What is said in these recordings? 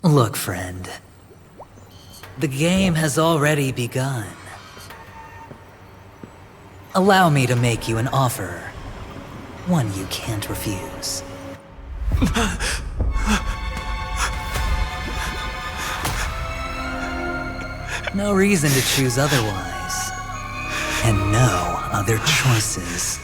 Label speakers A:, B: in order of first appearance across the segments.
A: Look, friend. The game has already begun. Allow me to make you an offer. One you can't refuse. No reason to choose otherwise. And no other choices.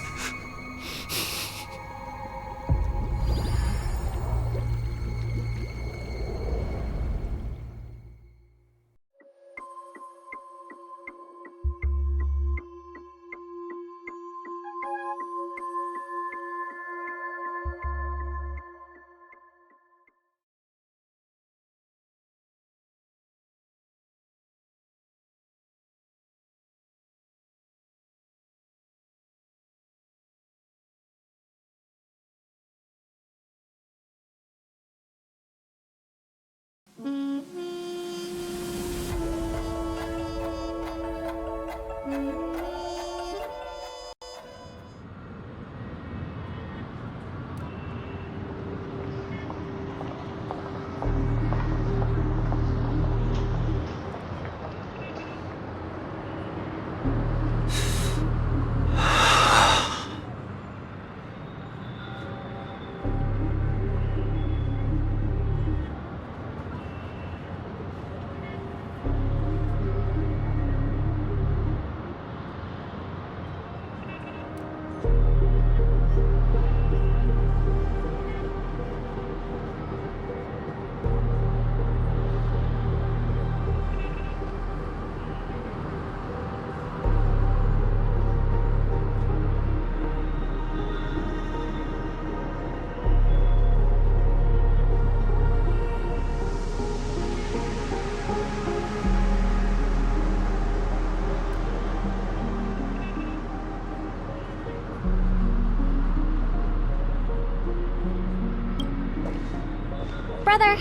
B: Brother,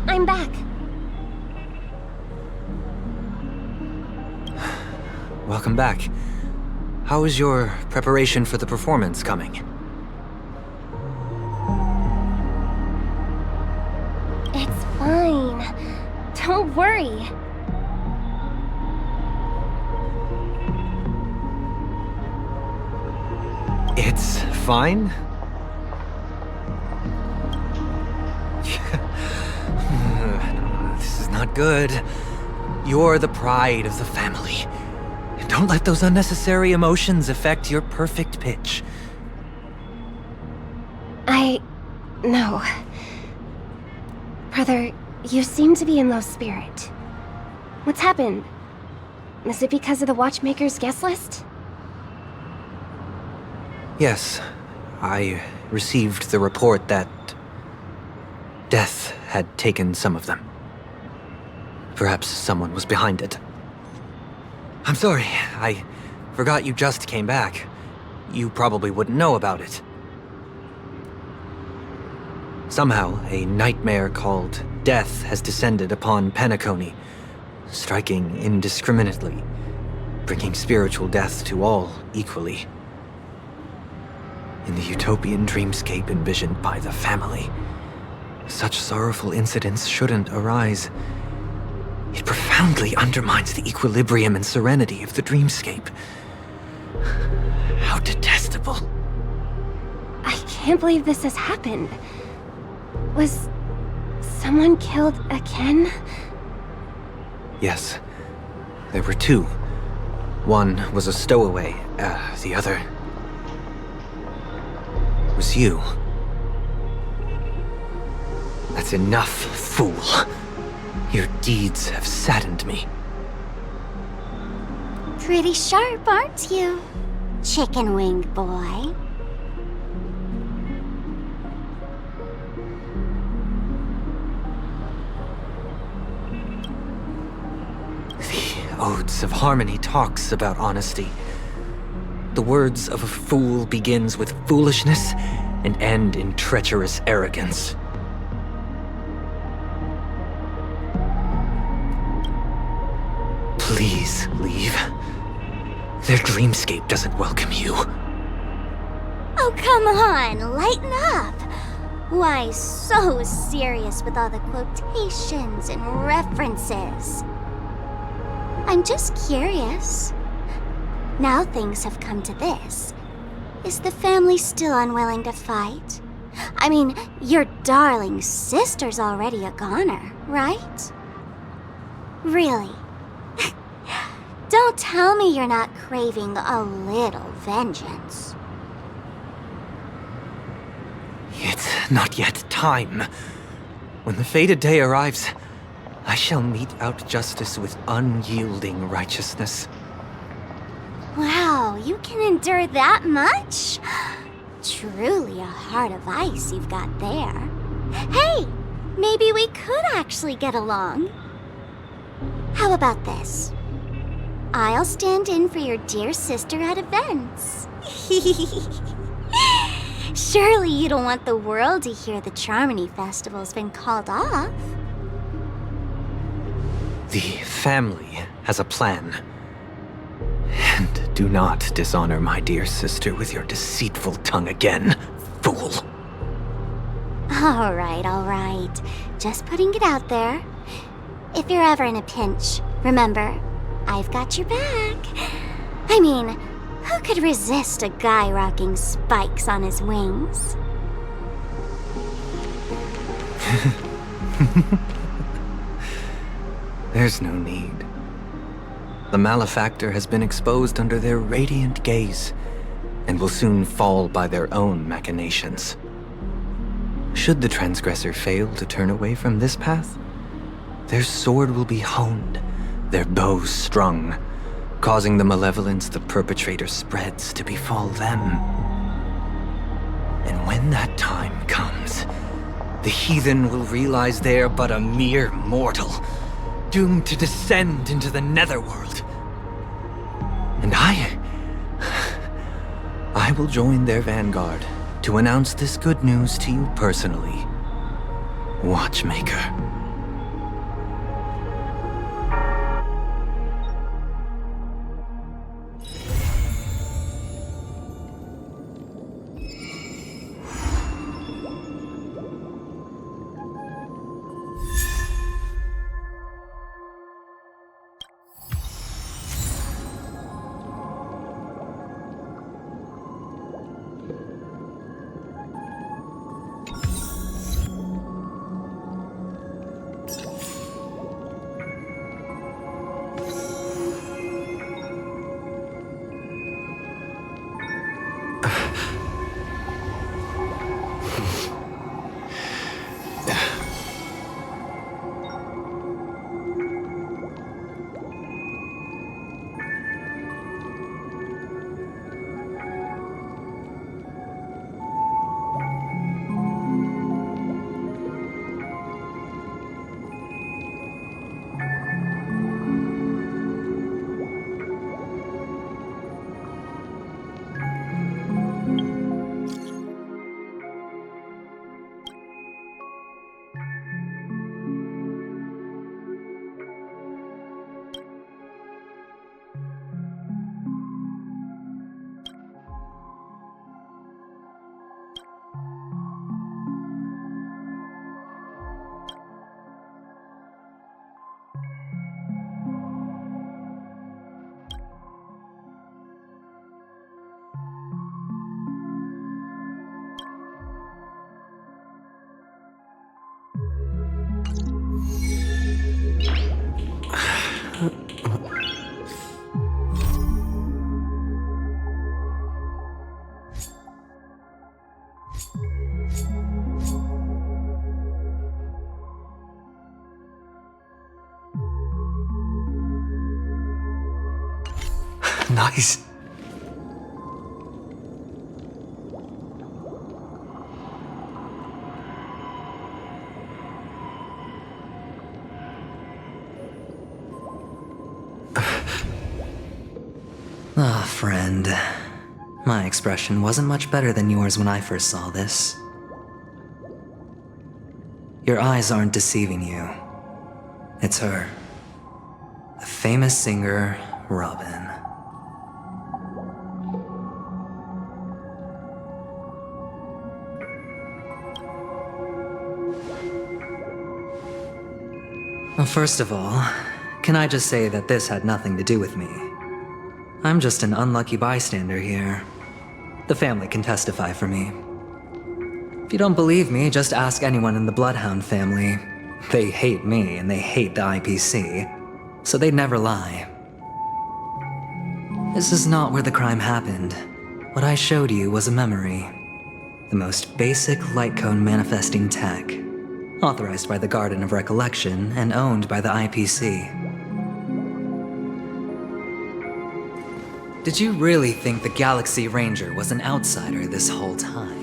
B: I'm back.
C: Welcome back. How is your preparation for the performance coming?
B: It's fine. Don't worry.
C: It's fine? This is not good. You're the pride of the family. Don't let those unnecessary emotions affect your perfect pitch.
B: No. Brother, you seem to be in low spirit. What's happened? Is it because of the Watchmaker's guest list?
C: Yes, I received the report that death had taken some of them. Perhaps someone was behind it. I'm sorry, I forgot you just came back. You probably wouldn't know about it. Somehow, a nightmare called death has descended upon Penacony, striking indiscriminately, bringing spiritual death to all equally. In the utopian dreamscape envisioned by the family, such sorrowful incidents shouldn't arise. It profoundly undermines the equilibrium and serenity of the dreamscape. How detestable.
B: I can't believe this has happened. Was someone killed again?
C: Yes, there were two. One was a stowaway, the other was you. That's enough, fool. Your deeds have saddened me.
D: Pretty sharp, aren't you, chicken wing boy?
C: The Odes of Harmony talks about honesty. The words of a fool begins with foolishness and end in treacherous arrogance. Please leave. Their dreamscape doesn't welcome you.
D: Oh, come on, lighten up. Why so serious with all the quotations and references? I'm just curious. Now things have come to this. Is the family still unwilling to fight? I mean, your darling sister's already a goner, right? Really? Don't tell me you're not craving a little vengeance.
C: It's not yet time. When the fated day arrives, I shall mete out justice with unyielding righteousness.
D: Wow, you can endure that much? Truly a heart of ice you've got there. Hey, maybe we could actually get along. How about this? I'll stand in for your dear sister at events. Surely you don't want the world to hear the Charmony Festival's been called off.
C: The family has a plan. And do not dishonor my dear sister with your deceitful tongue again, fool.
D: All right. Just putting it out there. If you're ever in a pinch, remember, I've got your back. I mean, who could resist a guy rocking spikes on his wings?
C: There's no need. The malefactor has been exposed under their radiant gaze, and will soon fall by their own machinations. Should the transgressor fail to turn away from this path, their sword will be honed, their bow strung, causing the malevolence the perpetrator spreads to befall them. And when that time comes, the heathen will realize they're but a mere mortal, doomed to descend into the netherworld. And I will join their vanguard to announce this good news to you personally, Watchmaker. Nice.
A: Ah, friend. My expression wasn't much better than yours when I first saw this. Your eyes aren't deceiving you. It's her. The famous singer, Robin. Well, first of all, can I just say that this had nothing to do with me? I'm just an unlucky bystander here. The family can testify for me. If you don't believe me, just ask anyone in the Bloodhound family. They hate me and they hate the IPC, so they'd never lie. This is not where the crime happened. What I showed you was a memory. The most basic light cone manifesting tech, authorized by the Garden of Recollection and owned by the IPC. Did you really think the Galaxy Ranger was an outsider this whole time?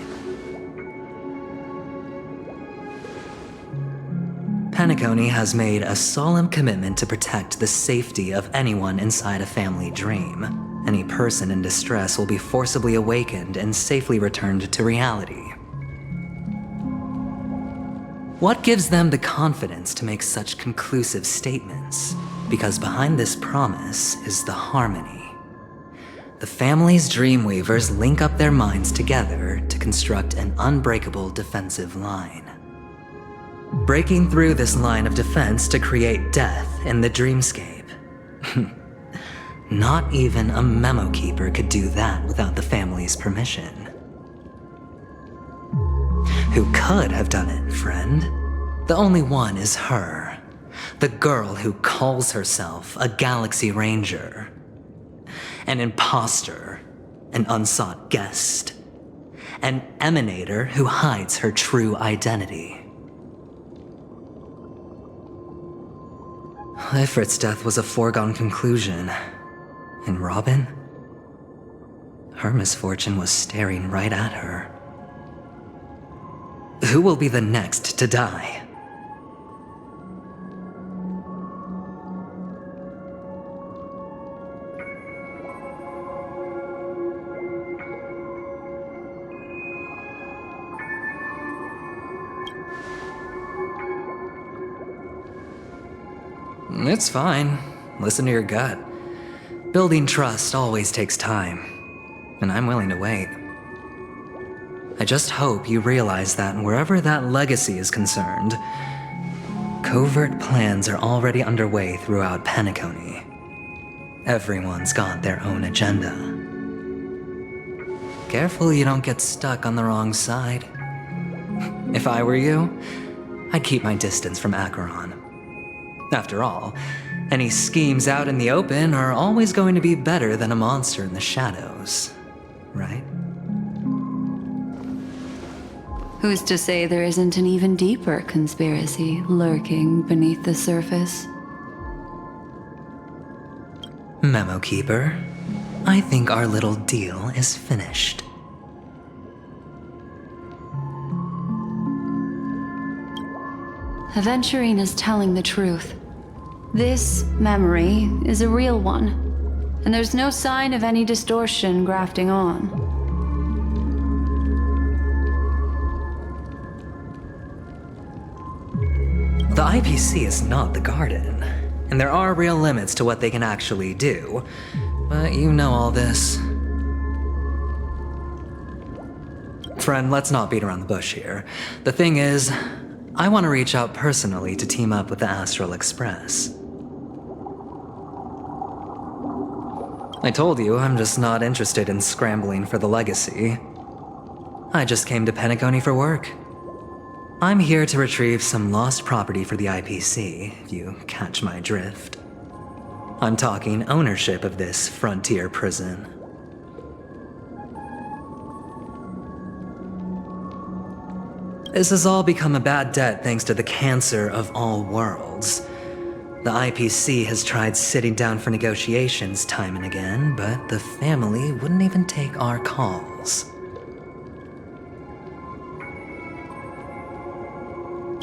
A: Penacony has made a solemn commitment to protect the safety of anyone inside a family dream. Any person in distress will be forcibly awakened and safely returned to reality. What gives them the confidence to make such conclusive statements? Because behind this promise is the harmony. The family's Dreamweavers link up their minds together to construct an unbreakable defensive line. Breaking through this line of defense to create death in the dreamscape. Not even a memo keeper could do that without the family's permission. Who could have done it, friend? The only one is her. The girl who calls herself a Galaxy Ranger. An imposter, an unsought guest, an emanator who hides her true identity. Ifrit's death was a foregone conclusion. And Robin? Her misfortune was staring right at her. Who will be the next to die? It's fine. Listen to your gut. Building trust always takes time, and I'm willing to wait. I just hope you realize that wherever that legacy is concerned, covert plans are already underway throughout Penacony. Everyone's got their own agenda. Careful you don't get stuck on the wrong side. If I were you, I'd keep my distance from Acheron. After all, any schemes out in the open are always going to be better than a monster in the shadows, right?
E: Who's to say there isn't an even deeper conspiracy lurking beneath the surface?
A: Memo Keeper, I think our little deal is finished.
E: Aventurine is telling the truth. This memory is a real one, and there's no sign of any distortion grafting on.
A: The IPC is not the Garden, and there are real limits to what they can actually do, but you know all this. Friend, let's not beat around the bush here. The thing is, I want to reach out personally to team up with the Astral Express. I told you I'm just not interested in scrambling for the legacy. I just came to Penacony for work. I'm here to retrieve some lost property for the IPC, if you catch my drift. I'm talking ownership of this frontier prison. This has all become a bad debt thanks to the cancer of all worlds. The IPC has tried sitting down for negotiations time and again, but the family wouldn't even take our calls.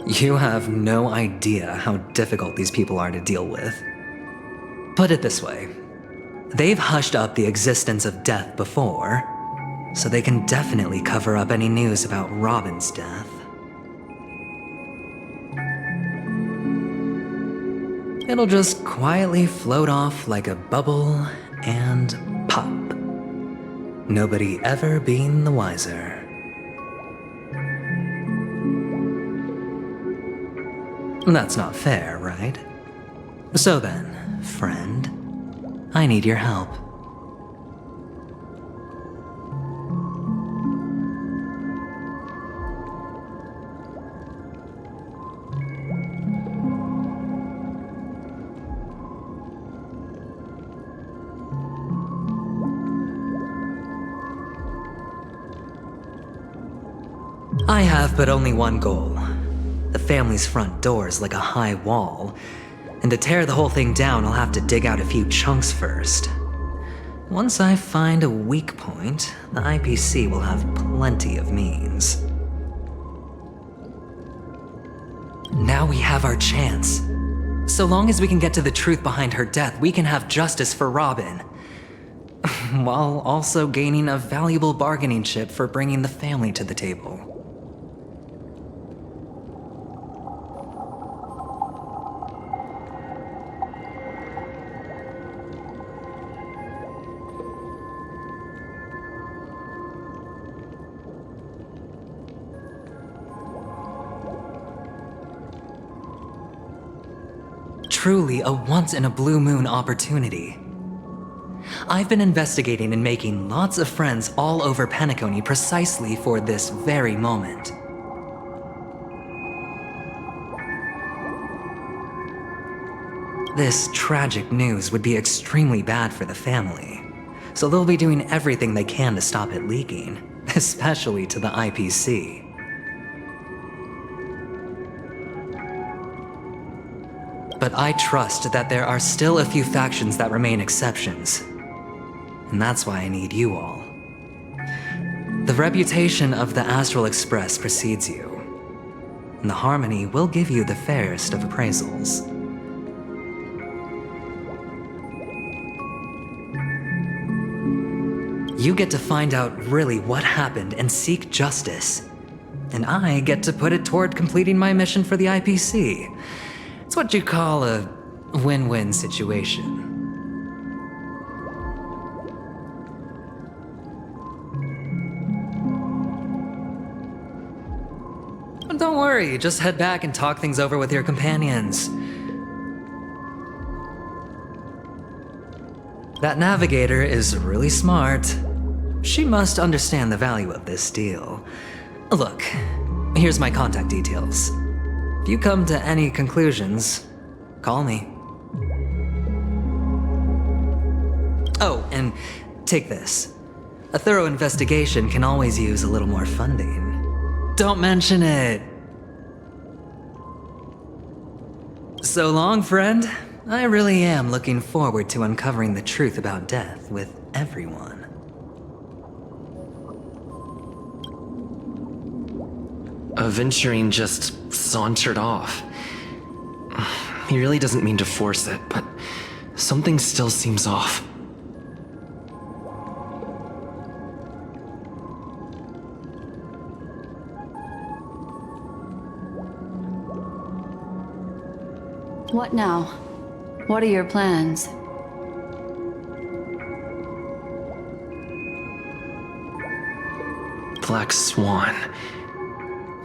A: You have no idea how difficult these people are to deal with. Put it this way, they've hushed up the existence of death before, so they can definitely cover up any news about Robin's death. It'll just quietly float off like a bubble and pop. Nobody ever being the wiser. That's not fair, right? So then, friend, I need your help. I have but only one goal. The family's front door is like a high wall, and to tear the whole thing down, I'll have to dig out a few chunks first. Once I find a weak point, the IPC will have plenty of means. Now we have our chance. So long as we can get to the truth behind her death, we can have justice for Robin. While also gaining a valuable bargaining chip for bringing the family to the table. Truly a once-in-a-blue-moon opportunity. I've been investigating and making lots of friends all over Penacony precisely for this very moment. This tragic news would be extremely bad for the family, so they'll be doing everything they can to stop it leaking, especially to the IPC. But I trust that there are still a few factions that remain exceptions. And that's why I need you all. The reputation of the Astral Express precedes you. And the Harmony will give you the fairest of appraisals. You get to find out really what happened and seek justice. And I get to put it toward completing my mission for the IPC. It's what you call a win-win situation. Don't worry, just head back and talk things over with your companions. That navigator is really smart. She must understand the value of this deal. Look, here's my contact details. If you come to any conclusions, call me. Oh, and take this. A thorough investigation can always use a little more funding. Don't mention it. So long, friend. I really am looking forward to uncovering the truth about death with everyone.
F: Aventurine just sauntered off. He really doesn't mean to force it, but something still seems off.
E: What now? What are your plans?
F: Black Swan.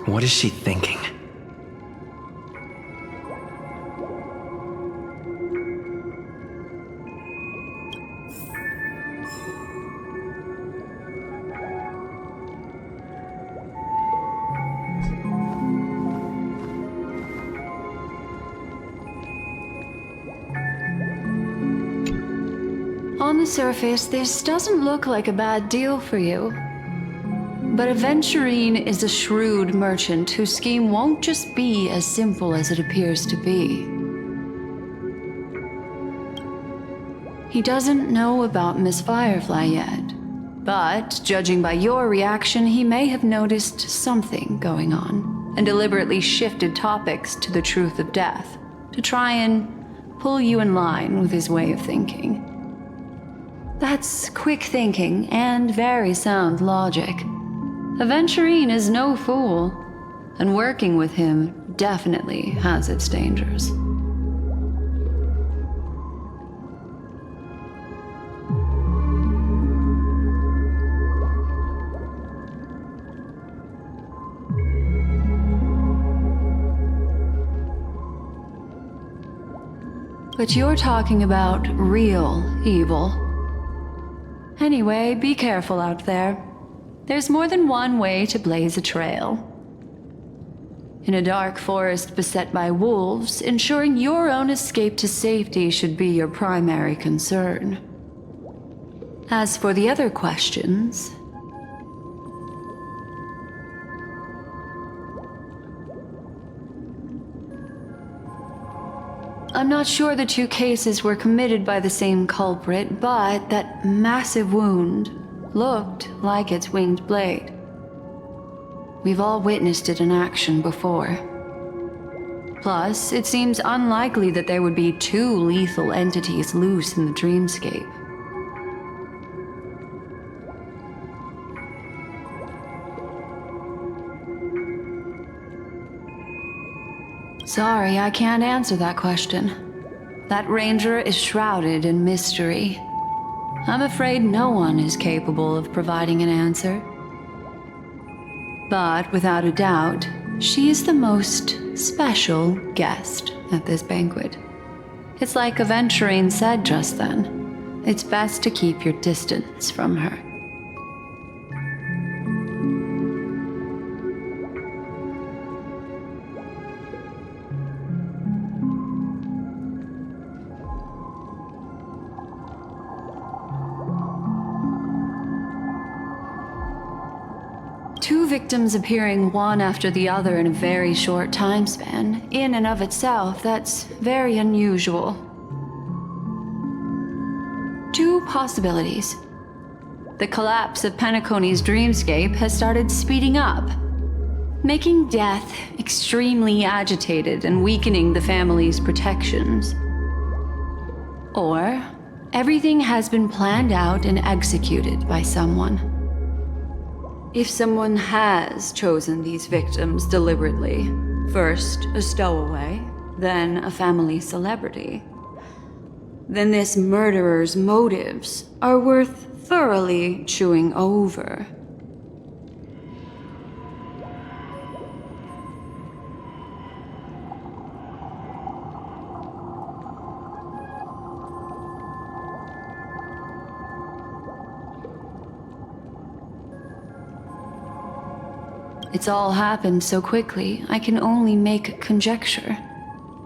F: What is she thinking?
E: On the surface, this doesn't look like a bad deal for you. But Aventurine is a shrewd merchant whose scheme won't just be as simple as it appears to be. He doesn't know about Miss Firefly yet, but judging by your reaction, he may have noticed something going on and deliberately shifted topics to the truth of death to try and pull you in line with his way of thinking. That's quick thinking and very sound logic. Aventurine is no fool, and working with him definitely has its dangers. But you're talking about real evil. Anyway, be careful out there. There's more than one way to blaze a trail. In a dark forest beset by wolves, ensuring your own escape to safety should be your primary concern. As for the other questions, I'm not sure the two cases were committed by the same culprit, but that massive wound looked like its winged blade. We've all witnessed it in action before. Plus, it seems unlikely that there would be two lethal entities loose in the dreamscape. Sorry, I can't answer that question. That ranger is shrouded in mystery. I'm afraid no one is capable of providing an answer. But without a doubt, she is the most special guest at this banquet. It's like Aventurine said just then. It's best to keep your distance from her. Two victims appearing one after the other in a very short time span, in and of itself, that's very unusual. Two possibilities. The collapse of Penacony's dreamscape has started speeding up, making death extremely agitated and weakening the family's protections. Or everything has been planned out and executed by someone. If someone has chosen these victims deliberately, first a stowaway, then a family celebrity, then this murderer's motives are worth thoroughly chewing over. It's all happened so quickly, I can only make conjecture.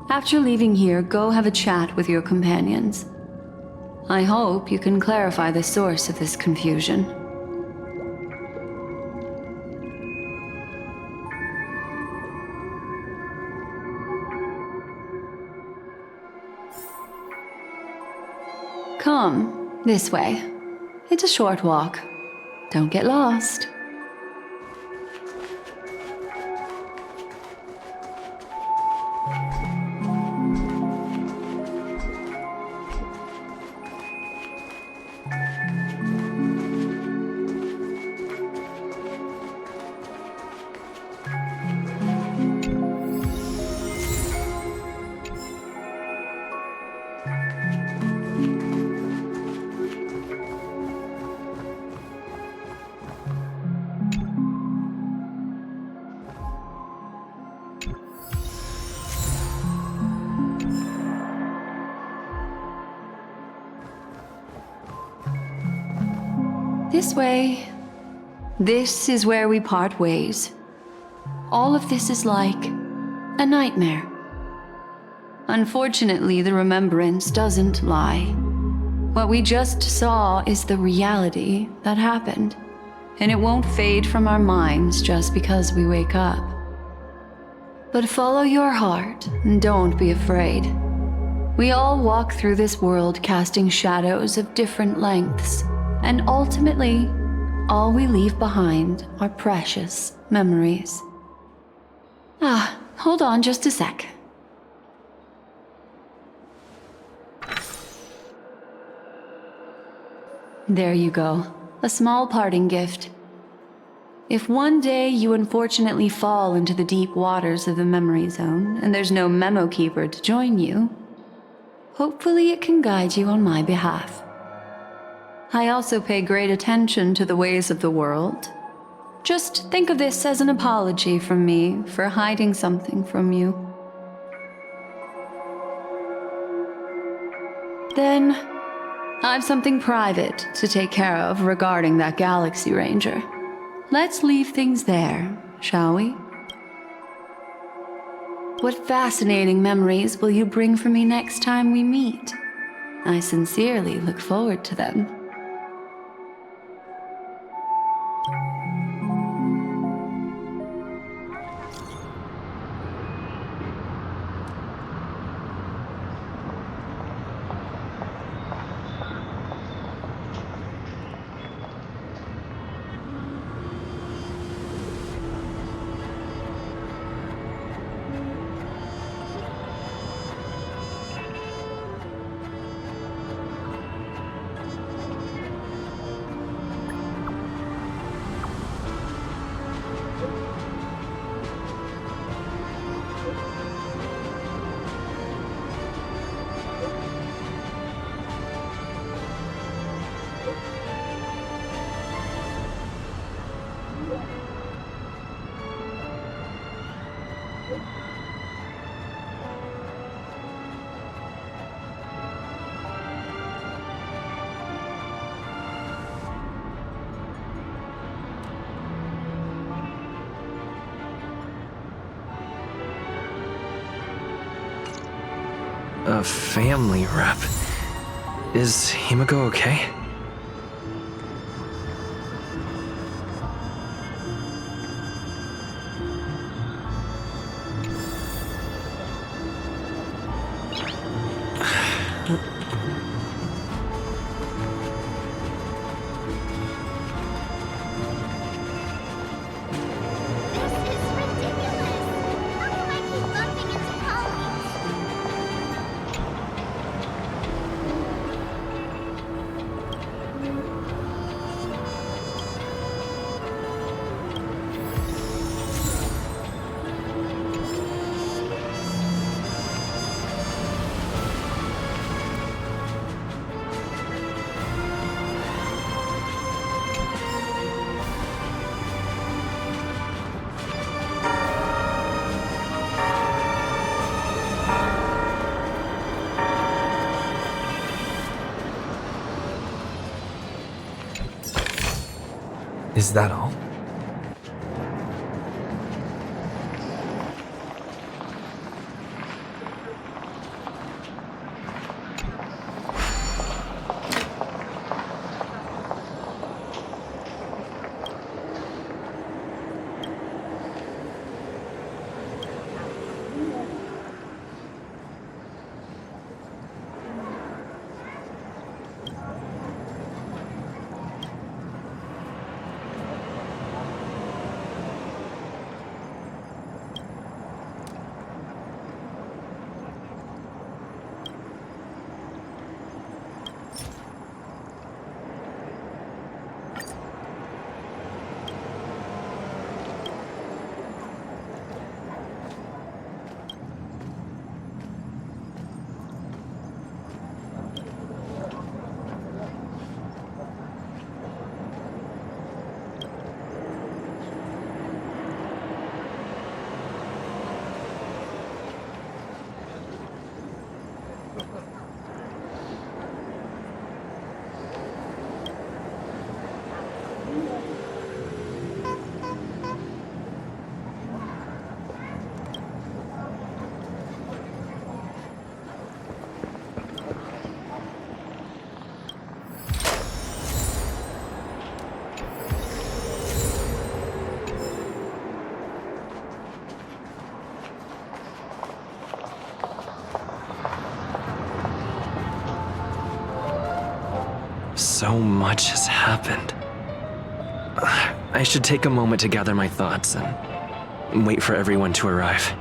E: After leaving here, go have a chat with your companions. I hope you can clarify the source of this confusion. Come, this way. It's a short walk. Don't get lost. This way. This is where we part ways. All of this is like a nightmare. Unfortunately, the remembrance doesn't lie. What we just saw is the reality that happened, and it won't fade from our minds just because we wake up. But follow your heart and don't be afraid. We all walk through this world casting shadows of different lengths, and ultimately, all we leave behind are precious memories. Hold on just a sec. There you go, a small parting gift. If one day you unfortunately fall into the deep waters of the memory zone and there's no memo keeper to join you, hopefully it can guide you on my behalf. I also pay great attention to the ways of the world. Just think of this as an apology from me for hiding something from you. Then, I've something private to take care of regarding that Galaxy Ranger. Let's leave things there, shall we? What fascinating memories will you bring for me next time we meet? I sincerely look forward to them.
F: A family rep. Is Himiko okay?
C: Is that all?
F: So much has happened. I should take a moment to gather my thoughts and wait for everyone to arrive.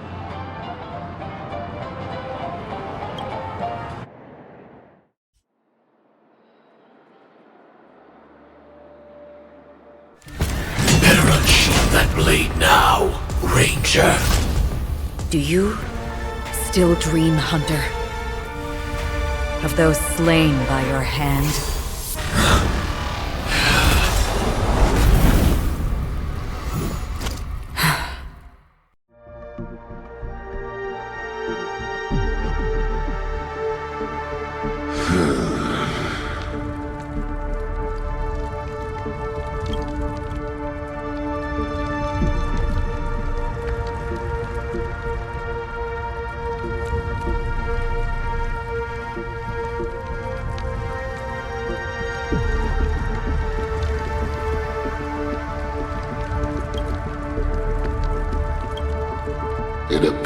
G: Better unsheath that blade now, Ranger.
H: Do you still dream, Hunter? Of those slain by your hand?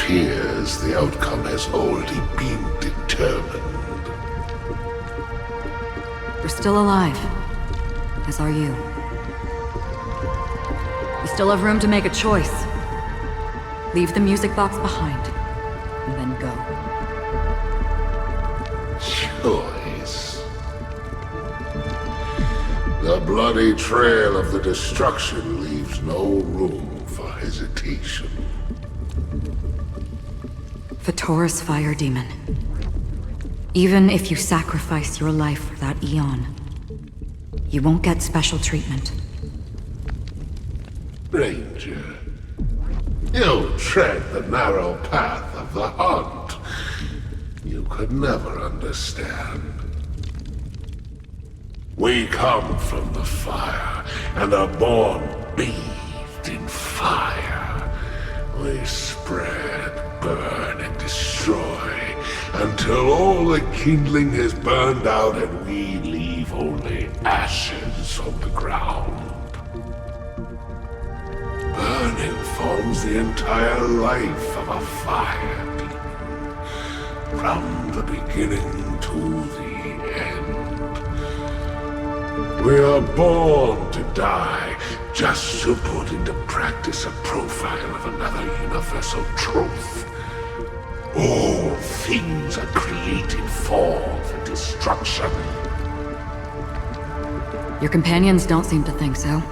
G: appears the outcome has already been determined.
H: You're still alive, as are you. You still have room to make a choice. Leave the music box behind, and then go.
G: Choice. The bloody trail of the destruction leaves no room for hesitation.
H: Vatora's fire demon. Even if you sacrifice your life for that eon, you won't get special treatment.
G: Ranger, you tread the narrow path of the hunt. You could never understand. We come from the fire, and are born bathed in fire. We spread, burn, and destroy, until all the kindling has burned out and we leave only ashes on the ground. Burning forms the entire life of a fire demon, from the beginning to the end. We are born to die, just to put into practice a profile of another universal truth. All things are created for the destruction.
H: Your companions don't seem to think so.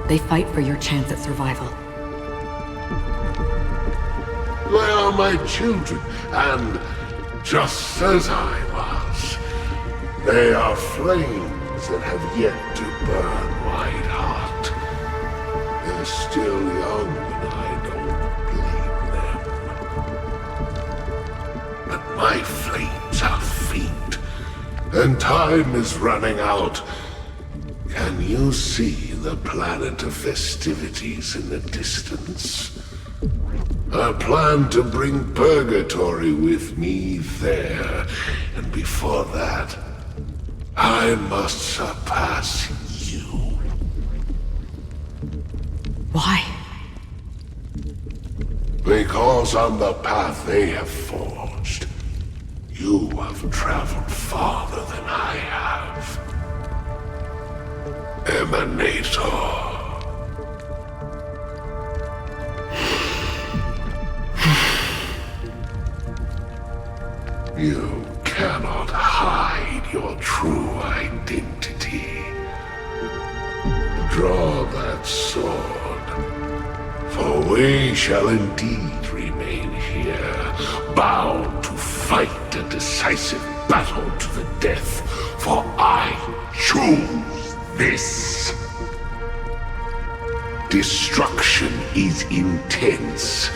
H: They fight for your chance at survival.
G: They are my children, and just as I was, they are flames that have yet to burn white hot. They're still young, and I don't blame them. But my flames are faint, and time is running out. Can you see the planet of festivities in the distance? I plan to bring Purgatory with me there, and before that, I must surpass you.
H: Why?
G: Because on the path they have forged, you have traveled farther than I have. Emanator. You cannot hide your true identity. Draw that sword, for we shall indeed remain here, bound to fight a decisive battle to the death, for I choose this. Destruction is intense,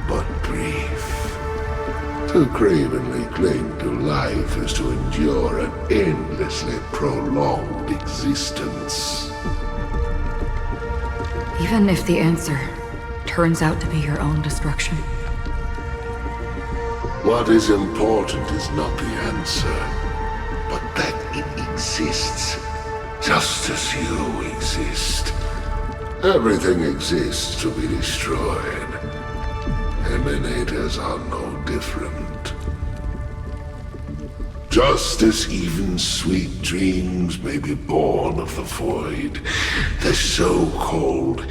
G: but brief. To cravenly cling to life is to endure an endlessly prolonged existence.
H: Even if the answer turns out to be your own destruction.
G: What is important is not the answer, but that it exists, just as you exist. Everything exists to be destroyed. Emanators are no different. Just as even sweet dreams may be born of the void, the so-called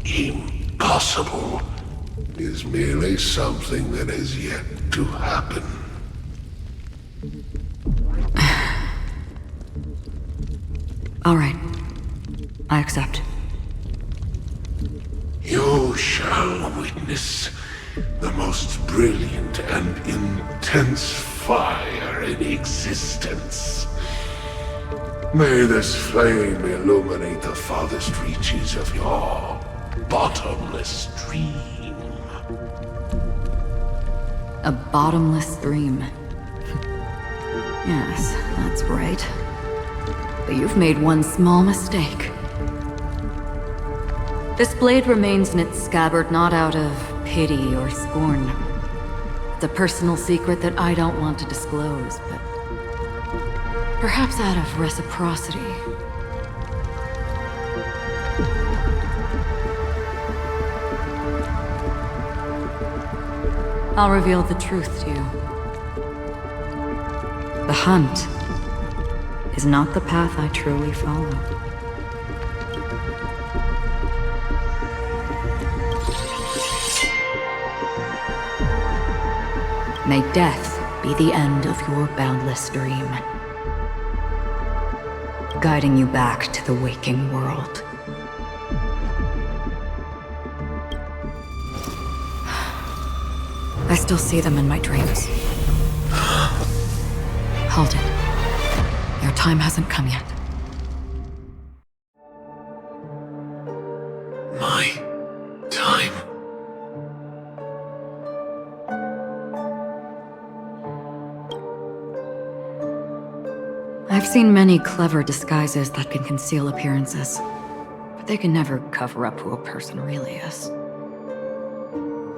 G: impossible is merely something that has yet to happen.
H: All right. I accept.
G: You shall witness the most brilliant and intense fire in existence. May this flame illuminate the farthest reaches of your bottomless dream.
H: A bottomless dream. Yes, that's right. But you've made one small mistake. This blade remains in its scabbard not out of pity or scorn. It's a personal secret that I don't want to disclose, but perhaps out of reciprocity. I'll reveal the truth to you. The hunt is not the path I truly follow. May death be the end of your boundless dream, guiding you back to the waking world. I still see them in my dreams. Hold it. Your time hasn't come yet.
G: My time.
H: I've seen many clever disguises that can conceal appearances, but they can never cover up who a person really is.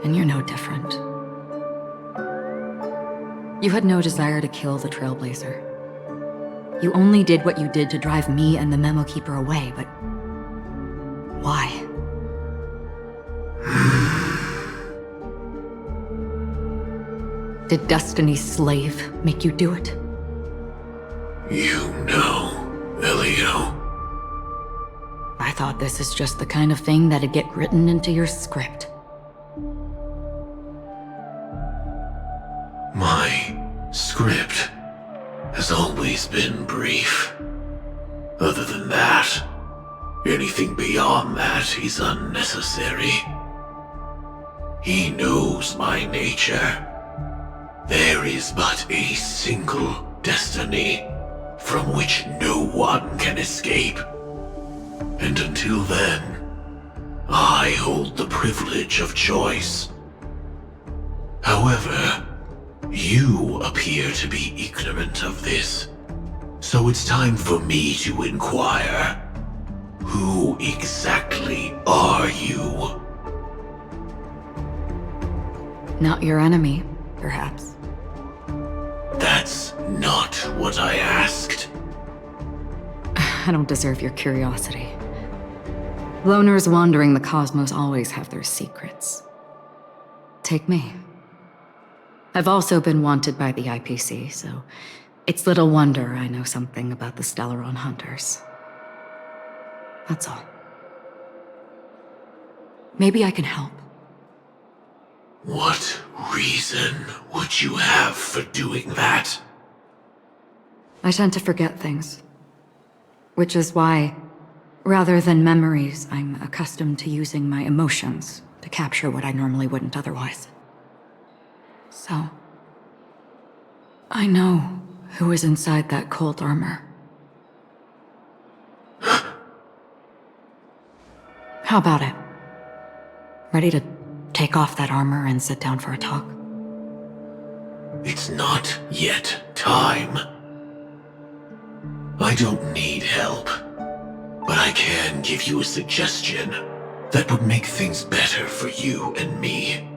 H: And you're no different. You had no desire to kill the Trailblazer. You only did what you did to drive me and the Memo Keeper away, but why? Did Destiny's slave make you do it?
G: You know, Elio.
H: I thought this is just the kind of thing that'd get written into your script.
G: My script has always been brief. Other than that, anything beyond that is unnecessary. He knows my nature. There is but a single destiny from which no one can escape. And until then, I hold the privilege of choice. However, you appear to be ignorant of this, so it's time for me to inquire. Who exactly are you?
H: Not your enemy, perhaps.
G: That's not what I asked.
H: I don't deserve your curiosity. Loners wandering the cosmos always have their secrets. Take me. I've also been wanted by the IPC, so it's little wonder I know something about the Stellaron Hunters. That's all. Maybe I can help.
G: What reason would you have for doing that?
H: I tend to forget things. Which is why, rather than memories, I'm accustomed to using my emotions to capture what I normally wouldn't otherwise. So, I know who is inside that cold armor. How about it? Ready to take off that armor and sit down for a talk?
G: It's not yet time. I don't need help, but I can give you a suggestion that would make things better for you and me.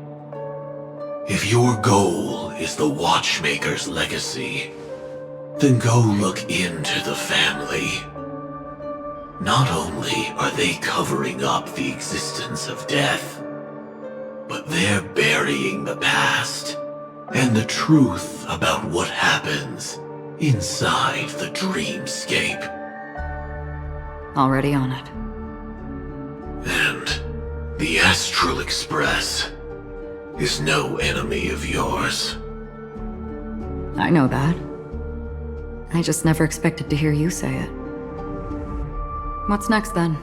G: If your goal is the Watchmaker's legacy, then go look into the family. Not only are they covering up the existence of death, but they're burying the past and the truth about what happens inside the dreamscape.
H: Already on it.
G: And the Astral Express is no enemy of yours.
H: I know that. I just never expected to hear you say it. What's next, then?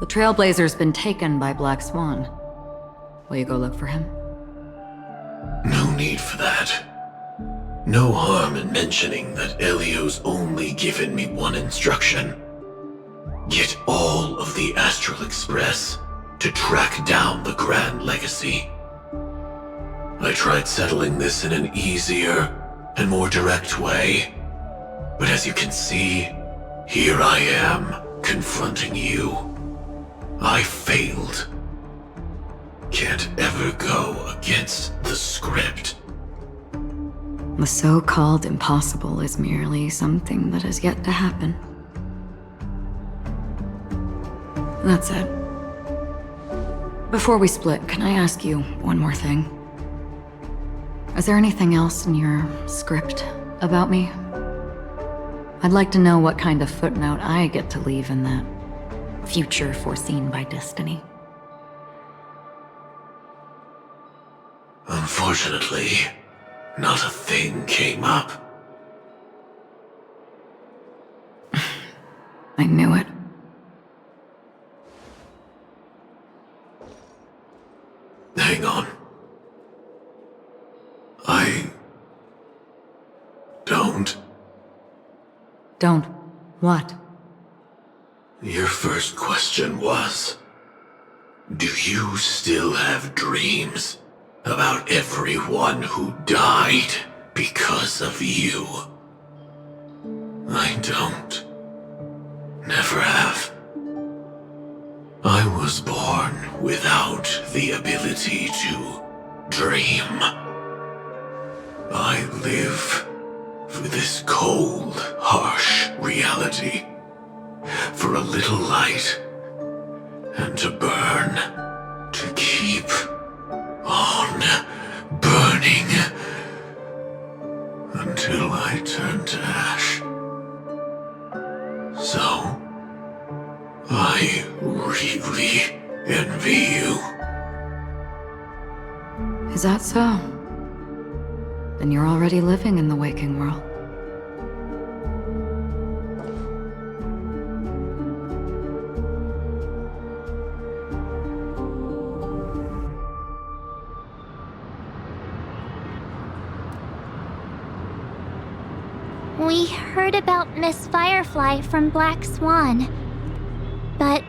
H: The Trailblazer's been taken by Black Swan. Will you go look for him?
G: No need for that. No harm in mentioning that Elio's only given me one instruction. Get all of the Astral Express to track down the Grand Legacy. I tried settling this in an easier and more direct way, but as you can see, here I am, confronting you. I failed. Can't ever go against the script.
H: The so-called impossible is merely something that has yet to happen. That's it. Before we split, can I ask you one more thing? Is there anything else in your script about me? I'd like to know what kind of footnote I get to leave in that future foreseen by destiny.
G: Unfortunately, not a thing came up.
H: I knew it.
G: Hang on. I don't.
H: Don't. What?
G: Your first question was, do you still have dreams about everyone who died because of you? I don't. Never have. I was born without the ability to dream. I live for this cold, harsh reality. For a little light, and to burn, to keep on burning, until I turn to ash. So, I really envy you.
H: Is that so? Then you're already living in the waking world.
D: We heard about Miss Firefly from Black Swan, but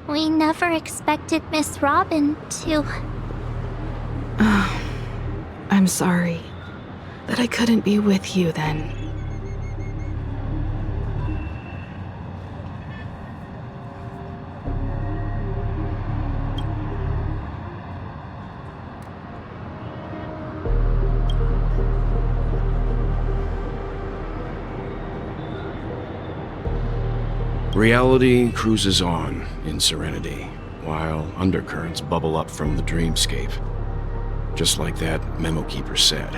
D: we never expected Miss Robin to...
I: I'm sorry that I couldn't be with you then.
J: Reality cruises on in serenity, while undercurrents bubble up from the dreamscape. Just like that memo keeper said.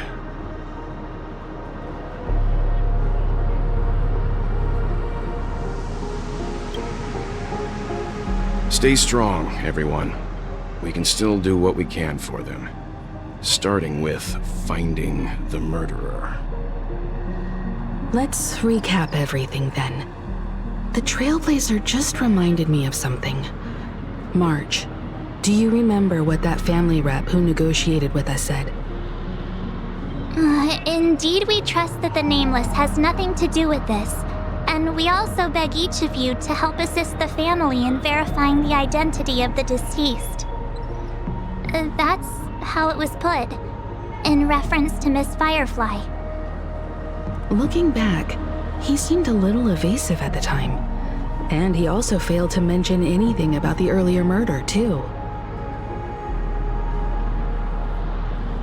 J: Stay strong, everyone. We can still do what we can for them. Starting with finding the murderer.
I: Let's recap everything then. The Trailblazer just reminded me of something. March, do you remember what that family rep who negotiated with us said?
D: Indeed, we trust that the Nameless has nothing to do with this, and we also beg each of you to help assist the family in verifying the identity of the deceased. That's how it was put, in reference to Miss Firefly.
I: Looking back, he seemed a little evasive at the time, and he also failed to mention anything about the earlier murder, too.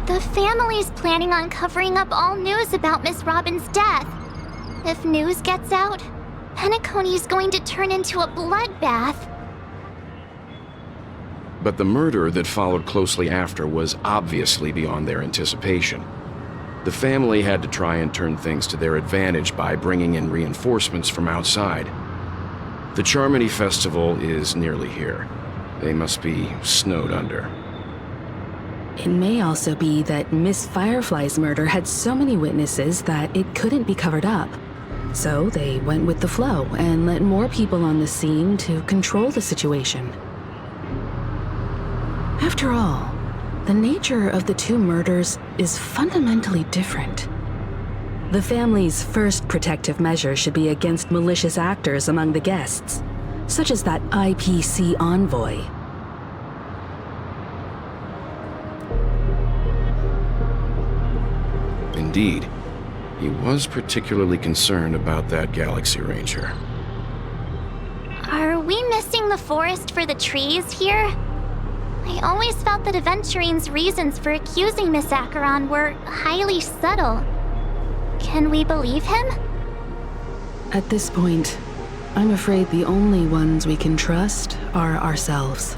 D: The family's planning on covering up all news about Miss Robin's death. If news gets out, Penacony's going to turn into a bloodbath.
J: But the murder that followed closely after was obviously beyond their anticipation. The family had to try and turn things to their advantage by bringing in reinforcements from outside. The Charmony Festival is nearly here. They must be snowed under.
I: It may also be that Miss Firefly's murder had so many witnesses that it couldn't be covered up. So they went with the flow and let more people on the scene to control the situation. After all, the nature of the two murders is fundamentally different. The family's first protective measure should be against malicious actors among the guests, such as that IPC envoy.
J: Indeed, he was particularly concerned about that Galaxy Ranger.
D: Are we missing the forest for the trees here? I always felt that Aventurine's reasons for accusing Miss Acheron were highly subtle. Can we believe him?
I: At this point, I'm afraid the only ones we can trust are ourselves.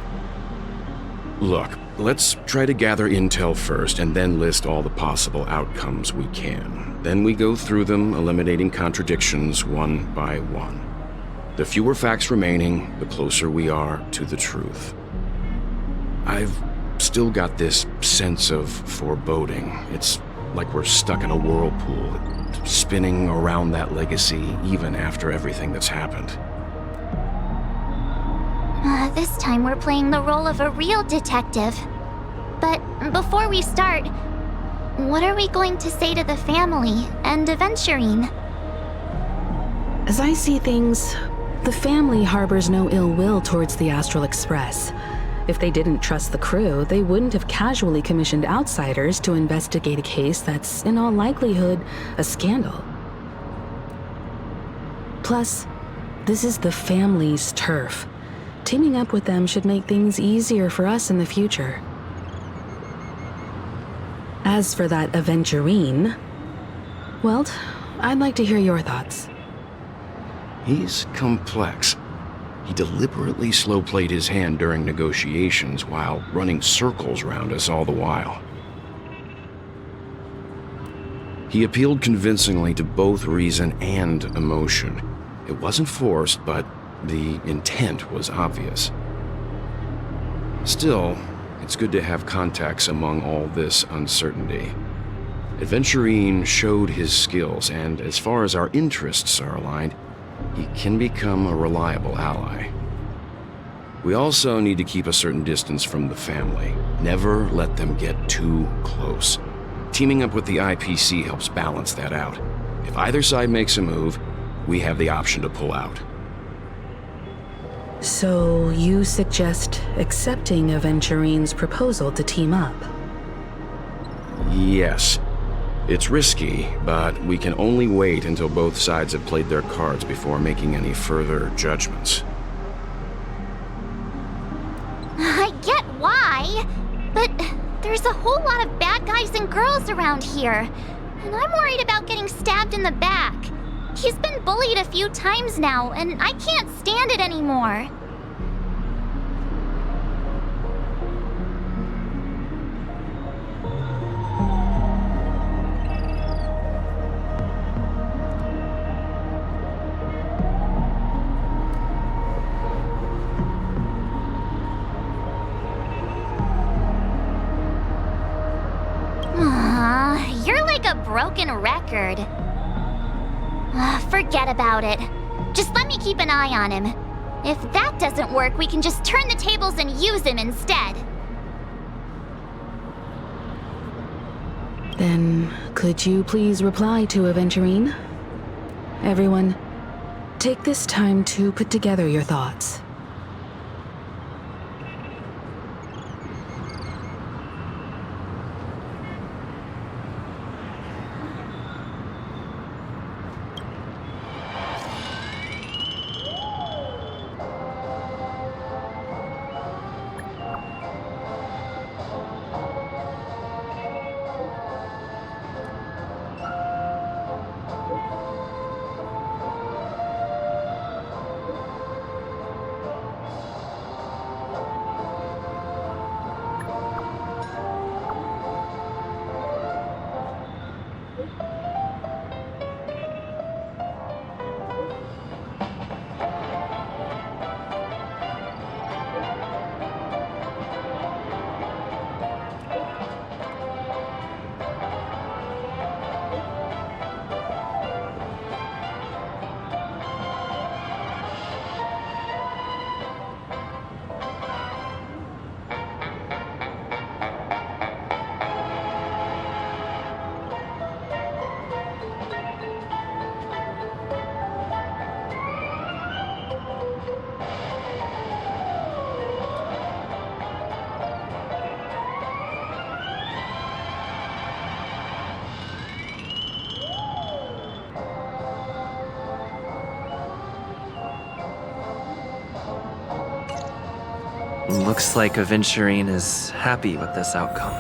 J: Look, let's try to gather intel first and then list all the possible outcomes we can. Then we go through them, eliminating contradictions one by one. The fewer facts remaining, the closer we are to the truth. I've still got this sense of foreboding. It's like we're stuck in a whirlpool, spinning around that legacy even after everything that's happened.
D: This time we're playing the role of a real detective. But before we start, what are we going to say to the family and Aventurine?
I: As I see things, the family harbors no ill will towards the Astral Express. If they didn't trust the crew, they wouldn't have casually commissioned outsiders to investigate a case that's, in all likelihood, a scandal. Plus, this is the family's turf. Teaming up with them should make things easier for us in the future. As for that Aventurine, well, I'd like to hear your thoughts.
J: He's complex. He deliberately slow-played his hand during negotiations while running circles around us all the while. He appealed convincingly to both reason and emotion. It wasn't forced, but the intent was obvious. Still, it's good to have contacts among all this uncertainty. Aventurine showed his skills, and as far as our interests are aligned, he can become a reliable ally. We also need to keep a certain distance from the family. Never let them get too close. Teaming up with the IPC helps balance that out. If either side makes a move, we have the option to pull out.
I: So you suggest accepting Aventurine's proposal to team up?
J: Yes. It's risky, but we can only wait until both sides have played their cards before making any further judgments.
D: I get why, but there's a whole lot of bad guys and girls around here, and I'm worried about getting stabbed in the back. He's been bullied a few times now, and I can't stand it anymore. You're like a broken record. Forget about it. Just let me keep an eye on him. If that doesn't work, we can just turn the tables and use him instead.
I: Then, could you please reply to Aventurine? Everyone, take this time to put together your thoughts.
F: Looks like Aventurine is happy with this outcome.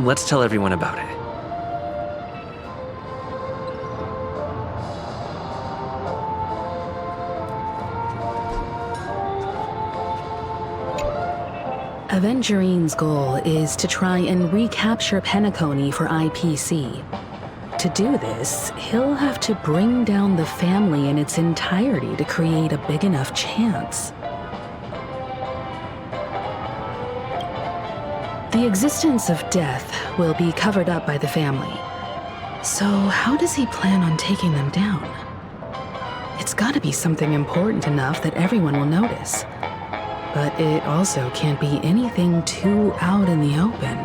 F: Let's tell everyone about it.
I: Avengerine's goal is to try and recapture Penacony for IPC. To do this, he'll have to bring down the family in its entirety to create a big enough chance. The existence of death will be covered up by the family. So how does he plan on taking them down? It's gotta be something important enough that everyone will notice. But it also can't be anything too out in the open.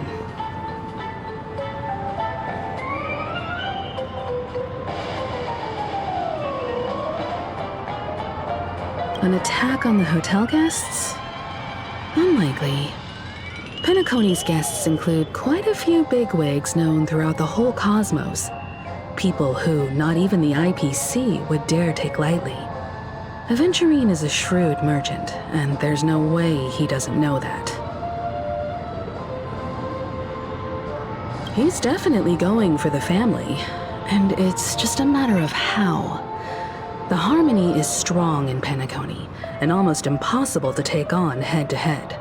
I: An attack on the hotel guests? Unlikely. Penacony's guests include quite a few bigwigs known throughout the whole cosmos. People who not even the IPC would dare take lightly. Aventurine is a shrewd merchant, and there's no way he doesn't know that. He's definitely going for the family, and it's just a matter of how. The harmony is strong in Penacony, and almost impossible to take on head-to-head.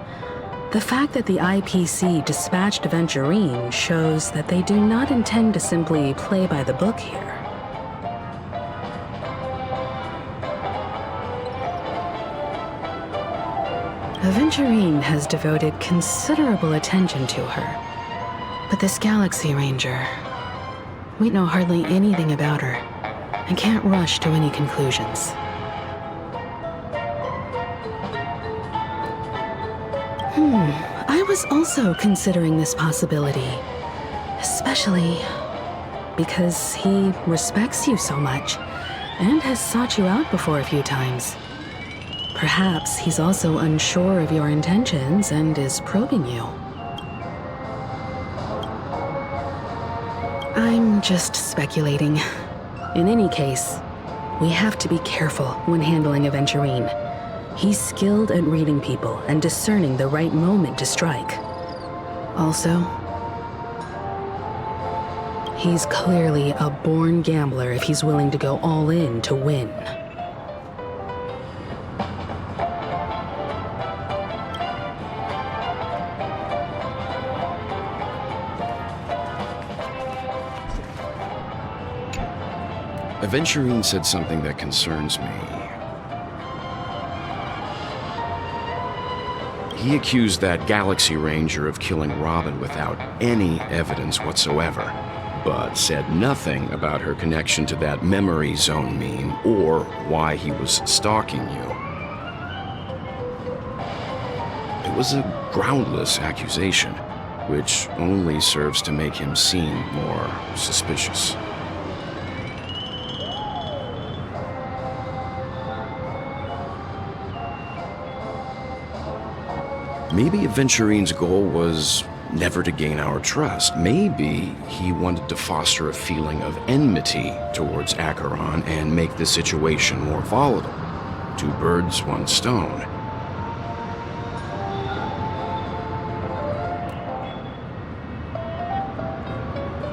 I: The fact that the IPC dispatched Aventurine shows that they do not intend to simply play by the book here. Aventurine has devoted considerable attention to her. But this Galaxy Ranger, we know hardly anything about her, and can't rush to any conclusions. I was also considering this possibility, especially because he respects you so much and has sought you out before a few times. Perhaps he's also unsure of your intentions and is probing you. I'm just speculating. In any case, we have to be careful when handling Aventurine. He's skilled at reading people and discerning the right moment to strike. Also, he's clearly a born gambler if he's willing to go all in to win.
J: Aventurine said something that concerns me. He accused that Galaxy Ranger of killing Robin without any evidence whatsoever, but said nothing about her connection to that memory zone meme or why he was stalking you. It was a groundless accusation, which only serves to make him seem more suspicious. Maybe Aventurine's goal was never to gain our trust. Maybe he wanted to foster a feeling of enmity towards Acheron and make the situation more volatile. Two birds, one stone.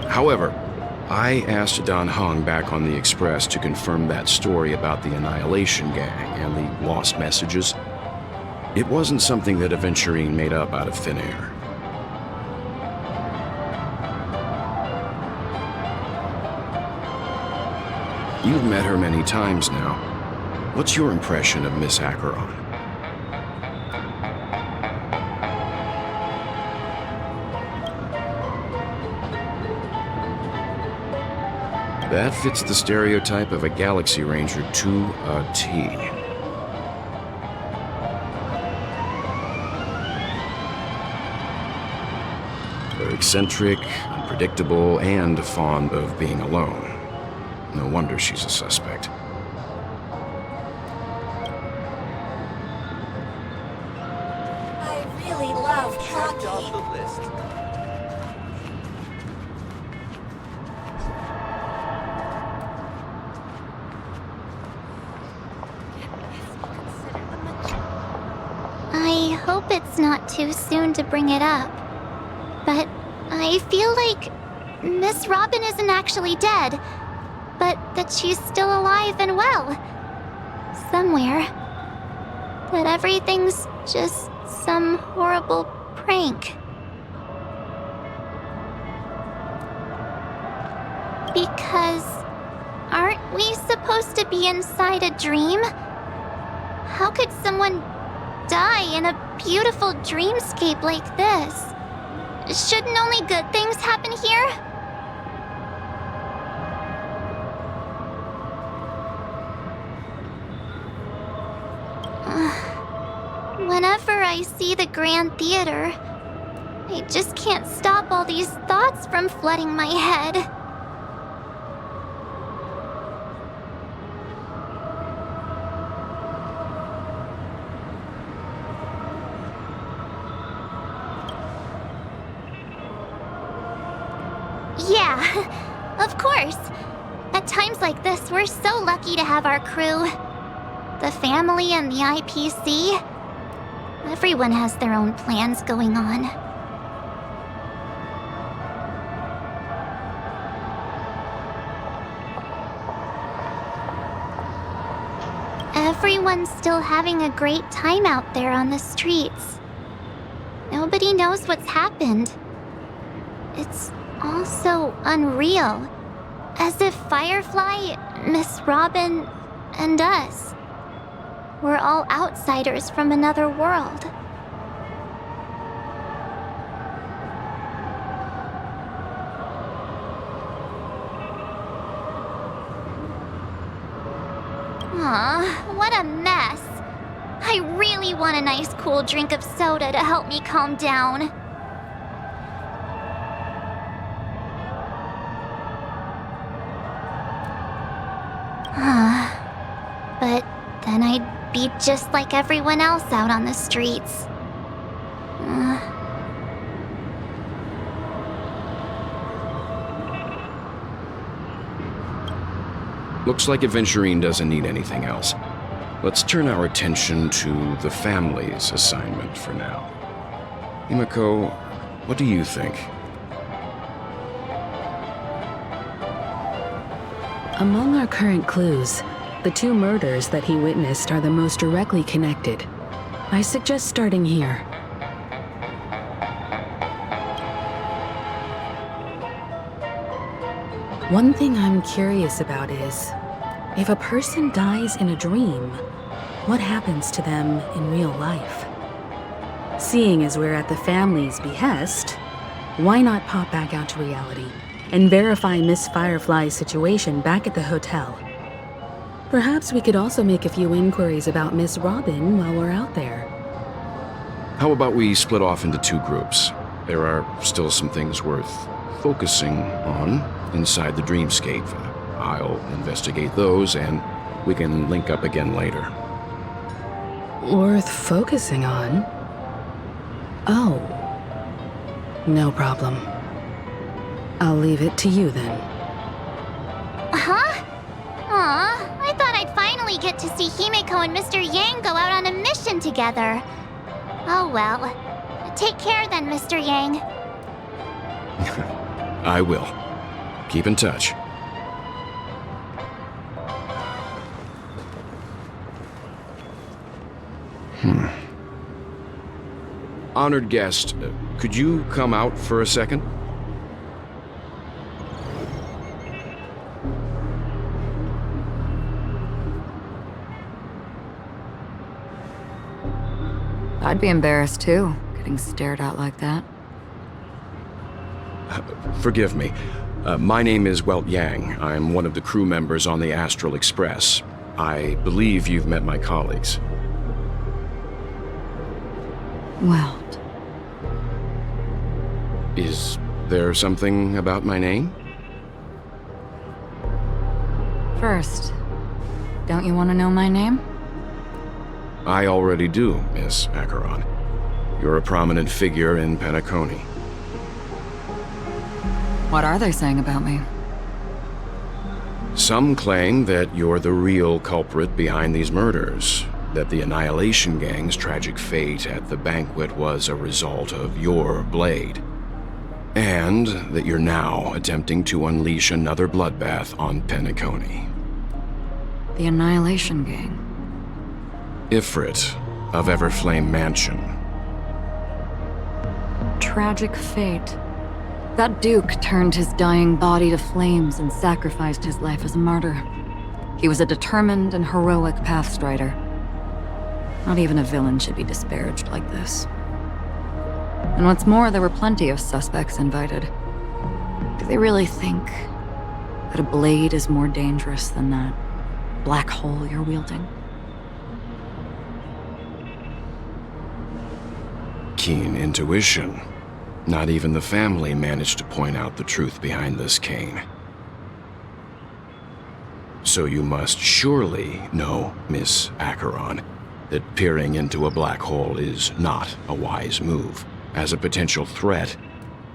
J: However, I asked Don Hung back on the Express to confirm that story about the Annihilation Gang and the lost messages. It wasn't something that Aventurine made up out of thin air. You've met her many times now. What's your impression of Miss Acheron? That fits the stereotype of a Galaxy Ranger to a T. Eccentric, unpredictable, and fond of being alone. No wonder she's a suspect.
D: I really love hockey. I hope it's not too soon to bring it up, but I feel like Miss Robin isn't actually dead, but that she's still alive and well. Somewhere. That everything's just some horrible prank. Because aren't we supposed to be inside a dream? How could someone die in a beautiful dreamscape like this? Shouldn't only good things happen here? Whenever I see the Grand Theater, I just can't stop all these thoughts from flooding my head. Yeah, of course. At times like this, we're so lucky to have our crew. The family and the IPC. Everyone has their own plans going on. Everyone's still having a great time out there on the streets. Nobody knows what's happened. It's all so unreal. As if Firefly, Miss Robin, and us we're all outsiders from another world. Aw, what a mess. I really want a nice cool drink of soda to help me calm down. But then I'd be just like everyone else out on the streets.
J: Looks like Aventurine doesn't need anything else. Let's turn our attention to the family's assignment for now. Himiko, what do you think?
I: Among our current clues, the two murders that he witnessed are the most directly connected. I suggest starting here. One thing I'm curious about is, if a person dies in a dream, what happens to them in real life? Seeing as we're at the family's behest, why not pop back out to reality and verify Miss Firefly's situation back at the hotel? Perhaps we could also make a few inquiries about Miss Robin while we're out there.
J: How about we split off into two groups? There are still some things worth focusing on inside the dreamscape. I'll investigate those, and we can link up again later.
I: Worth focusing on? Oh. No problem. I'll leave it to you then.
D: Huh? Aw, I thought I'd finally get to see Himiko and Mr. Yang go out on a mission together. Oh well. Take care then, Mr. Yang.
J: I will. Keep in touch. Honored guest, could you come out for a second?
H: I'd be embarrassed too, getting stared at like that.
J: Forgive me. My name is Welt Yang. I'm one of the crew members on the Astral Express. I believe you've met my colleagues.
H: Welt.
J: Is there something about my name?
H: First, don't you want to know my name?
J: I already do, Miss Acheron. You're a prominent figure in Penacony.
H: What are they saying about me?
J: Some claim that you're the real culprit behind these murders, that the Annihilation Gang's tragic fate at the banquet was a result of your blade, and that you're now attempting to unleash another bloodbath on Penacony.
H: The Annihilation Gang.
J: Ifrit of Everflame Mansion.
H: tragic fate. That Duke turned his dying body to flames and sacrificed his life as a martyr. He was a determined and heroic pathstrider. Not even a villain should be disparaged like this. And what's more, there were plenty of suspects invited. Do they really think that a blade is more dangerous than that black hole you're wielding?
J: Keen intuition. Not even the family managed to point out the truth behind this cane. So you must surely know, Miss Acheron, that peering into a black hole is not a wise move. As a potential threat,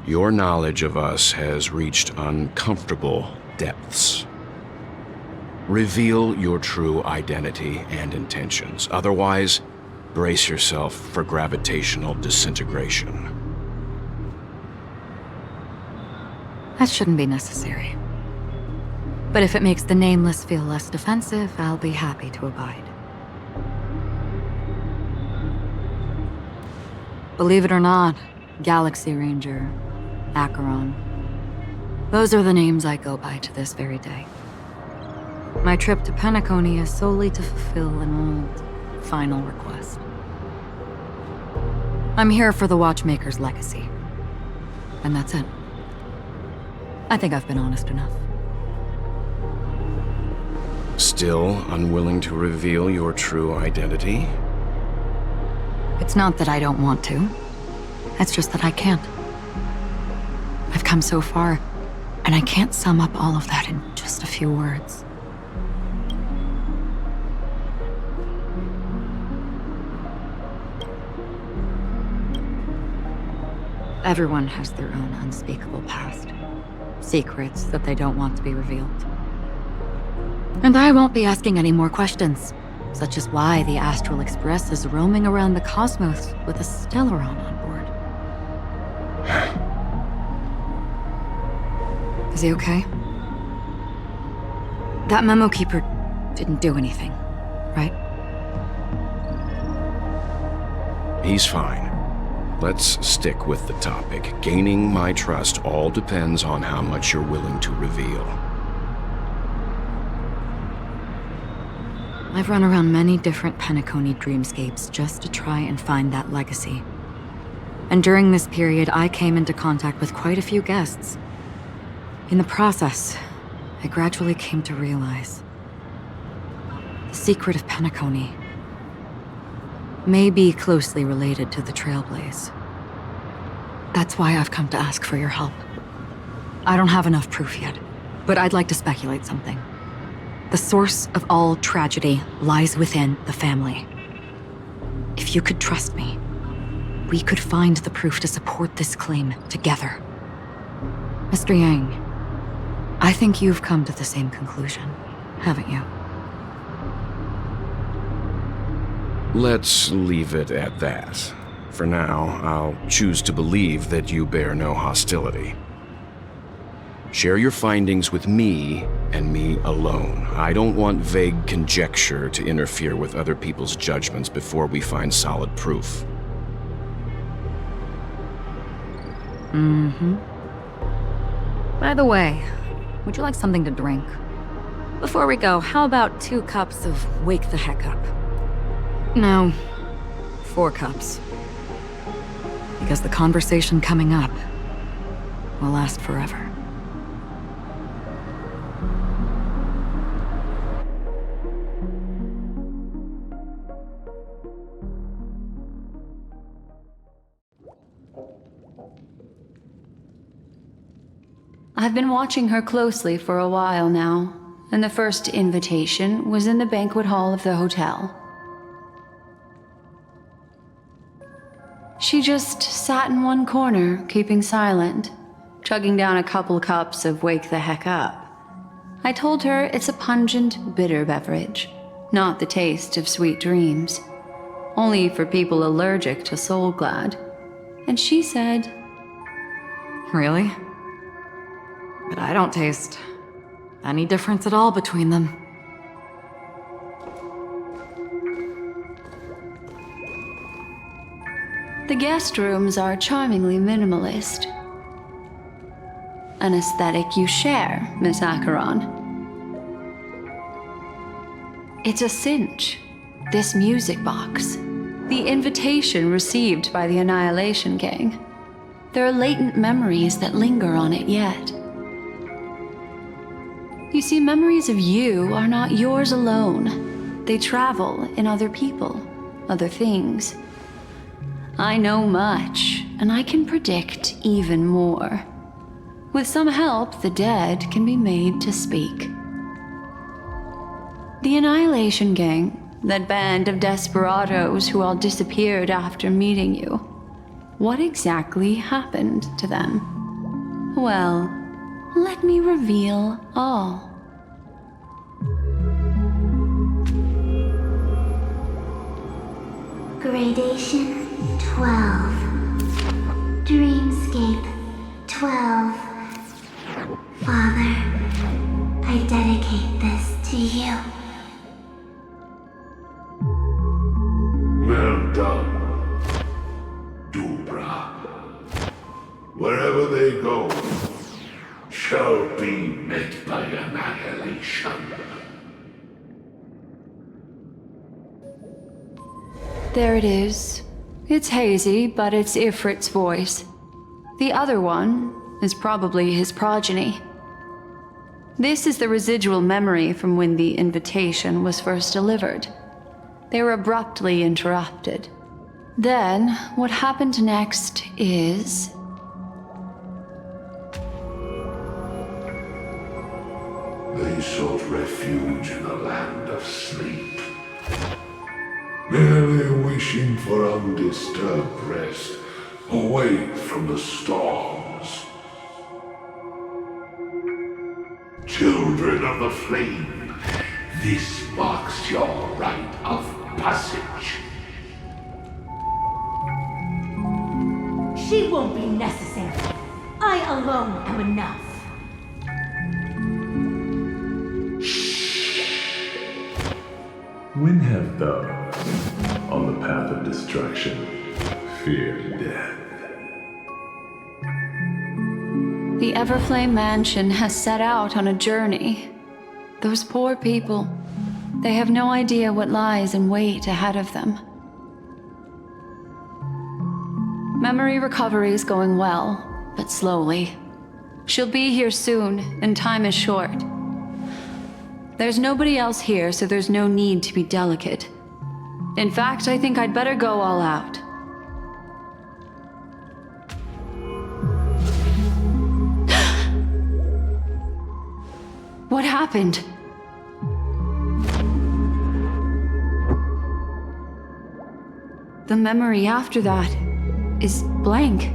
J: your knowledge of us has reached uncomfortable depths. Reveal your true identity and intentions. Otherwise, brace yourself for gravitational disintegration.
H: That shouldn't be necessary. But if it makes the Nameless feel less defensive, I'll be happy to abide. Believe it or not, Galaxy Ranger, Acheron. Those are the names I go by to this very day. My trip to Penacony is solely to fulfill an old, final request. I'm here for the Watchmaker's legacy. And that's it. I think I've been honest enough.
J: Still unwilling to reveal your true identity?
H: It's not that I don't want to. It's just that I can't. I've come so far, and I can't sum up all of that in just a few words. Everyone has their own unspeakable past. Secrets that they don't want to be revealed. And I won't be asking any more questions, such as why the Astral Express is roaming around the cosmos with a Stellaron on board. Is he okay? That Memo Keeper didn't do anything, right?
J: He's fine. Let's stick with the topic. Gaining my trust all depends on how much you're willing to reveal.
H: I've run around many different Penacony dreamscapes just to try and find that legacy. And during this period, I came into contact with quite a few guests. In the process, I gradually came to realize the secret of Penacony may be closely related to the Trailblaze. That's why I've come to ask for your help. I don't have enough proof yet, but I'd like to speculate something. The source of all tragedy lies within the family. If you could trust me, we could find the proof to support this claim together. Mr. Yang, I think you've come to the same conclusion, haven't you?
J: Let's leave it at that. For now, I'll choose to believe that you bear no hostility. Share your findings with me and me alone. I don't want vague conjecture to interfere with other people's judgments before we find solid proof.
H: By the way, would you like something to drink? Before we go, how about 2 cups of Wake the Heck Up? No, 4 cups. Because the conversation coming up will last forever.
E: I've been watching her closely for a while now, and the first invitation was in the banquet hall of the hotel. She just sat in one corner, keeping silent, chugging down a couple cups of Wake the Heck Up. I told her it's a pungent, bitter beverage, not the taste of sweet dreams, only for people allergic to Soul Glad. And she said,
H: Really? But I don't taste any difference at all between them.
E: The guest rooms are charmingly minimalist. An aesthetic you share, Miss Acheron. It's a cinch, this music box. The invitation received by the Annihilation Gang. There are latent memories that linger on it yet. You see, memories of you are not yours alone. They travel in other people, other things. I know much, and I can predict even more. With some help, the dead can be made to speak. The Annihilation Gang, that band of desperados who all disappeared after meeting you. What exactly happened to them? Well, let me reveal all.
D: Gradation 12. Dreamscape 12. Father, I dedicate this to you.
G: Well done, Dubra. Wherever they go, shall be met by annihilation.
E: There it is. It's hazy, but it's Ifrit's voice. The other one is probably his progeny. This is the residual memory from when the invitation was first delivered. They were abruptly interrupted. Then, what happened next is...
G: They sought refuge in a land of sleep, merely wishing for undisturbed rest, away from the storms. Children of the Flame, this marks your rite of passage.
K: She won't be necessary. I alone am enough.
L: When have those on the path of destruction feared death?
E: The Everflame Mansion has set out on a journey. Those poor people, they have no idea what lies in wait ahead of them. Memory recovery is going well, but slowly. She'll be here soon, and time is short. There's nobody else here, so there's no need to be delicate. In fact, I think I'd better go all out. What happened? The memory after that is blank.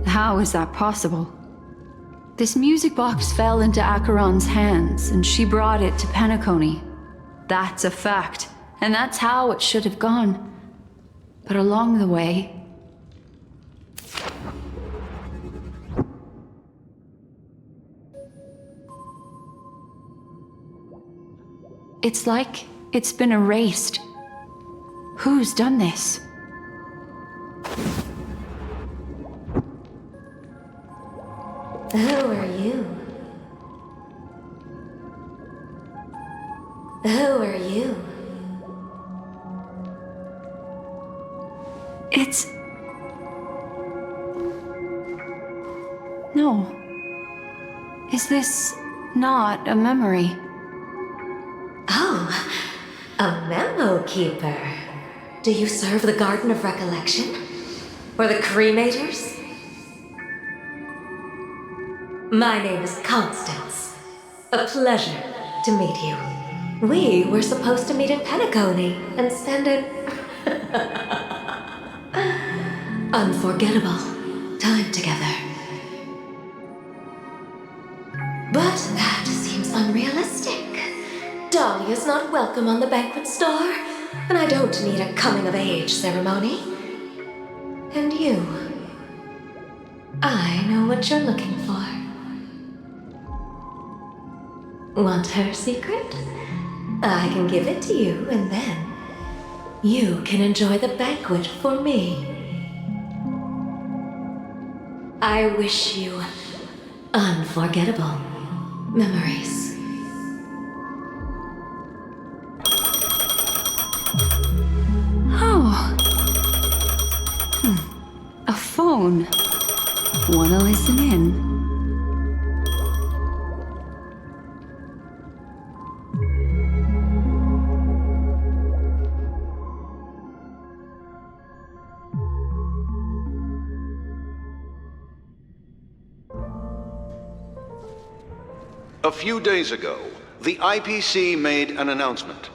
E: How is that possible? This music box fell into Acheron's hands, and she brought it to Penacony. That's a fact, and that's how it should have gone. But along the way... It's like it's been erased. Who's done this?
K: Who are you? Who are you?
E: It's... No. Is this not a memory?
K: Oh, a memo keeper. Do you serve the Garden of Recollection? Or the Cremators? My name is Constance. A pleasure to meet you. We were supposed to meet in Penacony and spend an unforgettable time together. But that seems unrealistic. Dahlia's not welcome on the banquet star, and I don't need a coming-of-age ceremony. And you, I know what you're looking for. Want her secret? I can give it to you, and then you can enjoy the banquet for me. I wish you unforgettable memories.
E: Oh. A phone. Wanna listen in?
M: A few days ago, the IPC made an announcement.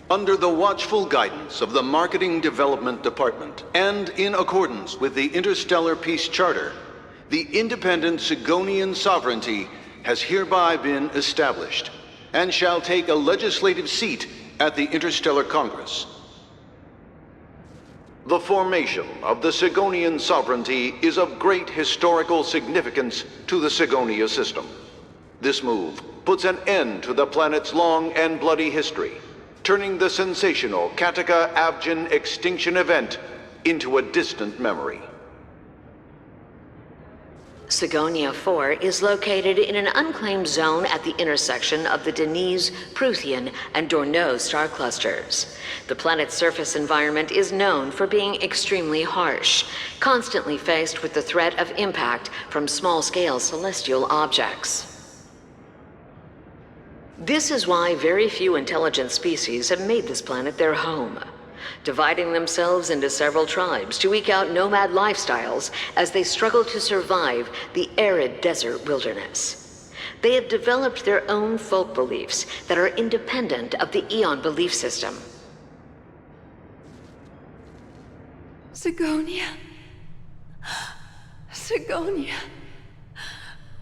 M: Under the watchful guidance of the Marketing Development Department, and in accordance with the Interstellar Peace Charter, the independent Sigonian sovereignty has hereby been established, and shall take a legislative seat at the Interstellar Congress. The formation of the Sigonian sovereignty is of great historical significance to the Sigonia system. This move puts an end to the planet's long and bloody history, turning the sensational Kataka-Avgin extinction event into a distant memory.
N: Sigonia 4 is located in an unclaimed zone at the intersection of the Denise, Prothean, and Dorneau star clusters. The planet's surface environment is known for being extremely harsh, constantly faced with the threat of impact from small-scale celestial objects. This is why very few intelligent species have made this planet their home, dividing themselves into several tribes to eke out nomad lifestyles as they struggle to survive the arid desert wilderness. They have developed their own folk beliefs that are independent of the Eon belief system.
O: Sigonia. Sigonia.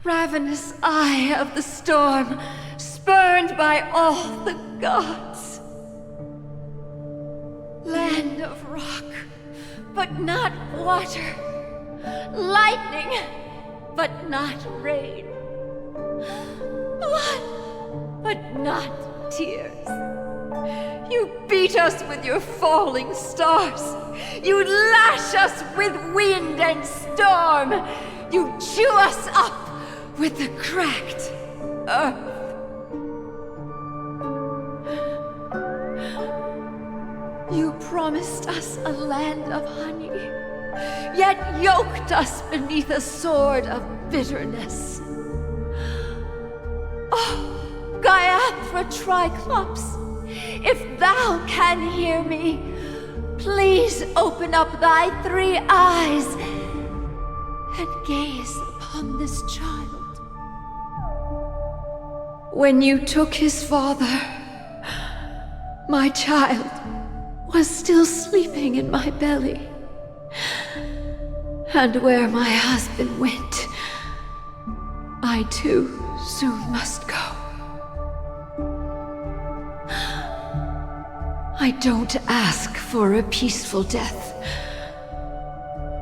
O: Ravenous eye of the storm, spurned by all the gods. Land of rock, but not water. Lightning, but not rain. Blood, but not tears. You beat us with your falling stars. You lash us with wind and storm. You chew us up with the cracked earth. You promised us a land of honey, yet yoked us beneath a sword of bitterness. Oh, Gaiathra Triclops, if thou can hear me, please open up thy 3 eyes and gaze upon this child. When you took his father, my child was still sleeping in my belly. And where my husband went, I too soon must go. I don't ask for a peaceful death,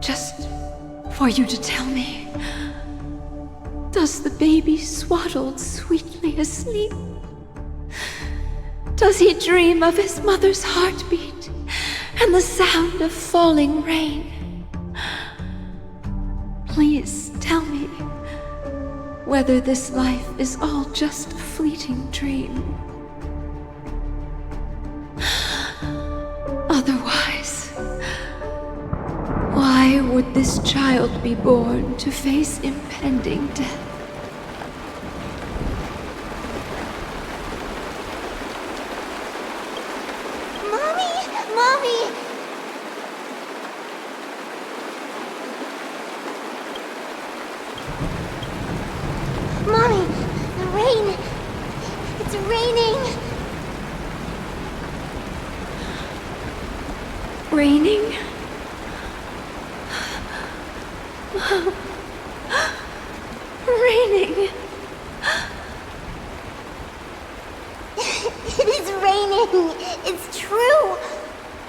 O: just for you to tell me, does the baby swaddled sweetly asleep? Does he dream of his mother's heartbeat and the sound of falling rain? Please tell me whether this life is all just a fleeting dream. Otherwise, why would this child be born to face impending death?
D: Mommy! Mommy! The rain! It's raining!
O: Raining? Raining!
D: It is raining! It's true!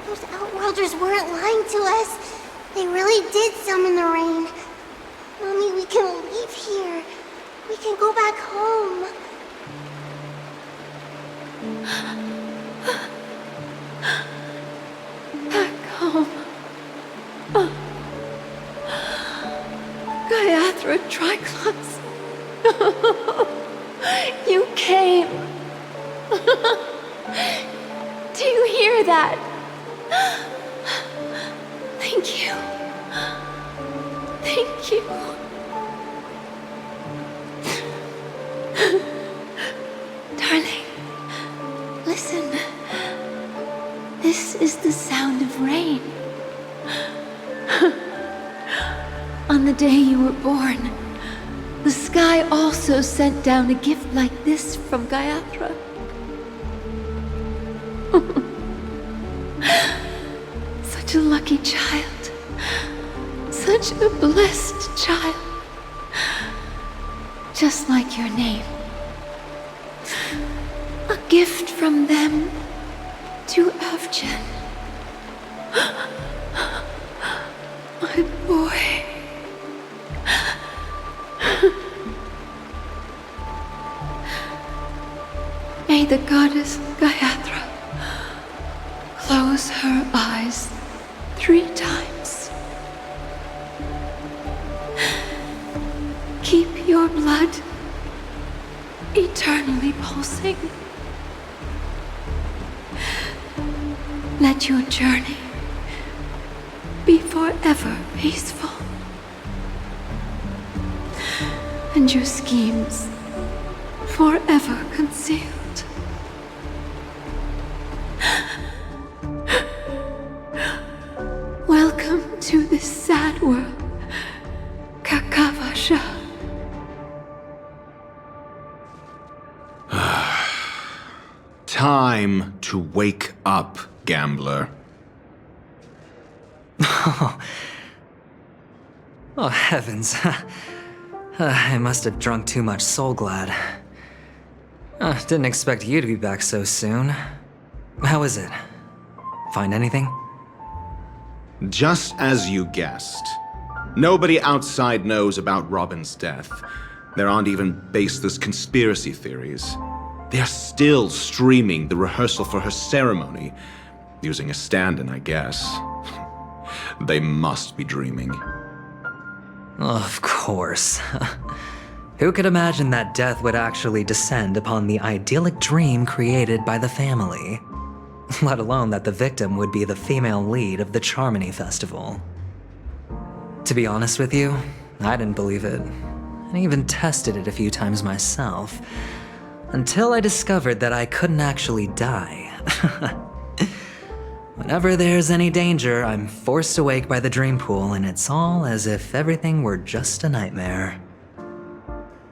D: Those Outworlders weren't lying to us. They really did summon the rain. Mommy, we can leave here. We can go back home.
O: Back home. Triclops. You came. Do you hear that? Thank you. Thank you. Darling, listen. This is the sound of rain. On the day you were born, the sky also sent down a gift like this from Gayatra. Such a lucky child. Such a blessed child. Just like your name. A gift from them to Avjen. My boy. May the goddess Gayatra close her eyes 3 times. Keep your blood eternally pulsing. Let your journey be forever peaceful. And your schemes forever concealed. Welcome to this sad world, Kakavasha.
P: Time to wake up, gambler.
A: Oh heavens. I must have drunk too much Soul Glad. Didn't expect you to be back so soon. How is it? Find anything?
P: Just as you guessed. Nobody outside knows about Robin's death. There aren't even baseless conspiracy theories. They're still streaming the rehearsal for her ceremony, using a stand-in, I guess. They must be dreaming.
A: Of course. Who could imagine that death would actually descend upon the idyllic dream created by the family? Let alone that the victim would be the female lead of the Charmony Festival. To be honest with you, I didn't believe it. I even tested it a few times myself, until I discovered that I couldn't actually die. Whenever there's any danger, I'm forced awake by the dream pool, and it's all as if everything were just a nightmare.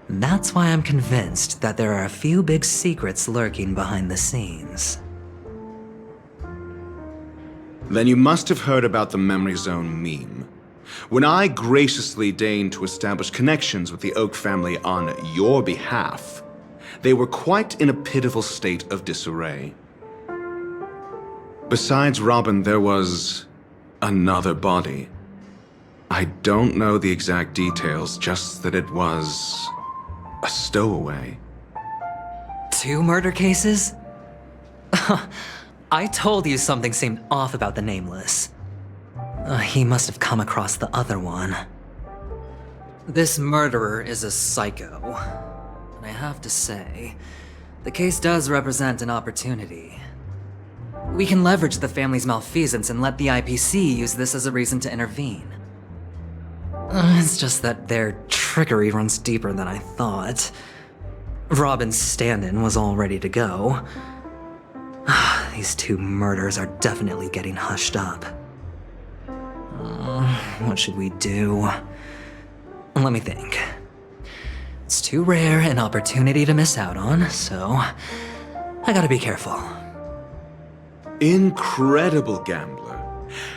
A: That's why I'm convinced that there are a few big secrets lurking behind the scenes.
P: Then you must have heard about the Memory Zone meme. When I graciously deigned to establish connections with the Oak family on your behalf, they were quite in a pitiful state of disarray. Besides Robin, there was another body. I don't know the exact details, just that it was a stowaway.
A: 2 murder cases? I told you something seemed off about the Nameless. He must have come across the other one. This murderer is a psycho. And I have to say, the case does represent an opportunity. We can leverage the family's malfeasance and let the IPC use this as a reason to intervene. It's just that their trickery runs deeper than I thought. Robin's stand-in was all ready to go. These 2 murders are definitely getting hushed up. What should we do? Let me think. It's too rare an opportunity to miss out on, so I gotta be careful.
P: Incredible, gambler.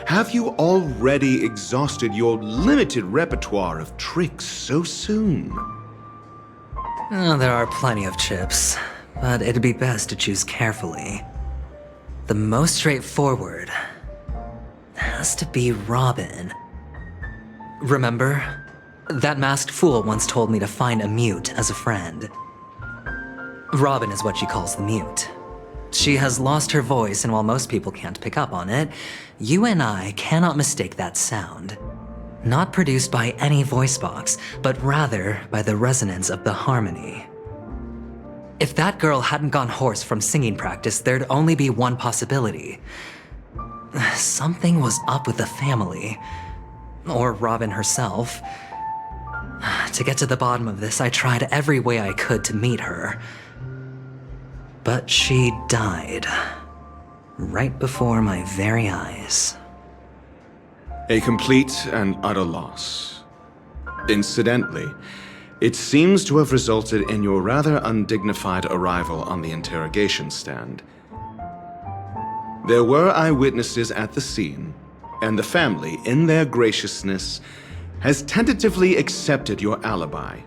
P: Have you already exhausted your limited repertoire of tricks so soon?
A: There are plenty of chips, but it'd be best to choose carefully. The most straightforward has to be Robin. Remember? That masked fool once told me to find a mute as a friend. Robin is what she calls the mute. She has lost her voice, and while most people can't pick up on it, you and I cannot mistake that sound. Not produced by any voice box, but rather by the resonance of the harmony. If that girl hadn't gone hoarse from singing practice, there'd only be one possibility. Something was up with the family. Or Robin herself. To get to the bottom of this, I tried every way I could to meet her. But she died. Right before my very eyes.
P: A complete and utter loss. Incidentally, it seems to have resulted in your rather undignified arrival on the interrogation stand. There were eyewitnesses at the scene, and the family, in their graciousness, has tentatively accepted your alibi.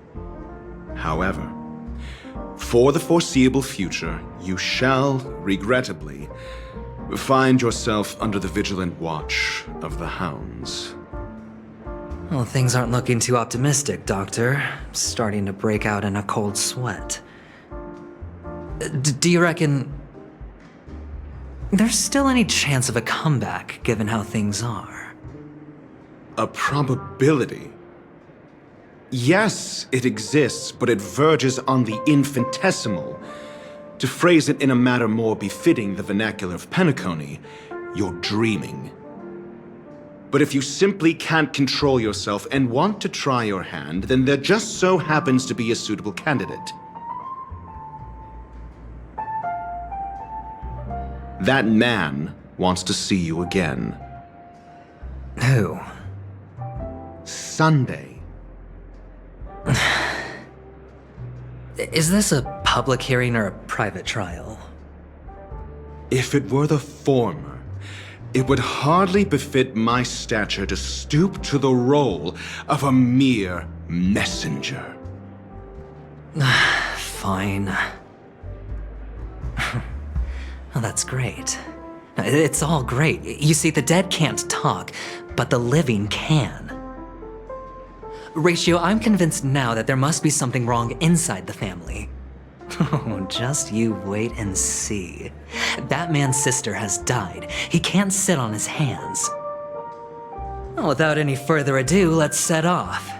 P: However, for the foreseeable future, you shall, regrettably, find yourself under the vigilant watch of the hounds.
A: Well, things aren't looking too optimistic, Doctor. I'm starting to break out in a cold sweat. Do you reckon there's still any chance of a comeback, given how things are?
P: A probability? Yes, it exists, but it verges on the infinitesimal. To phrase it in a manner more befitting the vernacular of Penacony, you're dreaming. But if you simply can't control yourself and want to try your hand, then there just so happens to be a suitable candidate. That man wants to see you again.
A: Who?
P: Sunday.
A: Is this a public hearing or a private trial?
P: If it were the former, it would hardly befit my stature to stoop to the role of a mere messenger.
A: Fine. Oh, that's great. It's all great. You see, the dead can't talk, but the living can. Ratio, I'm convinced now that there must be something wrong inside the family. Oh, just you wait and see. That man's sister has died. He can't sit on his hands. Well, without any further ado, let's set off.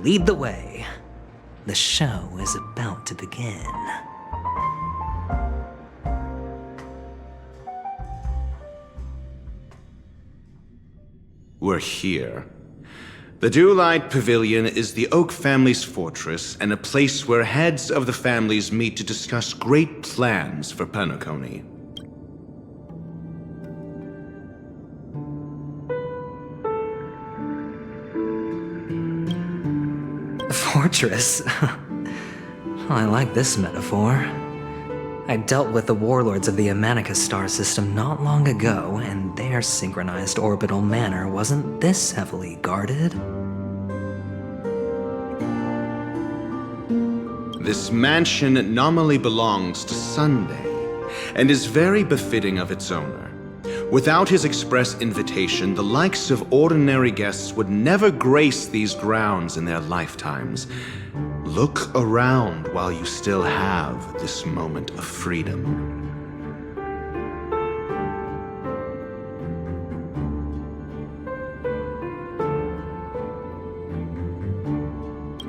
A: Lead the way. The show is about to begin.
P: We're here. The Dewlight Pavilion is the Oak family's fortress and a place where heads of the families meet to discuss great plans for Penacony.
A: Fortress? I like this metaphor. I dealt with the warlords of the Amanica star system not long ago, and their synchronized orbital manor wasn't this heavily guarded.
P: This mansion nominally belongs to Sunday, and is very befitting of its owner. Without his express invitation, the likes of ordinary guests would never grace these grounds in their lifetimes. Look around while you still have this moment of freedom.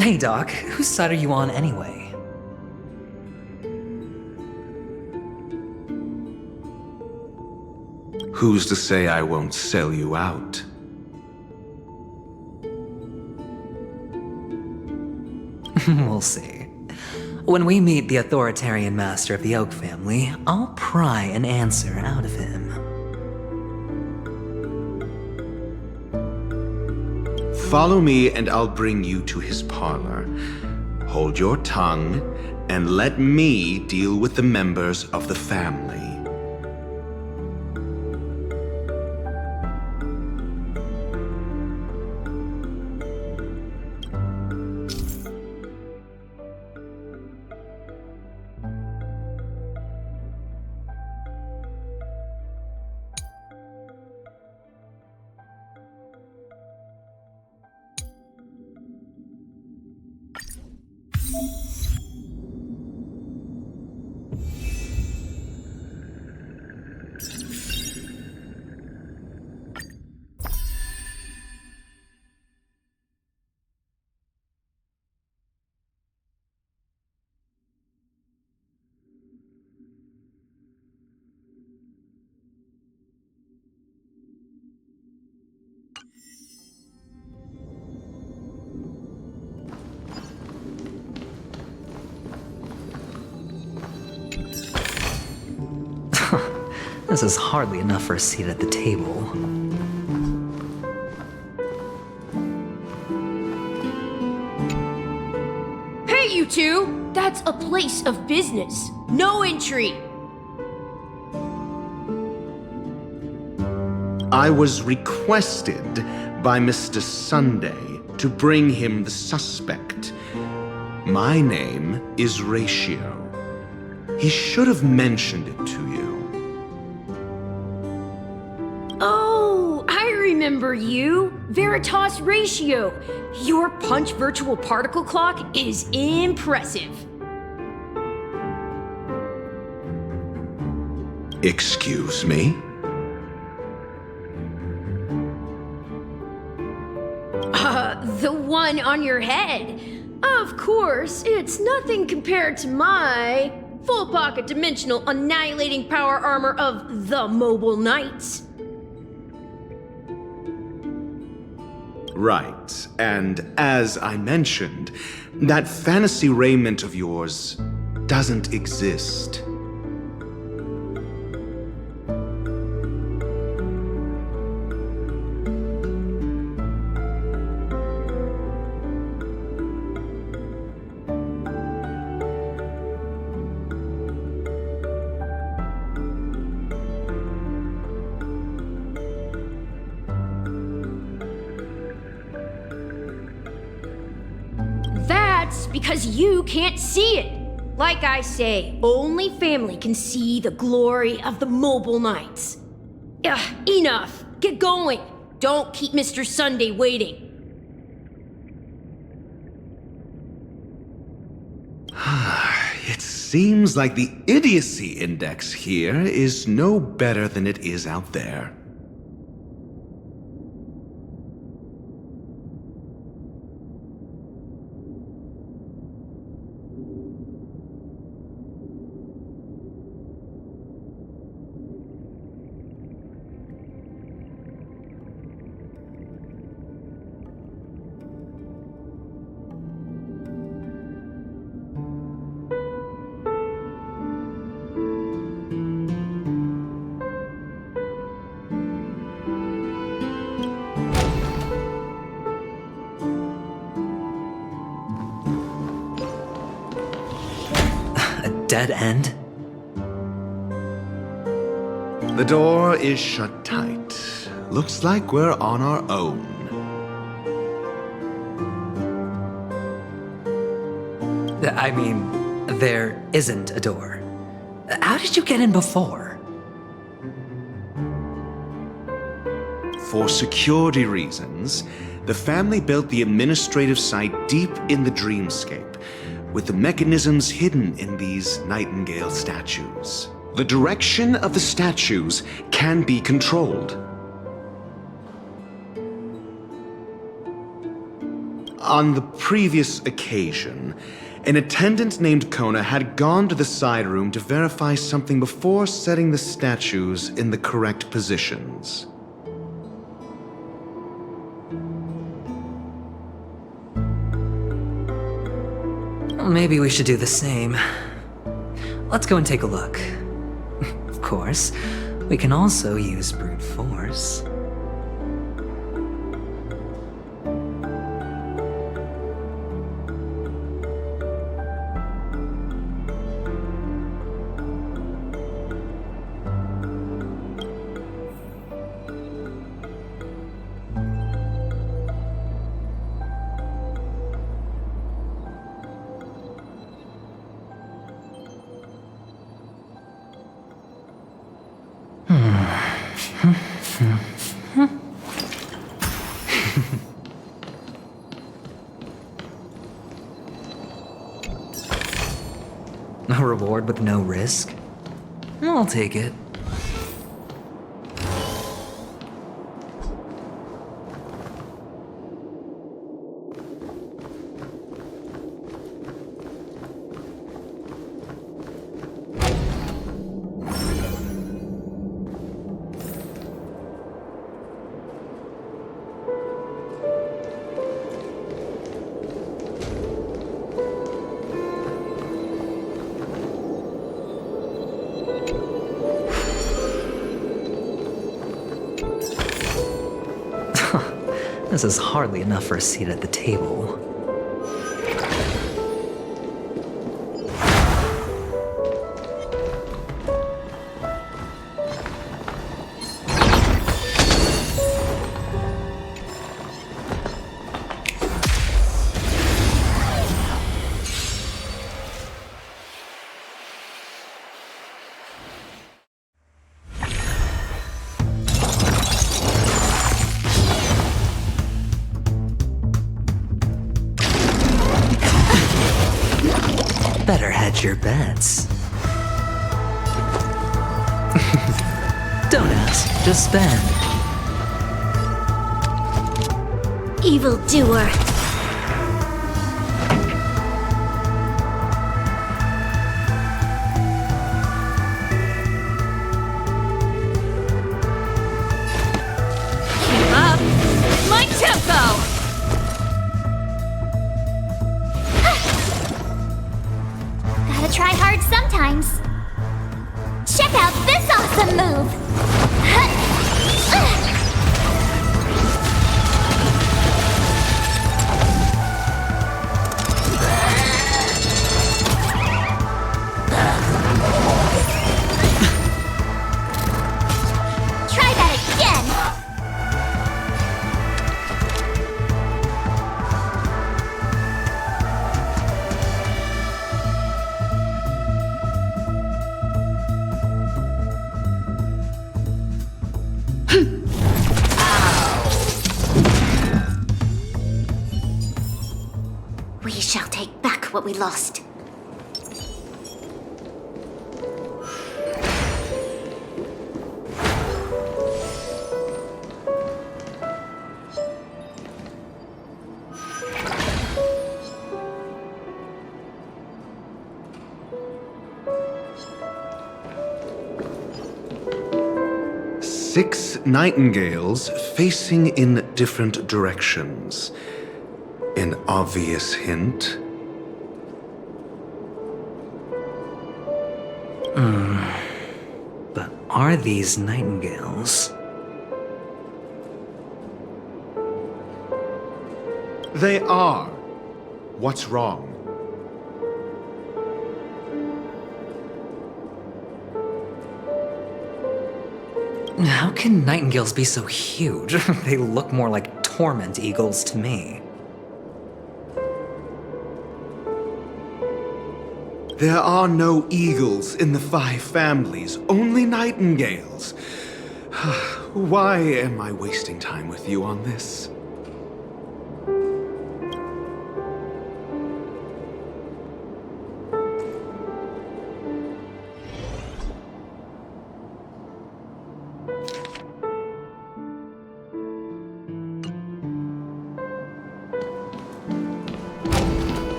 A: Hey, Doc, whose side are you on anyway?
P: Who's to say I won't sell you out?
A: We'll see. When we meet the authoritarian master of the Oak family, I'll pry an answer out of him.
P: Follow me and I'll bring you to his parlor. Hold your tongue and let me deal with the members of the family.
A: This is hardly enough for a seat at the table.
Q: Hey, you two! That's a place of business. No entry.
P: I was requested by Mr. Sunday to bring him the suspect. My name is Ratio. He should have mentioned it to you.
Q: Oh, I remember you. Veritas Ratio. Your punch virtual particle clock is impressive.
P: Excuse me?
Q: The one on your head. Of course, it's nothing compared to my full pocket dimensional annihilating power armor of the Mobile Knights.
P: Right, and as I mentioned, that fantasy raiment of yours doesn't exist.
Q: That's because you can't see it. Like I say, only family can see the glory of the Mobile Knights. Enough. Get going. Don't keep Mr. Sunday waiting.
P: It seems like the idiocy index here is no better than it is out there.
A: Dead end?
P: The door is shut tight. Looks like we're on our own.
A: I mean, there isn't a door. How did you get in before?
P: For security reasons, the family built the administrative site deep in the dreamscape, with the mechanisms hidden in these nightingale statues. The direction of the statues can be controlled. On the previous occasion, an attendant named Kona had gone to the side room to verify something before setting the statues in the correct positions.
A: Maybe we should do the same. Let's go and take a look. Of course, we can also use brute force. A reward with no risk? I'll take it. This is hardly enough for a seat at the table. Better hedge your bets. Don't ask, just spend.
D: Evildoer.
O: Keep up my tempo!
D: Gotta try hard sometimes. Check out this awesome move! Try that again! We shall take back what we lost.
P: Six nightingales facing in different directions. An obvious hint.
A: But are these nightingales?
P: They are. What's wrong?
A: How can nightingales be so huge? They look more like torment eagles to me.
P: There are no eagles in the 5 families, only nightingales. Why am I wasting time with you on this?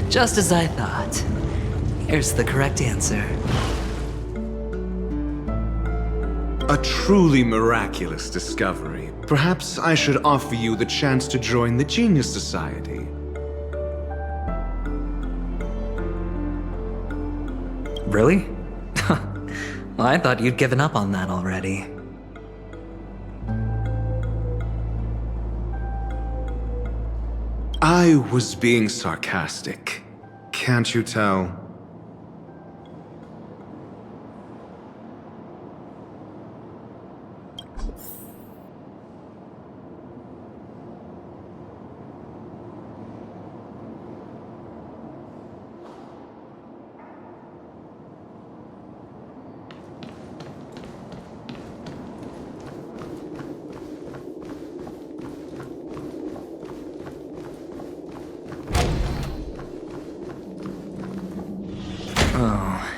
A: Just as I thought. Here's the correct answer.
P: A truly miraculous discovery. Perhaps I should offer you the chance to join the Genius Society.
A: Really? Well, I thought you'd given up on that already.
P: I was being sarcastic. Can't you tell?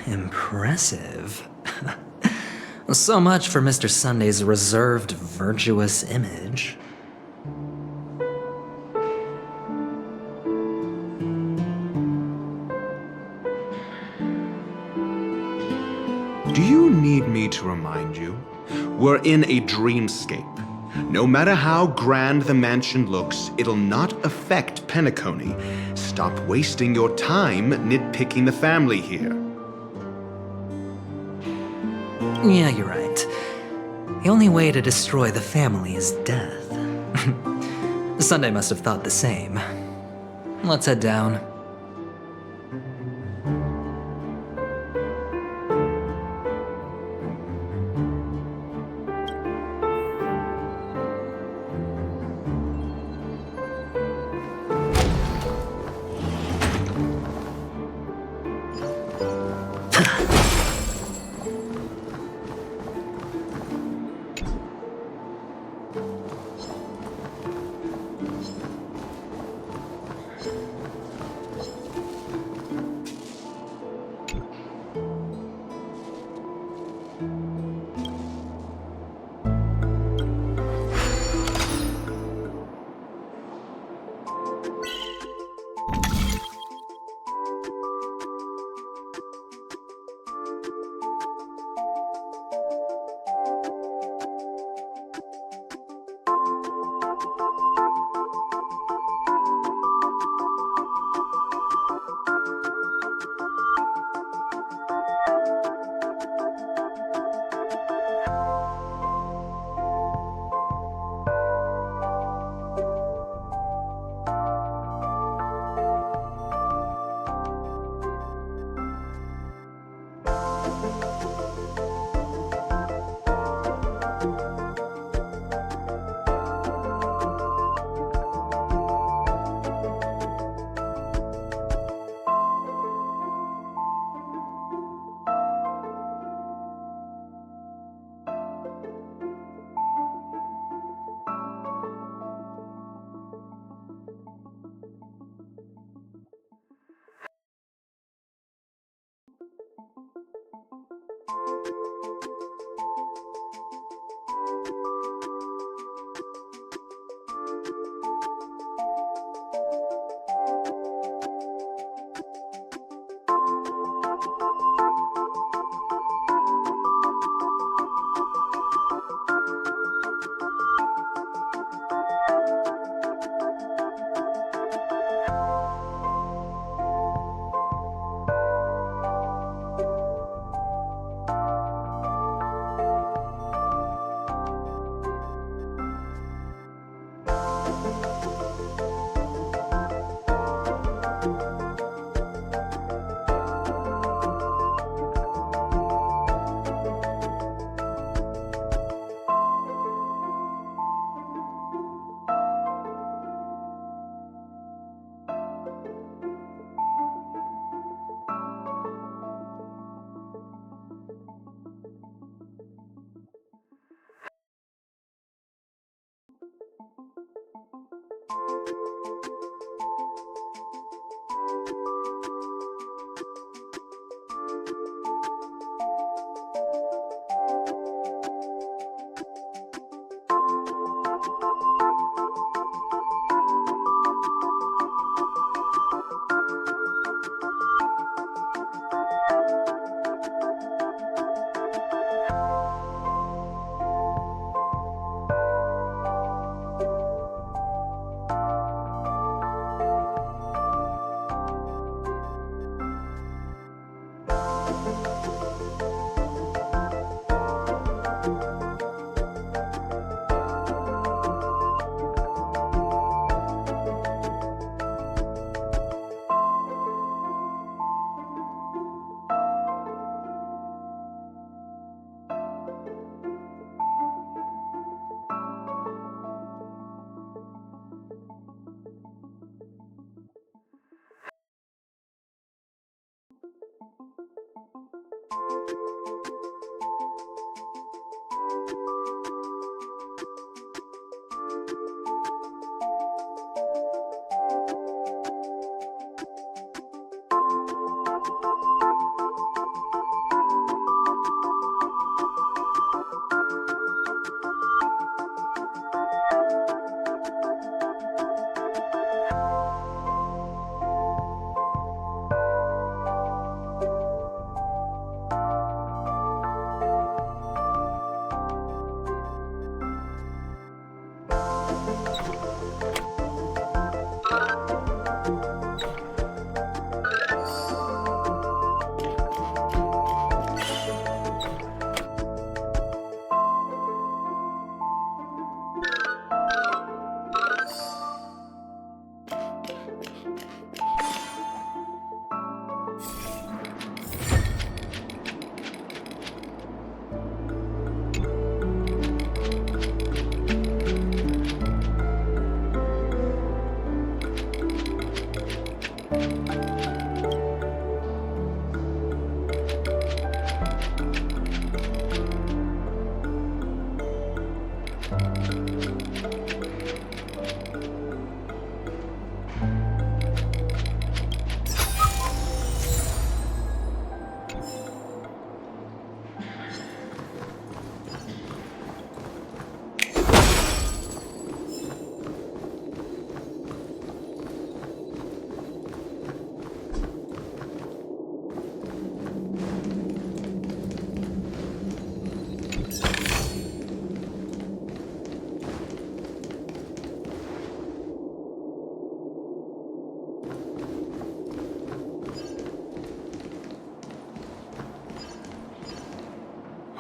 A: Impressive. So much for Mr. Sunday's reserved, virtuous image.
P: Do you need me to remind you? We're in a dreamscape. No matter how grand the mansion looks, it'll not affect Penacony. Stop wasting your time nitpicking the family here.
A: Yeah, you're right. The only way to destroy the family is death. Sunday must have thought the same. Let's head down.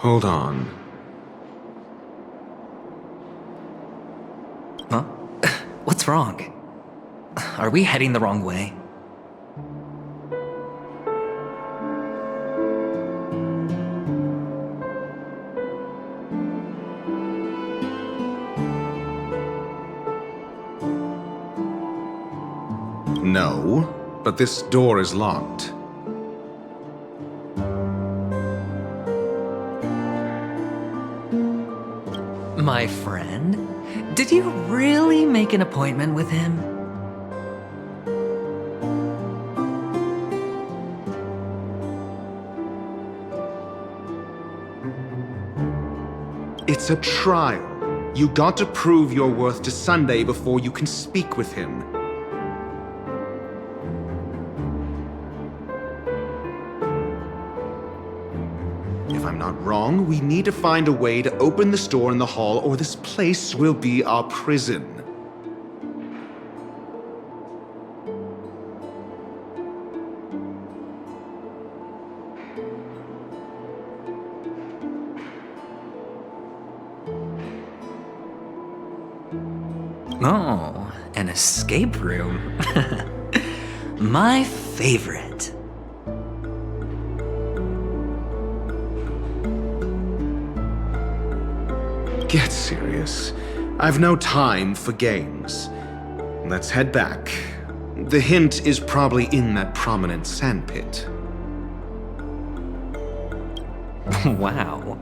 P: Hold on.
A: Huh? What's wrong? Are we heading the wrong way?
P: No, but this door is locked.
A: My friend? Did you really make an appointment with him?
P: It's a trial. You got to prove your worth to Sunday before you can speak with him. If I'm not wrong, we need to find a way to open this door in the hall, or this place will be our prison.
A: Oh, an escape room. My favorite.
P: Get serious. I've no time for games. Let's head back. The hint is probably in that prominent sandpit.
A: Wow.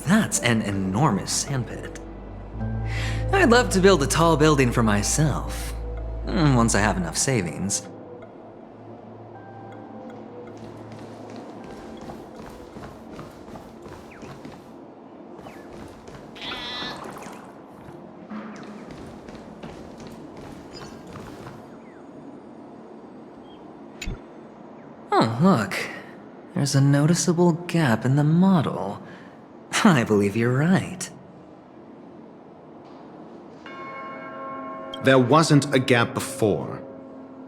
A: That's an enormous sandpit. I'd love to build a tall building for myself, once I have enough savings. Oh, look. There's a noticeable gap in the model. I believe you're right.
P: There wasn't a gap before.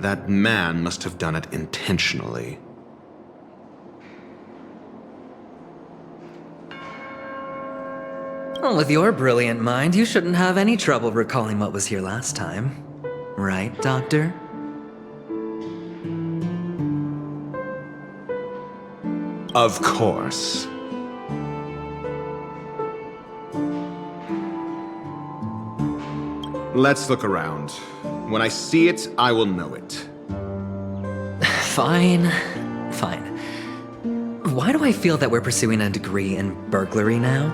P: That man must have done it intentionally.
A: Well, with your brilliant mind, you shouldn't have any trouble recalling what was here last time. Right, Doctor?
P: Of course. Let's look around. When I see it, I will know it.
A: Fine. Fine. Why do I feel that we're pursuing a degree in burglary now?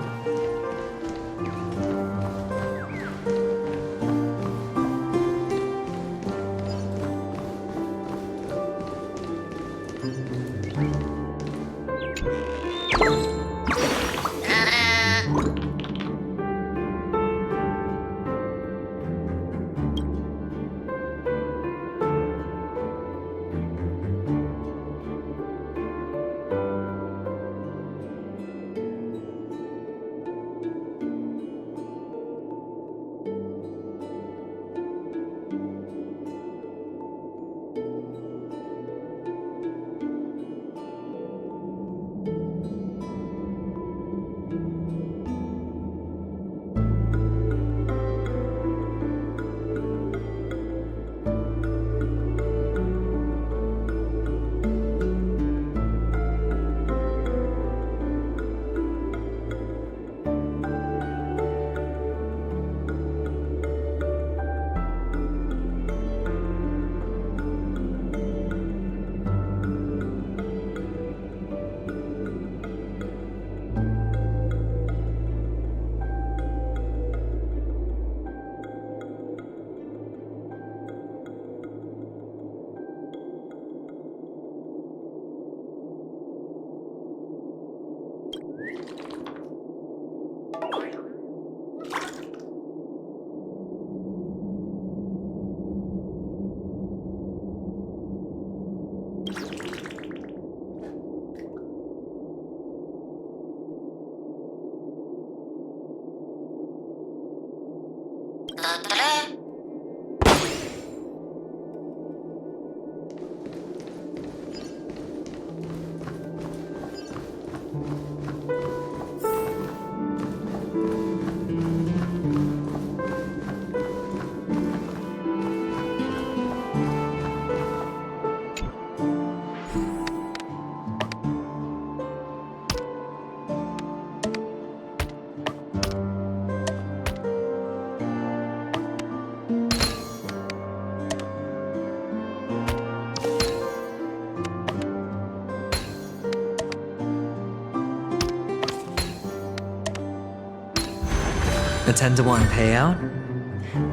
A: A 10-to-1 payout?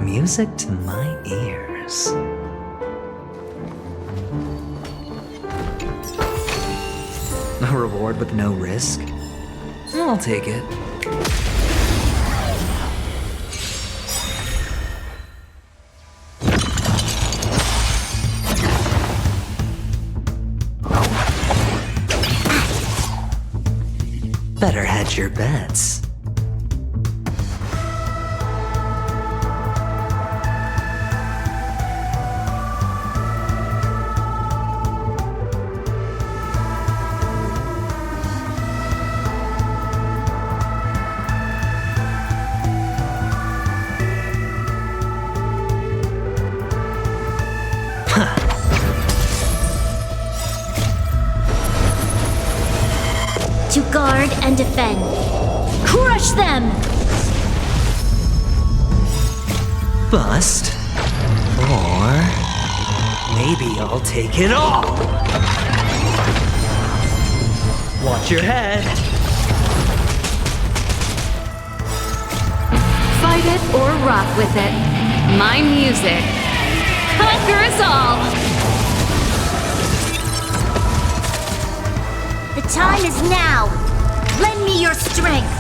A: Music to my ears. A reward with no risk? I'll take it. Better hedge your bets.
D: To guard and defend. Crush them!
A: Bust. Or maybe I'll take it all. Watch your head.
E: Fight it or rock with it. My music. Conquer us all!
D: The time is now! Lend me your strength!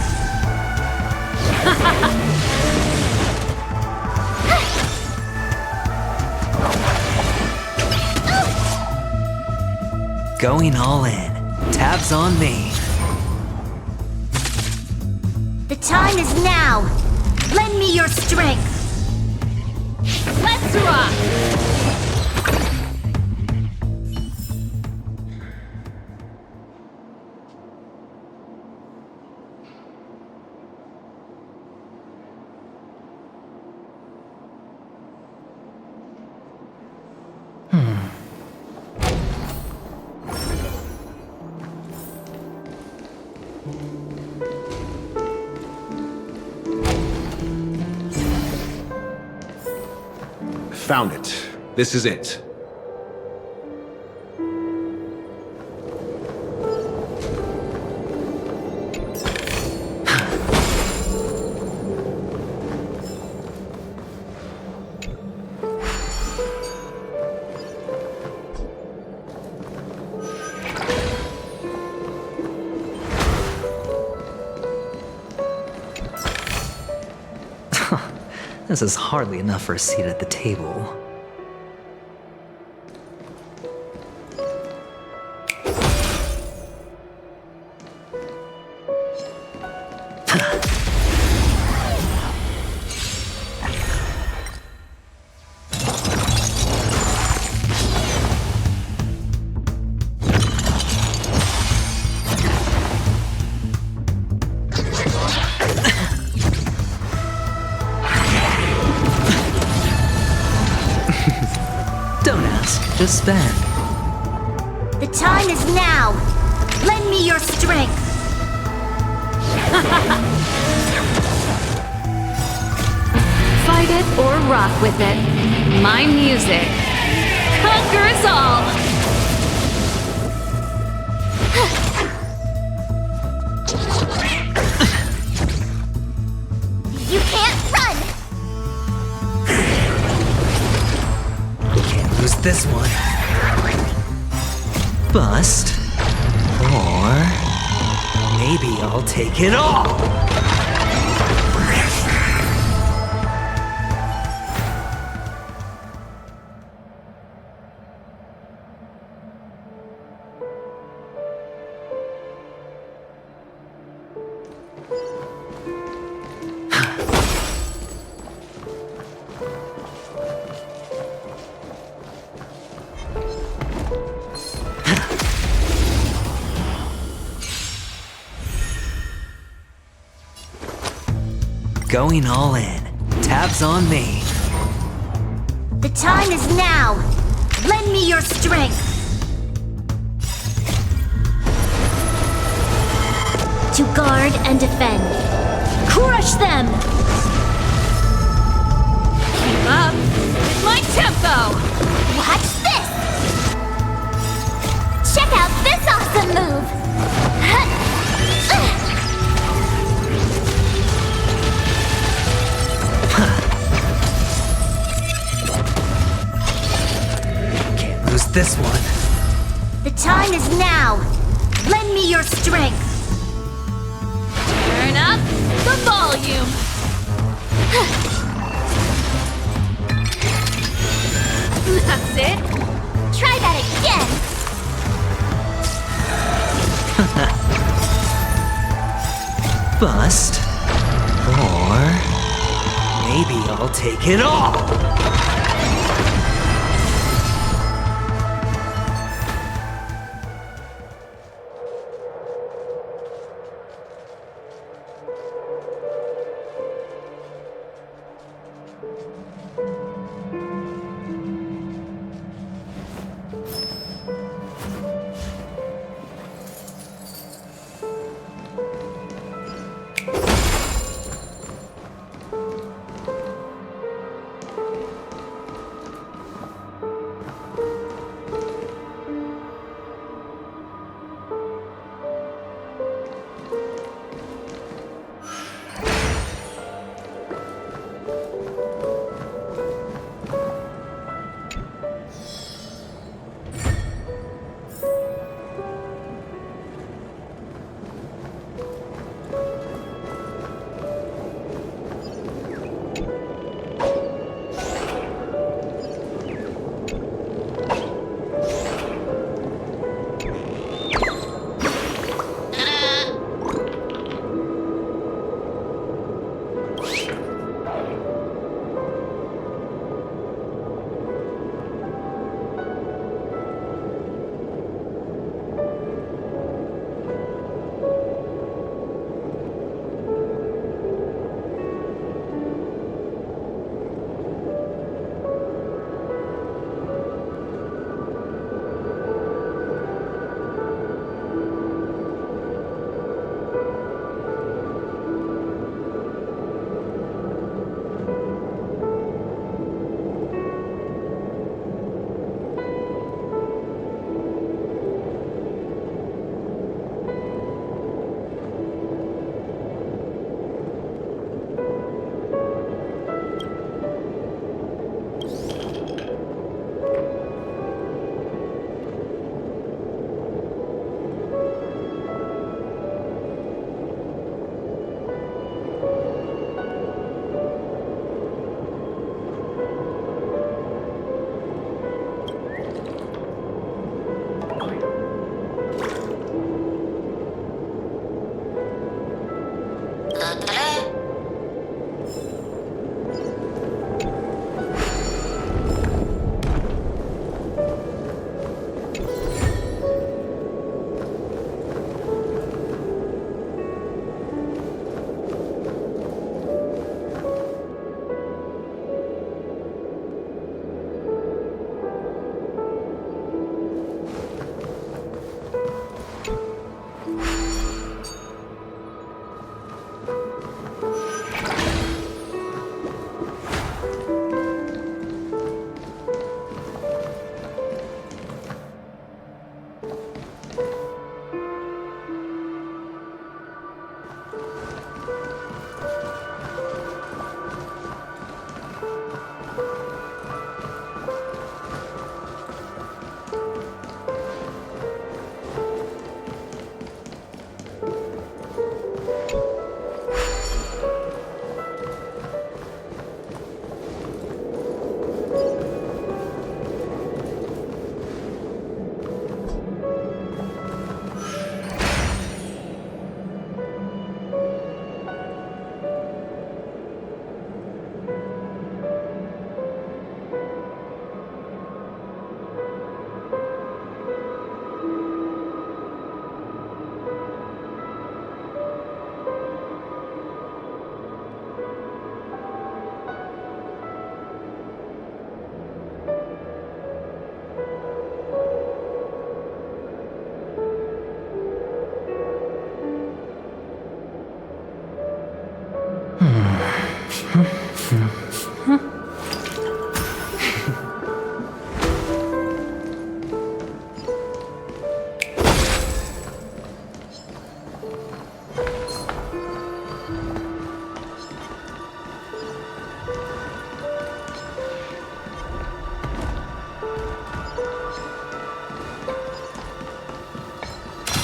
A: Going all in. Tabs on me.
D: The time is now! Lend me your strength!
O: Let's rock!
P: Found it. This is it.
A: This is hardly enough for a seat at the table. Just spend.
D: The time is now! Lend me your strength!
E: Fight it or rock with it. My music. Conquer us all!
D: You can't run!
A: Can't lose this one. Bust. Or maybe I'll take it all. Going all in. Tabs on me.
D: The time is now! Lend me your strength! To guard and defend. Crush them!
O: Keep up with my tempo!
D: Watch this! Check out this awesome move!
A: this one.
D: The time is now. Lend me your strength.
O: Turn up the volume. That's it.
D: Try that again.
A: Bust. Or maybe I'll take it all.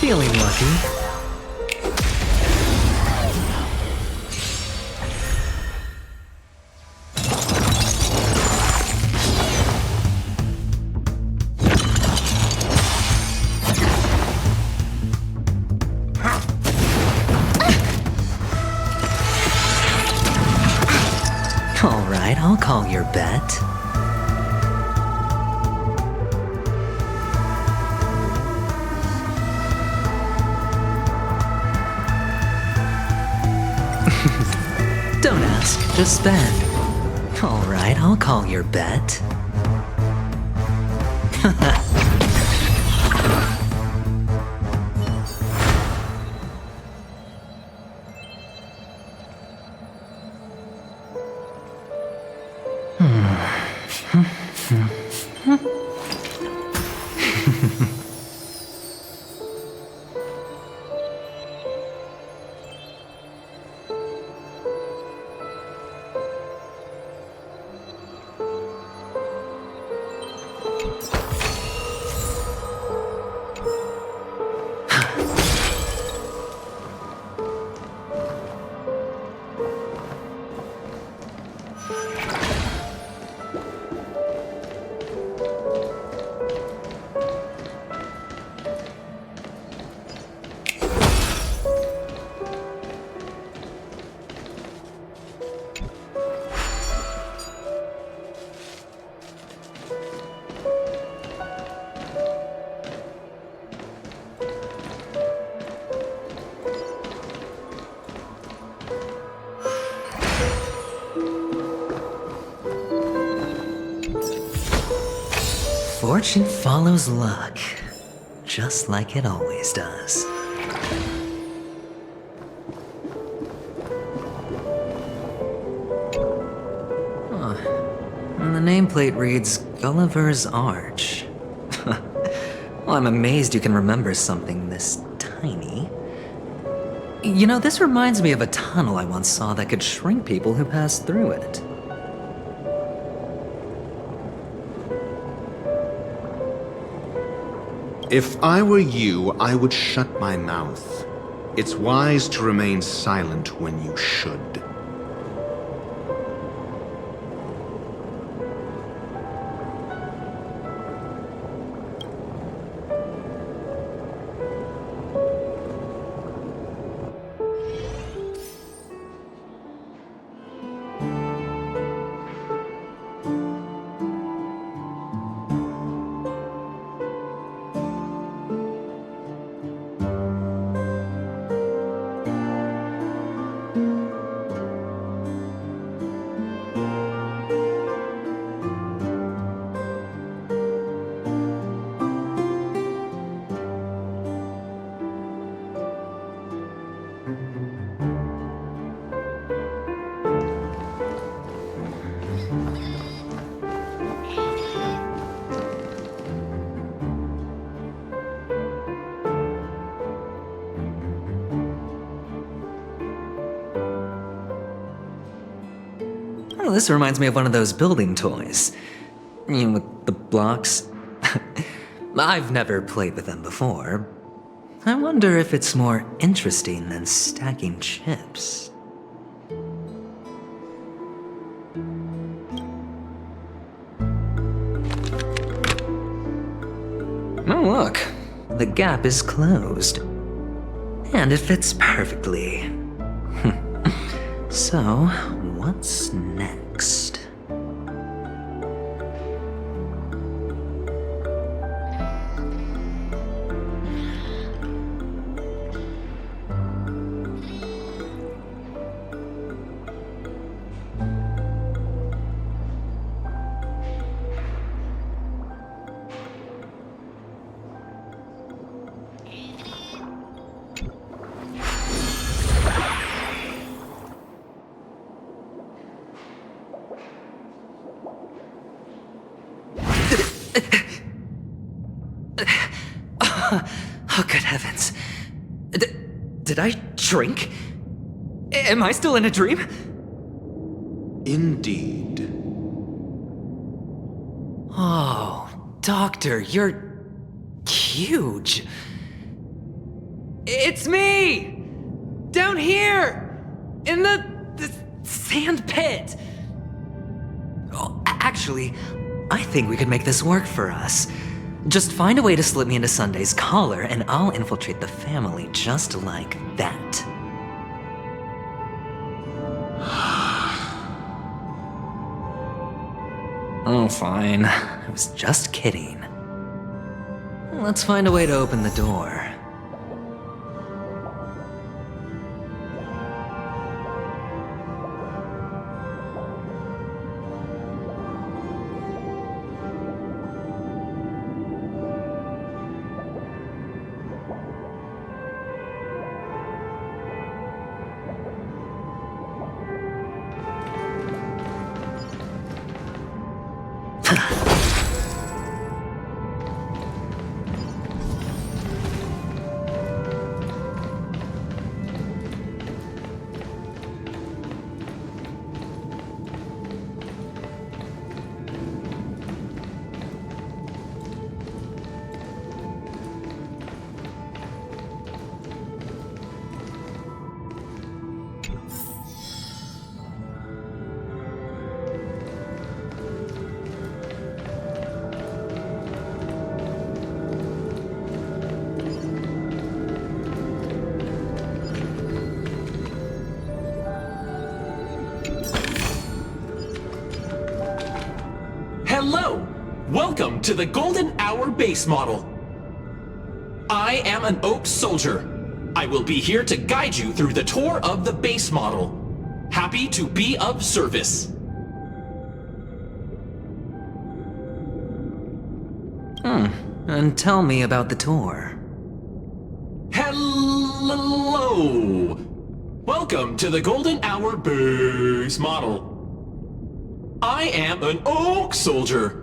A: Feeling lucky. All right, I'll call your bet. Don't ask, just spend. All right, I'll call your bet. Fortune follows luck, just like it always does. Huh. And the nameplate reads Gulliver's Arch. Well, I'm amazed you can remember something this tiny. You know, this reminds me of a tunnel I once saw that could shrink people who passed through it.
P: If I were you, I would shut my mouth. It's wise to remain silent when you should.
A: Oh, this reminds me of one of those building toys. You know, with the blocks. I've never played with them before. I wonder if it's more interesting than stacking chips. Oh, look. The gap is closed. And it fits perfectly. So, what's next? Oh, good heavens. Did I drink? Am I still in a dream?
P: Indeed.
A: Oh, Doctor, you're huge. It's me! Down here! In the sand pit! Oh, actually, I think we could make this work for us. Just find a way to slip me into Sunday's collar, and I'll infiltrate the family just like that. Oh, fine. I was just kidding. Let's find a way to open the door.
R: Hello! Welcome to the Golden Hour base model. I am an Oak Soldier. I will be here to guide you through the tour of the base model. Happy to be of service.
A: And tell me about the tour.
R: Hello! Welcome to the Golden Hour base model. I am an Oak Soldier.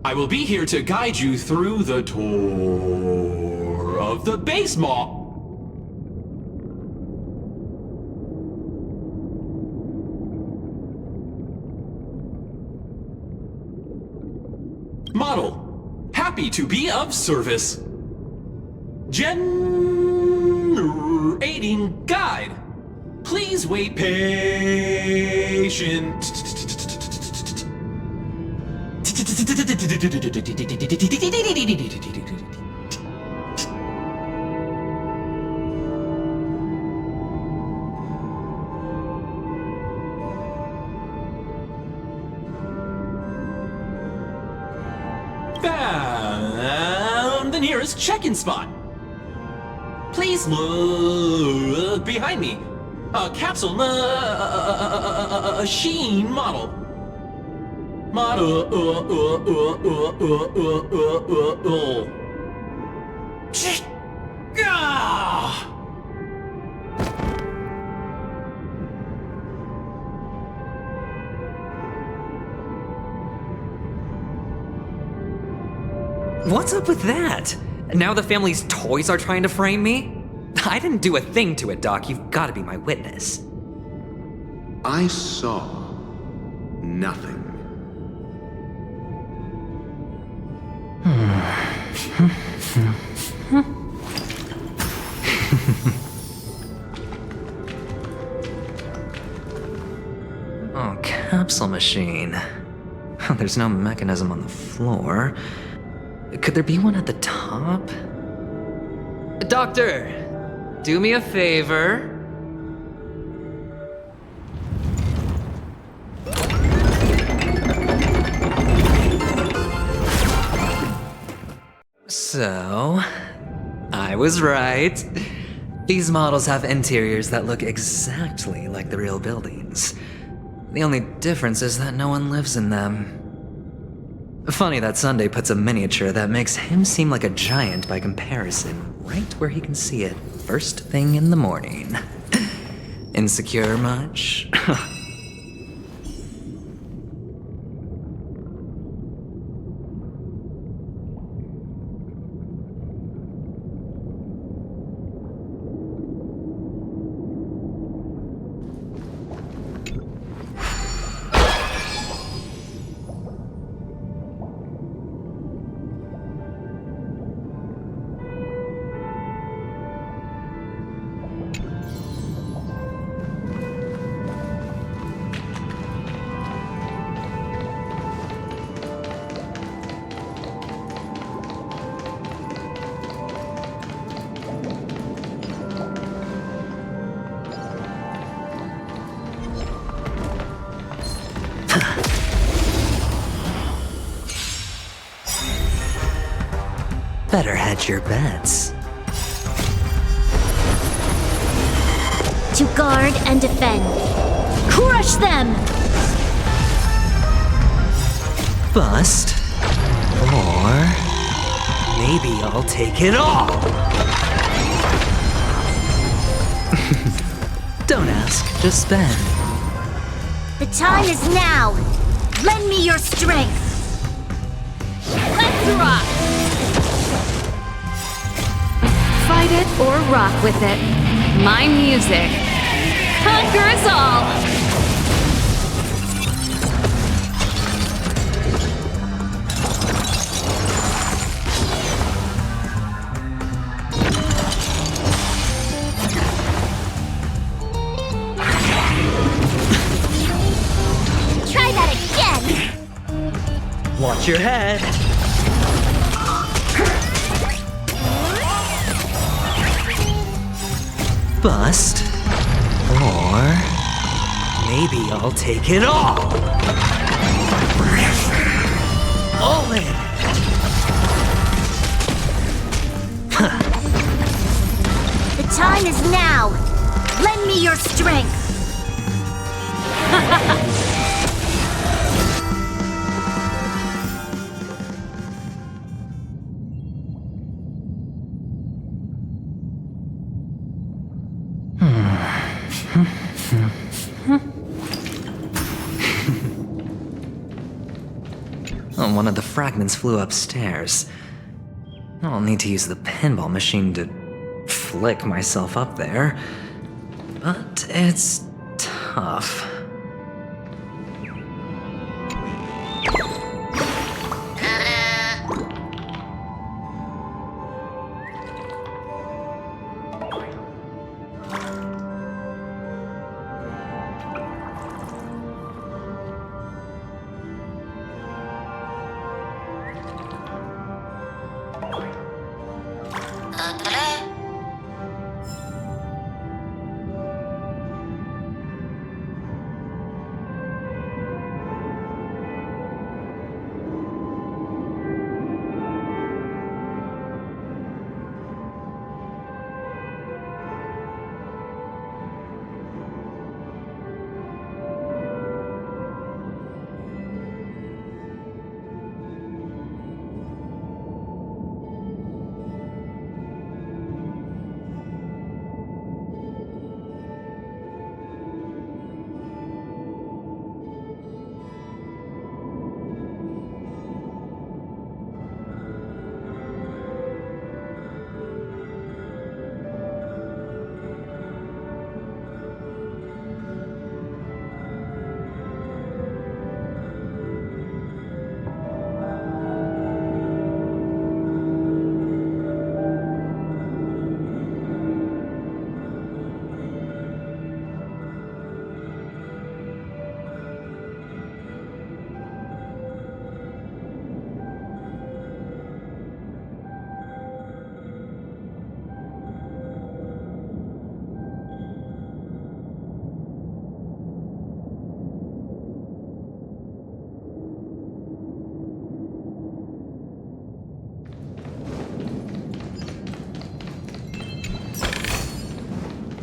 R: I will be here to guide you through the tour of the base model. Happy to be of service. Generating guide. Please wait patient. Found the nearest check-in spot. Please look behind me. A capsule machine model.
A: What's up with that? Now the family's toys are trying to frame me? I didn't do a thing to it, Doc. You've got to be my witness.
P: I saw nothing.
A: Oh, capsule machine. There's no mechanism on the floor. Could there be one at the top? Doctor, do me a favor. So, I was right. These models have interiors that look exactly like the real buildings. The only difference is that no one lives in them. Funny that Sunday puts a miniature that makes him seem like a giant by comparison right where he can see it first thing in the morning. Insecure much? Better hedge your bets.
D: To guard and defend. Crush them!
A: Bust. Or maybe I'll take it all! Don't ask, just spend.
D: The time is now! Lend me your strength!
O: Let's rock!
E: Fight it or rock with it. My music. Conquer us all!
D: Try that again!
A: Watch your head. Bust. Or maybe I'll take it all. All in.
D: The time is now! Lend me your strength!
A: Oh, one of the fragments flew upstairs. I'll need to use the pinball machine to flick myself up there. But it's tough.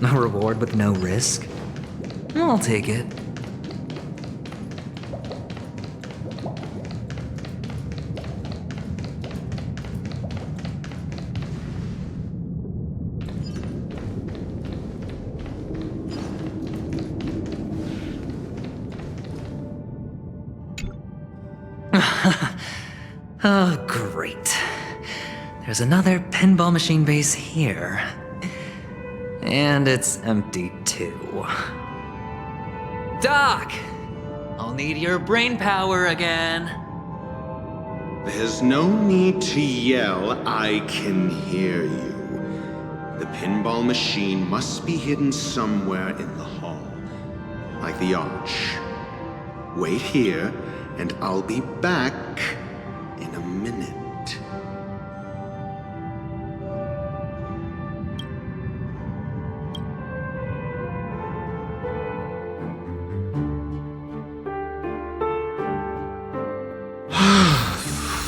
A: A reward with no risk? I'll take it. Oh, great. There's another pinball machine base here. And it's empty too. Doc! I'll need your brain power again.
P: There's no need to yell, I can hear you. The pinball machine must be hidden somewhere in the hall, like the arch. Wait here, and I'll be back in a minute.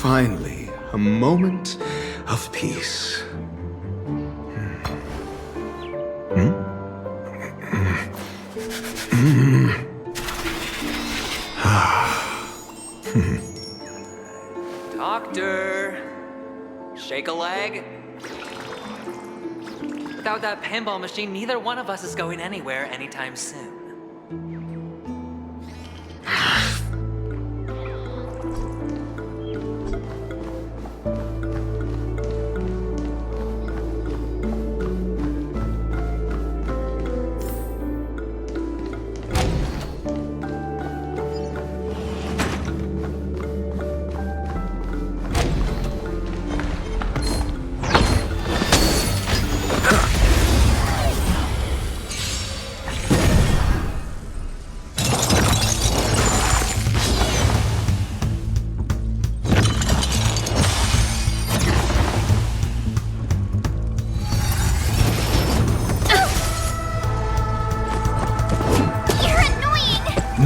P: Finally, a moment of peace.
A: Doctor! Shake a leg? Without that pinball machine, neither one of us is going anywhere anytime soon.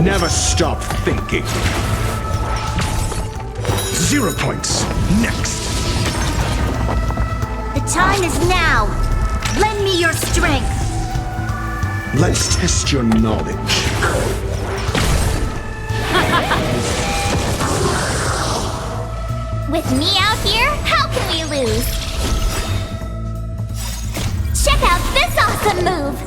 P: Never stop thinking. 0 points. Next.
D: The time is now. Lend me your strength.
P: Let's test your knowledge.
D: With me out here, how can we lose? Check out this awesome move.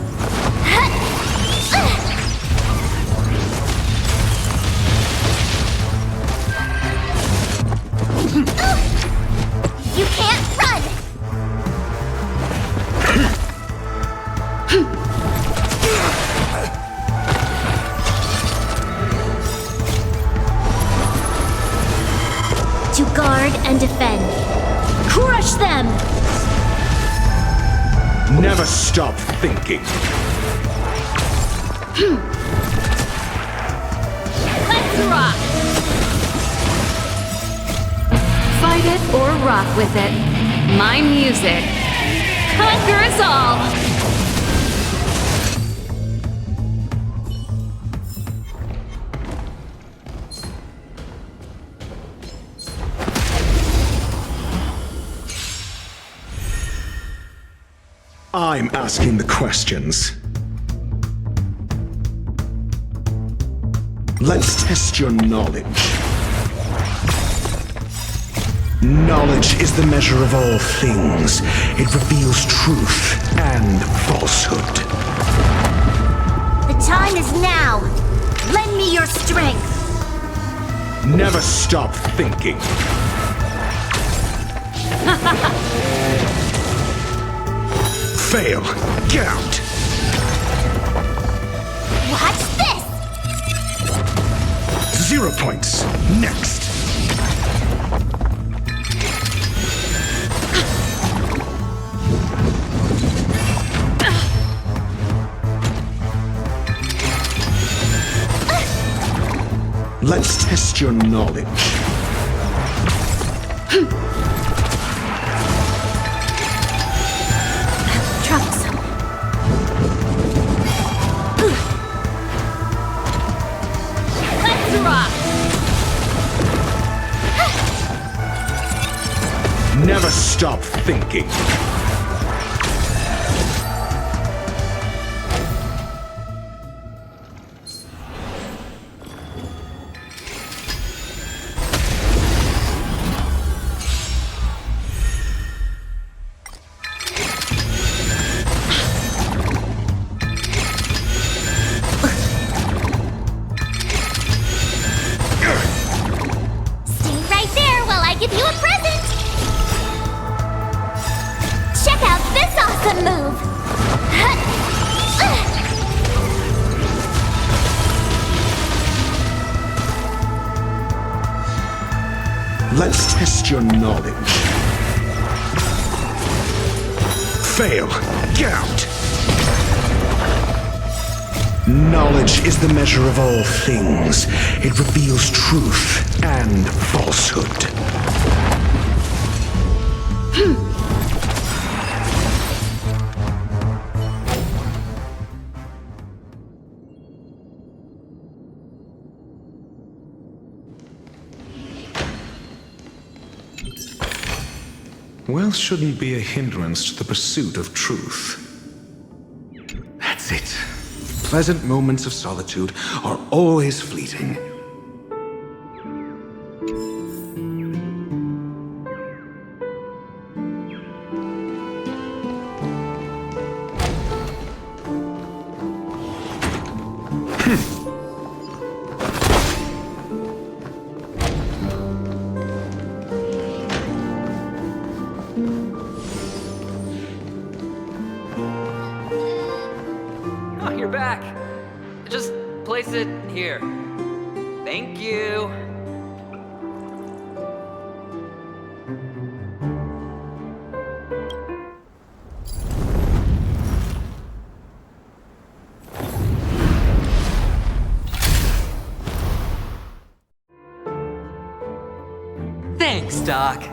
D: You can't run! To guard and defend. Crush them!
P: Never stop thinking.
O: Let's rock!
E: Fight it or rock with it. My music conquers all.
P: I'm asking the questions. Let's test your knowledge. Knowledge is the measure of all things. It reveals truth and falsehood.
D: The time is now. Lend me your strength.
P: Never stop thinking. Fail. Get out.
D: Watch this!
P: 0 points. Next. Let's test your knowledge.
D: Troublesome.
O: Let's rock!
P: Never stop thinking.
D: Give you a present! Check out this awesome move!
P: Let's test your knowledge. Fail. Get out. Knowledge is the measure of all things. It reveals truth and falsehood. Wealth shouldn't be a hindrance to the pursuit of truth. That's it. Pleasant moments of solitude are always fleeting.
A: Oh, you're back. Just place it here. Thank you. Thanks, Doc.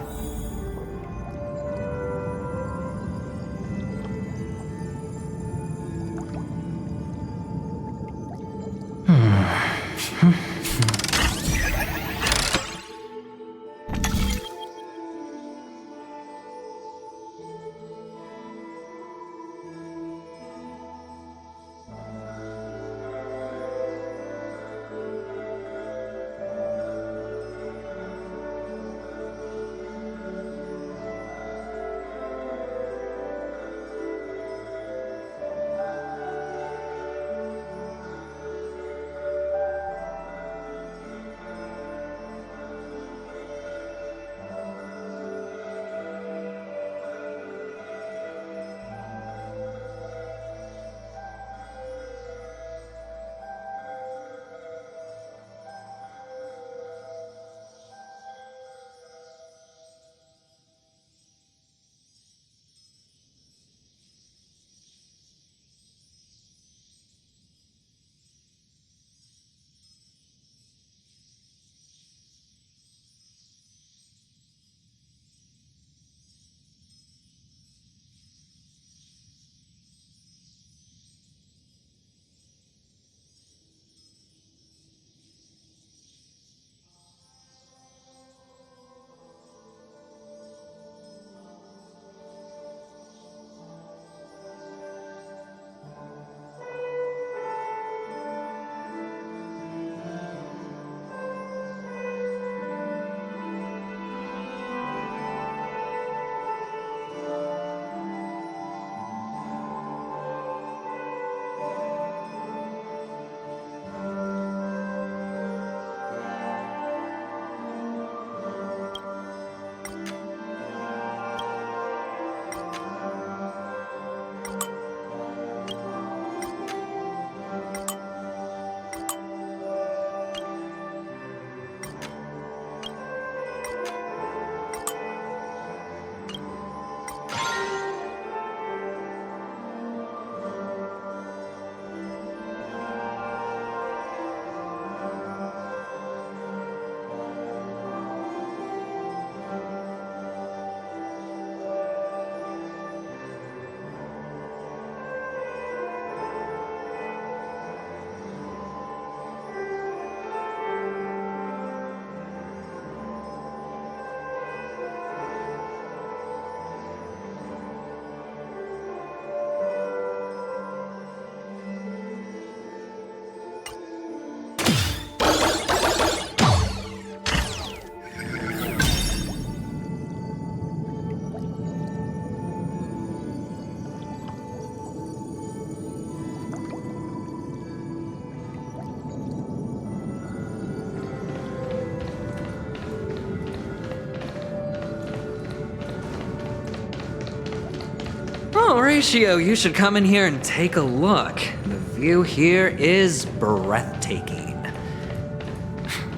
A: Oh, Horatio, you should come in here and take a look. The view here is breathtaking.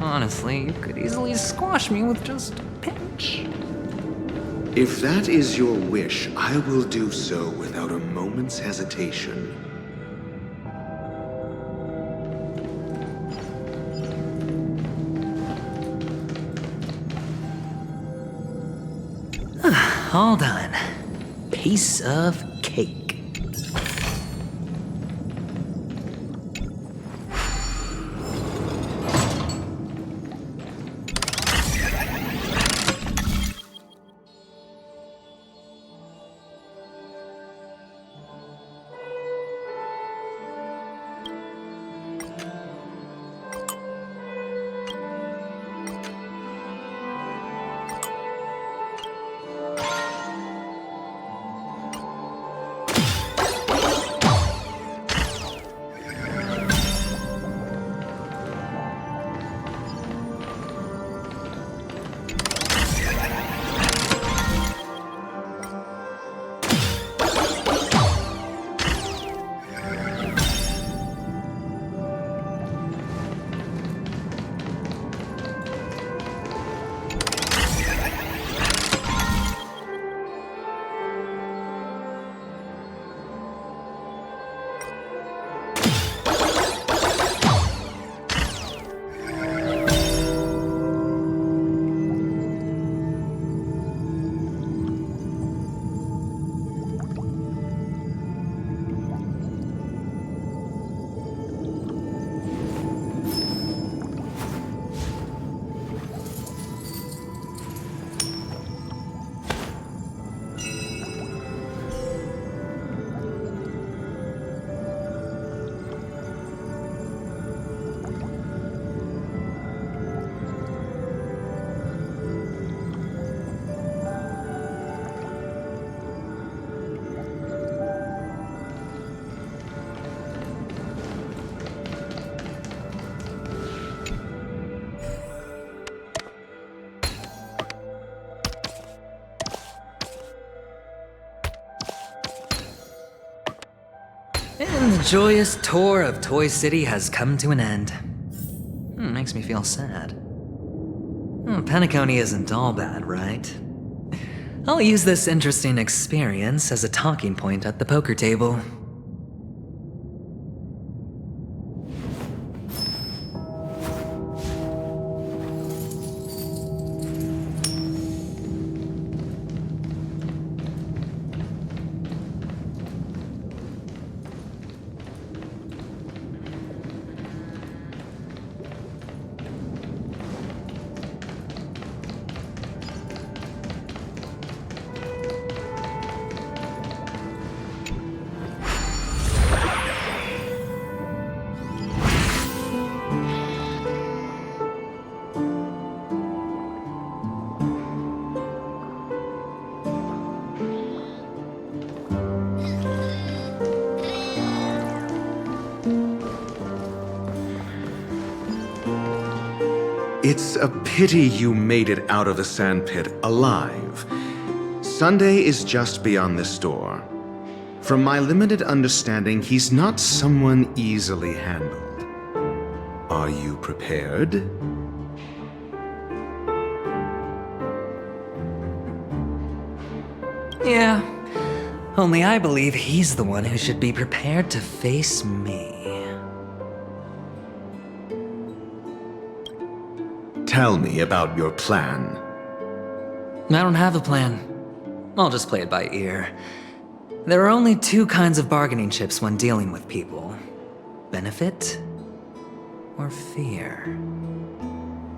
A: Honestly, you could easily squash me with just a pinch.
P: If that is your wish, I will do so without a moment's hesitation.
A: All done. Piece of cake. And the joyous tour of Toy City has come to an end. Makes me feel sad. Penacony isn't all bad, right? I'll use this interesting experience as a talking point at the poker table.
P: It's a pity you made it out of the sandpit alive. Sunday is just beyond this door. From my limited understanding, he's not someone easily handled. Are you prepared?
A: Yeah, only I believe he's the one who should be prepared to face me.
P: Tell me about your plan.
A: I don't have a plan. I'll just play it by ear. There are only two kinds of bargaining chips when dealing with people. Benefit or fear.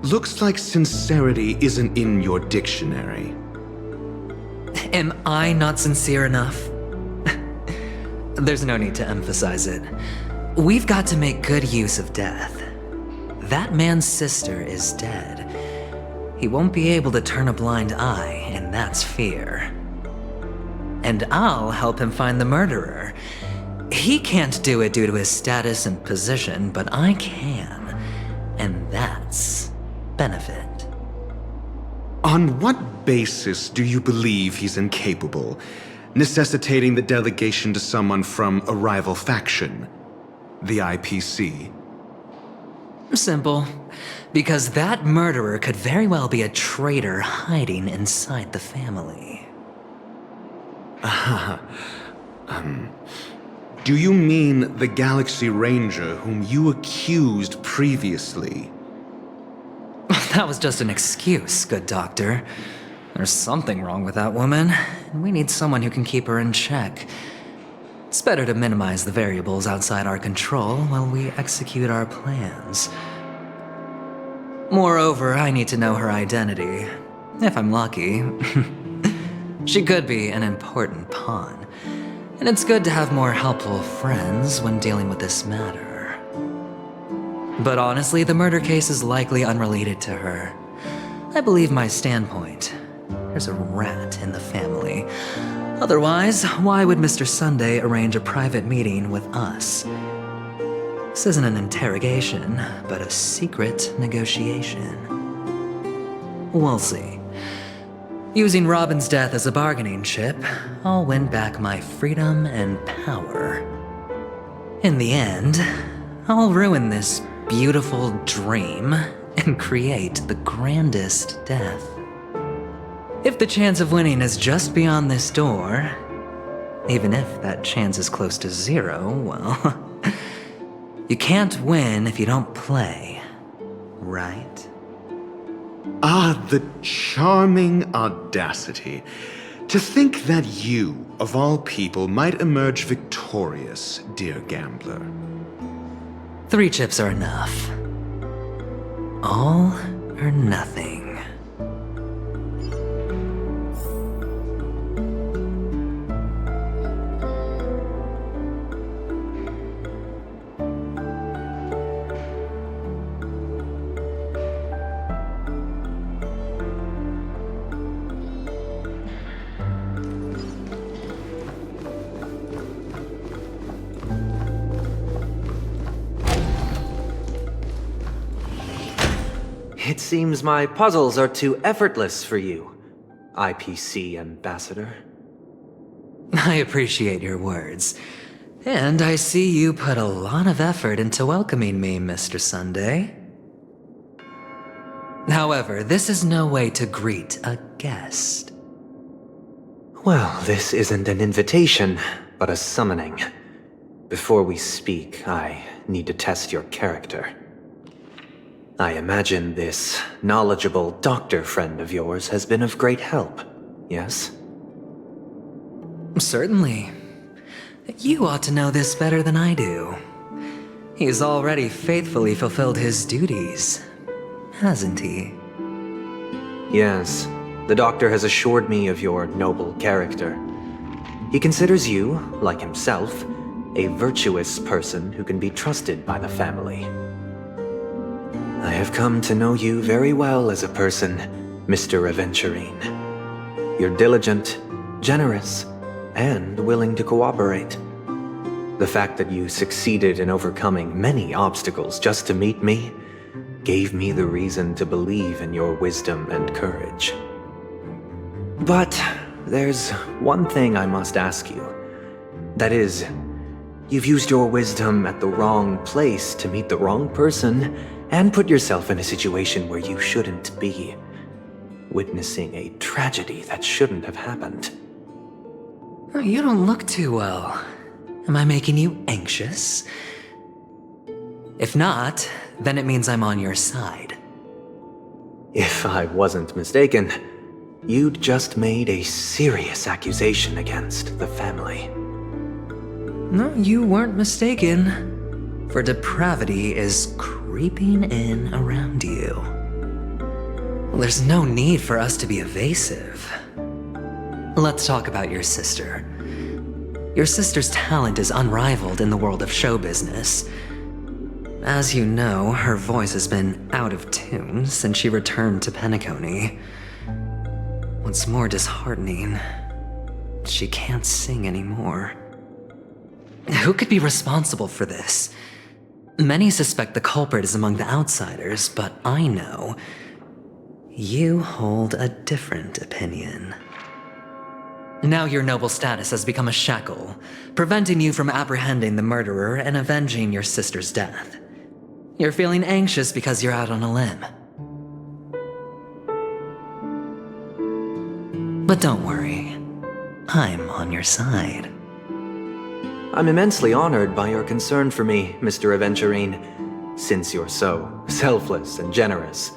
P: Looks like sincerity isn't in your dictionary.
A: Am I not sincere enough? There's no need to emphasize it. We've got to make good use of death. That man's sister is dead. He won't be able to turn a blind eye, and that's fear. And I'll help him find the murderer. He can't do it due to his status and position, but I can. And that's benefit.
P: On what basis do you believe he's incapable, necessitating the delegation to someone from a rival faction? The IPC?
A: Simple. Because that murderer could very well be a traitor hiding inside the family.
P: Do you mean the Galaxy Ranger whom you accused previously?
A: That was just an excuse, good doctor. There's something wrong with that woman, and we need someone who can keep her in check. It's better to minimize the variables outside our control while we execute our plans. Moreover, I need to know her identity. If I'm lucky. She could be an important pawn, and it's good to have more helpful friends when dealing with this matter. But honestly, the murder case is likely unrelated to her. I believe my standpoint. There's a rat in the family. Otherwise, why would Mr. Sunday arrange a private meeting with us? This isn't an interrogation, but a secret negotiation. We'll see. Using Robin's death as a bargaining chip, I'll win back my freedom and power. In the end, I'll ruin this beautiful dream and create the grandest death. If the chance of winning is just beyond this door, even if that chance is close to zero, well, you can't win if you don't play, right?
P: Ah, the charming audacity. To think that you, of all people, might emerge victorious, dear gambler.
A: 3 chips are enough. All or nothing.
C: It seems my puzzles are too effortless for you, IPC Ambassador.
A: I appreciate your words. And I see you put a lot of effort into welcoming me, Mr. Sunday. However, this is no way to greet a guest.
C: Well, this isn't an invitation, but a summoning. Before we speak, I need to test your character. I imagine this knowledgeable doctor friend of yours has been of great help, yes?
A: Certainly. You ought to know this better than I do. He's already faithfully fulfilled his duties, hasn't he?
C: Yes, the doctor has assured me of your noble character. He considers you, like himself, a virtuous person who can be trusted by the family. I have come to know you very well as a person, Mr. Aventurine. You're diligent, generous, and willing to cooperate. The fact that you succeeded in overcoming many obstacles just to meet me gave me the reason to believe in your wisdom and courage. But there's one thing I must ask you. That is, you've used your wisdom at the wrong place to meet the wrong person and put yourself in a situation where you shouldn't be, witnessing a tragedy that shouldn't have happened.
A: You don't look too well. Am I making you anxious? If not, then it means I'm on your side.
C: If I wasn't mistaken, you'd just made a serious accusation against the family.
A: No, you weren't mistaken. For depravity is creeping in around you. Well, there's no need for us to be evasive. Let's talk about your sister. Your sister's talent is unrivaled in the world of show business. As you know, her voice has been out of tune since she returned to Penacony. What's more disheartening, she can't sing anymore. Who could be responsible for this? Many suspect the culprit is among the outsiders, but I know you hold a different opinion. Now your noble status has become a shackle, preventing you from apprehending the murderer and avenging your sister's death. You're feeling anxious because you're out on a limb. But don't worry, I'm on your side.
C: I'm immensely honored by your concern for me, Mr. Aventurine. Since you're so selfless and generous,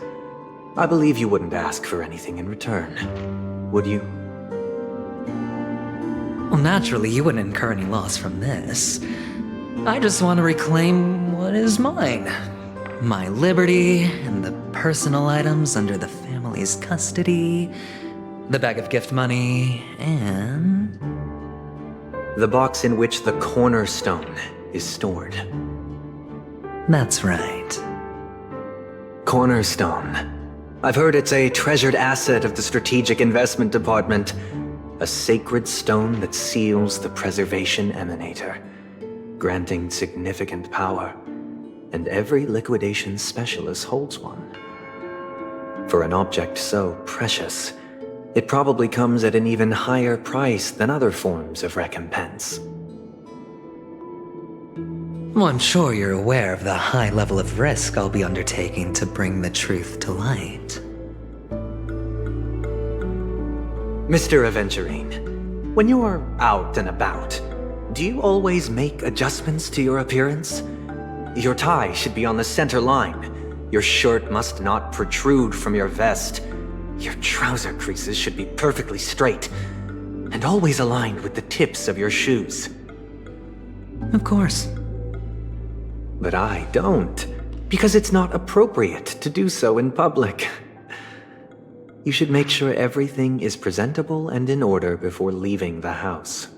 C: I believe you wouldn't ask for anything in return, would you?
A: Well, naturally, you wouldn't incur any loss from this. I just want to reclaim what is mine. My liberty and the personal items under the family's custody, the bag of gift money, and
C: the box in which the cornerstone is stored.
A: That's right.
C: Cornerstone. I've heard it's a treasured asset of the Strategic Investment Department. A sacred stone that seals the Preservation Emanator, granting significant power, and every liquidation specialist holds one. For an object so precious, it probably comes at an even higher price than other forms of recompense.
A: Well, I'm sure you're aware of the high level of risk I'll be undertaking to bring the truth to light.
C: Mr. Aventurine, when you are out and about, do you always make adjustments to your appearance? Your tie should be on the center line. Your shirt must not protrude from your vest. Your trouser creases should be perfectly straight, and always aligned with the tips of your shoes.
A: Of course.
C: But I don't, because it's not appropriate to do so in public. You should make sure everything is presentable and in order before leaving the house.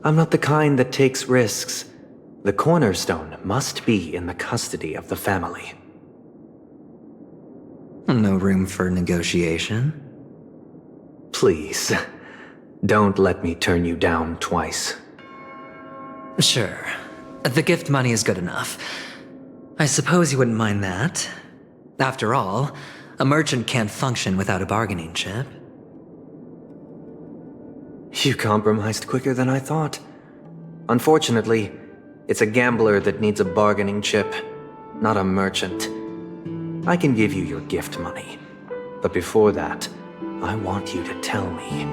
C: I'm not the kind that takes risks. The cornerstone must be in the custody of the family.
A: No room for negotiation?
C: Please, don't let me turn you down twice.
A: Sure. The gift money is good enough. I suppose you wouldn't mind that. After all, a merchant can't function without a bargaining chip.
C: You compromised quicker than I thought. Unfortunately, it's a gambler that needs a bargaining chip, not a merchant. I can give you your gift money, but before that, I want you to tell me.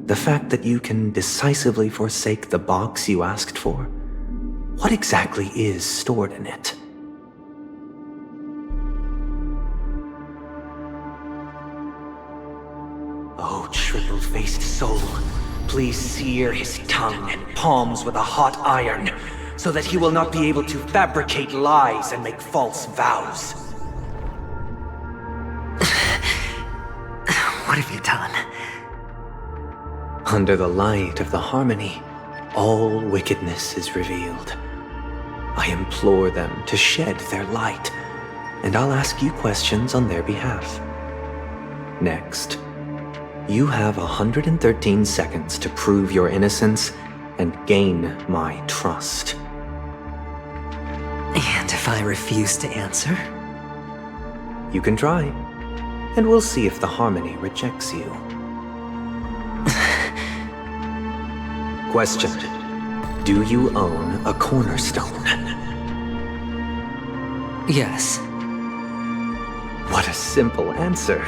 C: The fact that you can decisively forsake the box you asked for, what exactly is stored in it? Oh, triple-faced soul, please sear his tongue and palms with a hot iron, so that he will not be able to fabricate lies and make false vows.
A: What have you done?
C: Under the light of the harmony, all wickedness is revealed. I implore them to shed their light, and I'll ask you questions on their behalf. Next, you have 113 seconds to prove your innocence and gain my trust.
A: And if I refuse to answer?
C: You can try, and we'll see if the harmony rejects you. Question: do you own a cornerstone?
A: Yes.
C: What a simple answer.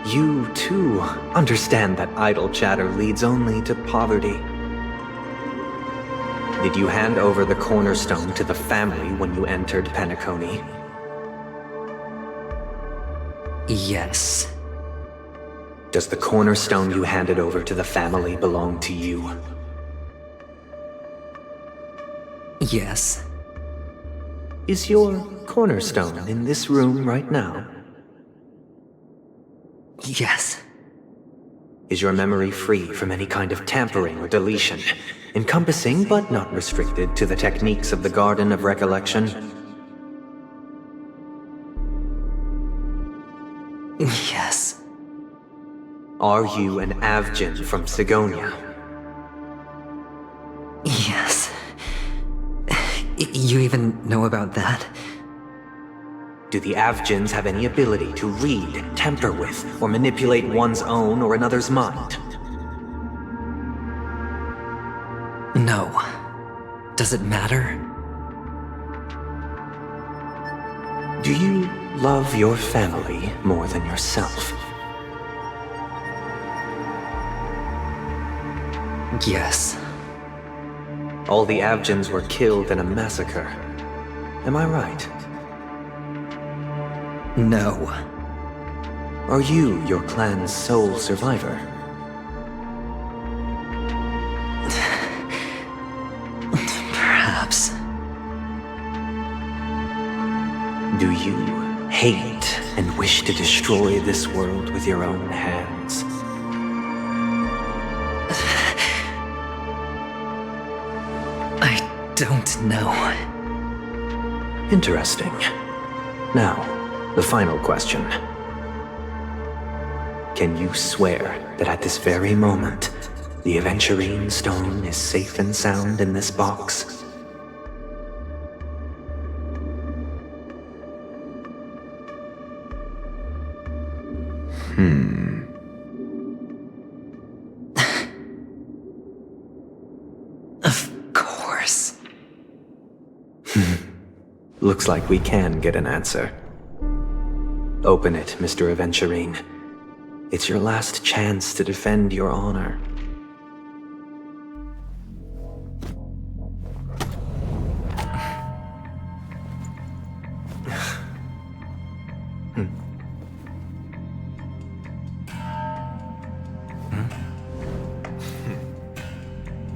C: You, too, understand that idle chatter leads only to poverty. Did you hand over the cornerstone to the family when you entered Penacony?
A: Yes.
C: Does the cornerstone you handed over to the family belong to you?
A: Yes.
C: Is your cornerstone in this room right now?
A: Yes.
C: Is your memory free from any kind of tampering or deletion, encompassing but not restricted to the techniques of the Garden of Recollection?
A: Yes.
C: Are you an Avgin from Sigonia?
A: Yes. You even know about that?
C: Do the Avgins have any ability to read, tamper with, or manipulate one's own or another's mind?
A: No. Does it matter?
C: Do you love your family more than yourself?
A: Yes.
C: All the Avgins were killed in a massacre. Am I right?
A: No.
C: Are you your clan's sole survivor?
A: Perhaps.
C: Do you hate and wish to destroy this world with your own hands?
A: I don't know.
C: Interesting. Now, the final question. Can you swear that at this very moment, the Aventurine stone is safe and sound in this box?
A: Of course.
C: Looks like we can get an answer. Open it, Mr. Aventurine. It's your last chance to defend your honor.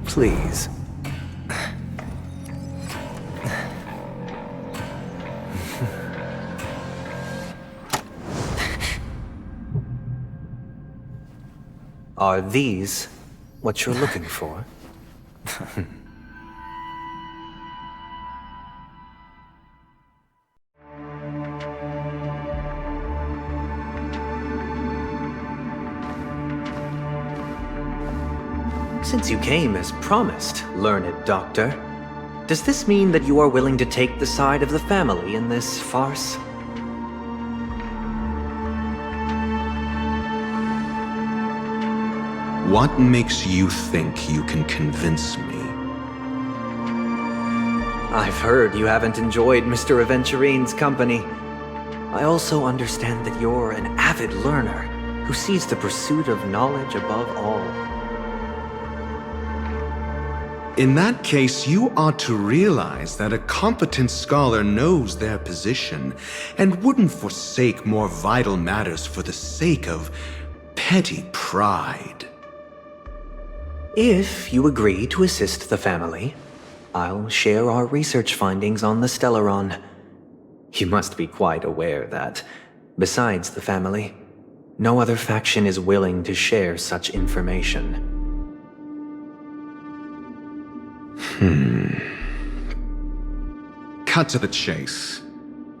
C: Please. Are these what you're looking for? Since you came as promised, learned doctor, does this mean that you are willing to take the side of the family in this farce?
P: What makes you think you can convince me?
C: I've heard you haven't enjoyed Mr. Aventurine's company. I also understand that you're an avid learner who sees the pursuit of knowledge above all.
P: In that case, you ought to realize that a competent scholar knows their position and wouldn't forsake more vital matters for the sake of petty pride.
C: If you agree to assist the family, I'll share our research findings on the Stellaron. You must be quite aware that, besides the family, no other faction is willing to share such information.
P: Cut to the chase.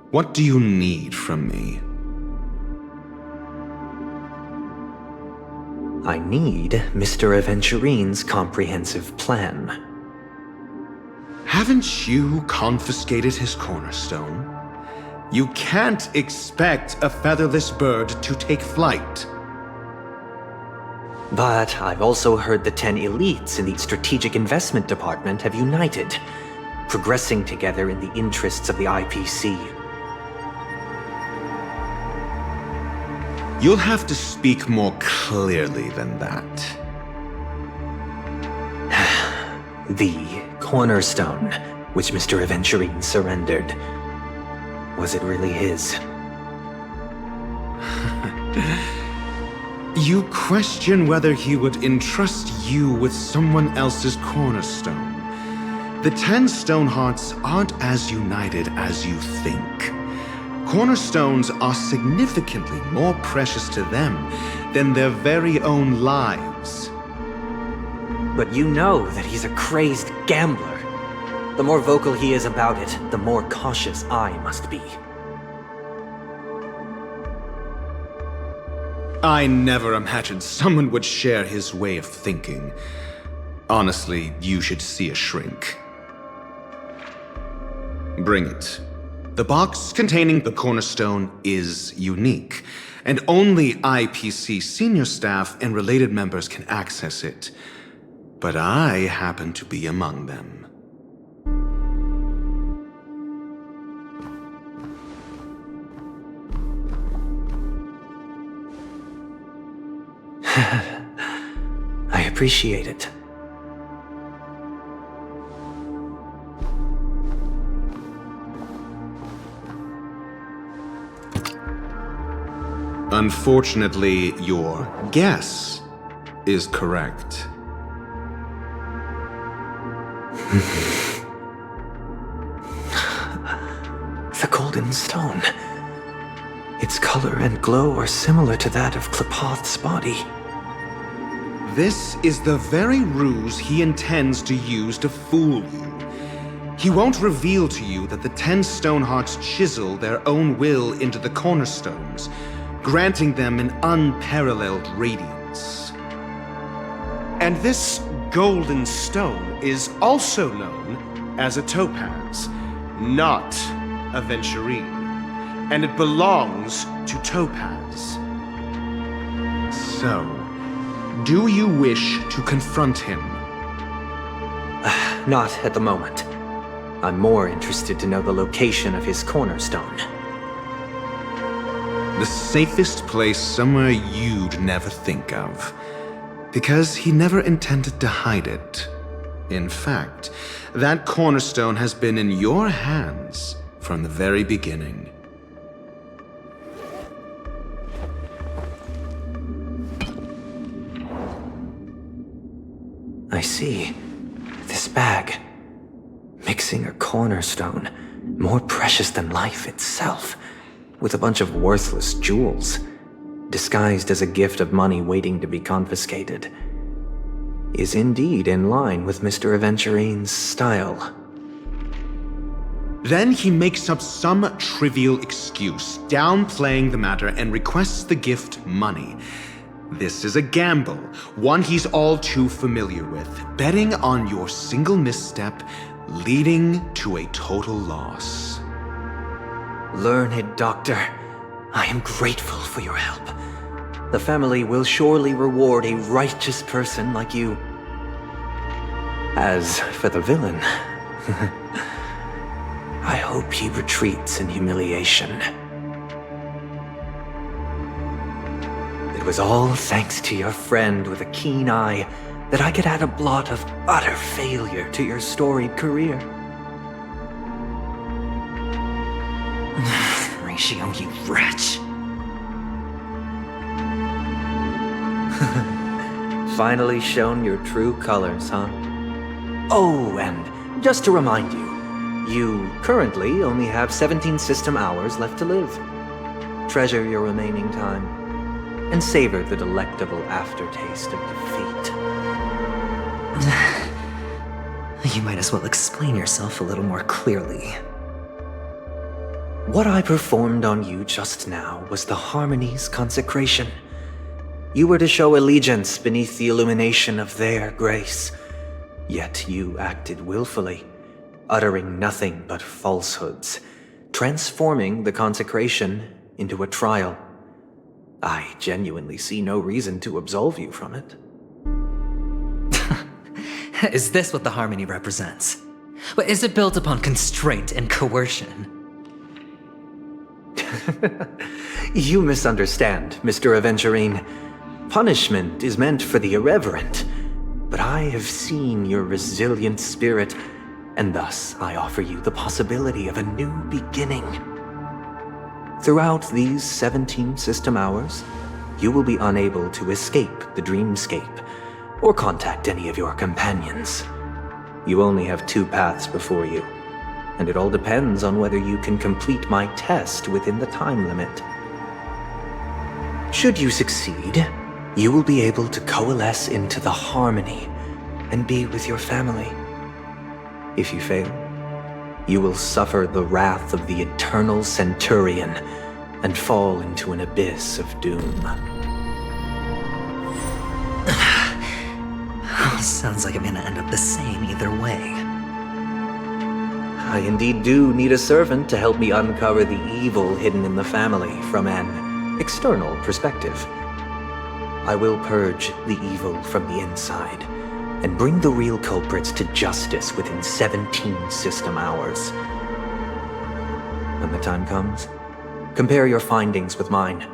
P: What do you need from me?
C: I need Mr. Aventurine's comprehensive plan.
P: Haven't you confiscated his cornerstone? You can't expect a featherless bird to take flight.
C: But I've also heard the 10 elites in the Strategic Investment Department have united, progressing together in the interests of the IPC.
P: You'll have to speak more clearly than that.
C: The cornerstone, which Mr. Aventurine surrendered. Was it really his?
P: You question whether he would entrust you with someone else's cornerstone. The 10 Stonehearts aren't as united as you think. Cornerstones are significantly more precious to them than their very own lives.
C: But you know that he's a crazed gambler. The more vocal he is about it, the more cautious I must be.
P: I never imagined someone would share his way of thinking. Honestly, you should see a shrink. Bring it. The box containing the cornerstone is unique, and only IPC senior staff and related members can access it. But I happen to be among them.
C: I appreciate it.
P: Unfortunately, your guess is correct.
C: The golden stone. Its color and glow are similar to that of Klepoth's body.
P: This is the very ruse he intends to use to fool you. He won't reveal to you that the 10 Stonehearts chisel their own will into the cornerstones, granting them an unparalleled radiance.
S: And this golden stone is also known as a topaz, not a venturine. And it belongs to Topaz.
P: So, do you wish to confront him?
C: Not at the moment. I'm more interested to know the location of his cornerstone.
P: The safest place somewhere you'd never think of. Because he never intended to hide it. In fact, that cornerstone has been in your hands from the very beginning.
C: I see. This bag. Mixing a cornerstone, more precious than life itself, with a bunch of worthless jewels, disguised as a gift of money waiting to be confiscated, is indeed in line with Mr. Aventurine's style.
P: Then he makes up some trivial excuse, downplaying the matter, and requests the gift money. This is a gamble, one he's all too familiar with, betting on your single misstep, leading to a total loss.
C: Learned doctor, I am grateful for your help. The family will surely reward a righteous person like you. As for the villain, I hope he retreats in humiliation. It was all thanks to your friend with a keen eye that I could add a blot of utter failure to your storied career.
A: Ratio, you wretch.
C: Finally shown your true colors, huh? Oh, and just to remind you, you currently only have 17 system hours left to live. Treasure your remaining time, and savor the delectable aftertaste of defeat.
A: You might as well explain yourself a little more clearly.
C: What I performed on you just now was the Harmony's consecration. You were to show allegiance beneath the illumination of their grace. Yet you acted willfully, uttering nothing but falsehoods, transforming the consecration into a trial. I genuinely see no reason to absolve you from it.
A: Is this what the Harmony represents? But is it built upon constraint and coercion?
C: You misunderstand, Mr. Aventurine. Punishment is meant for the irreverent, but I have seen your resilient spirit, and thus I offer you the possibility of a new beginning. Throughout these 17 system hours, you will be unable to escape the dreamscape or contact any of your companions. You only have 2 paths before you, and it all depends on whether you can complete my test within the time limit. Should you succeed, you will be able to coalesce into the Harmony and be with your family. If you fail, you will suffer the wrath of the eternal Centurion and fall into an abyss of doom.
A: Sounds like I'm gonna end up the same either way.
C: I indeed do need a servant to help me uncover the evil hidden in the family from an external perspective. I will purge the evil from the inside and bring the real culprits to justice within 17 system hours. When the time comes, compare your findings with mine.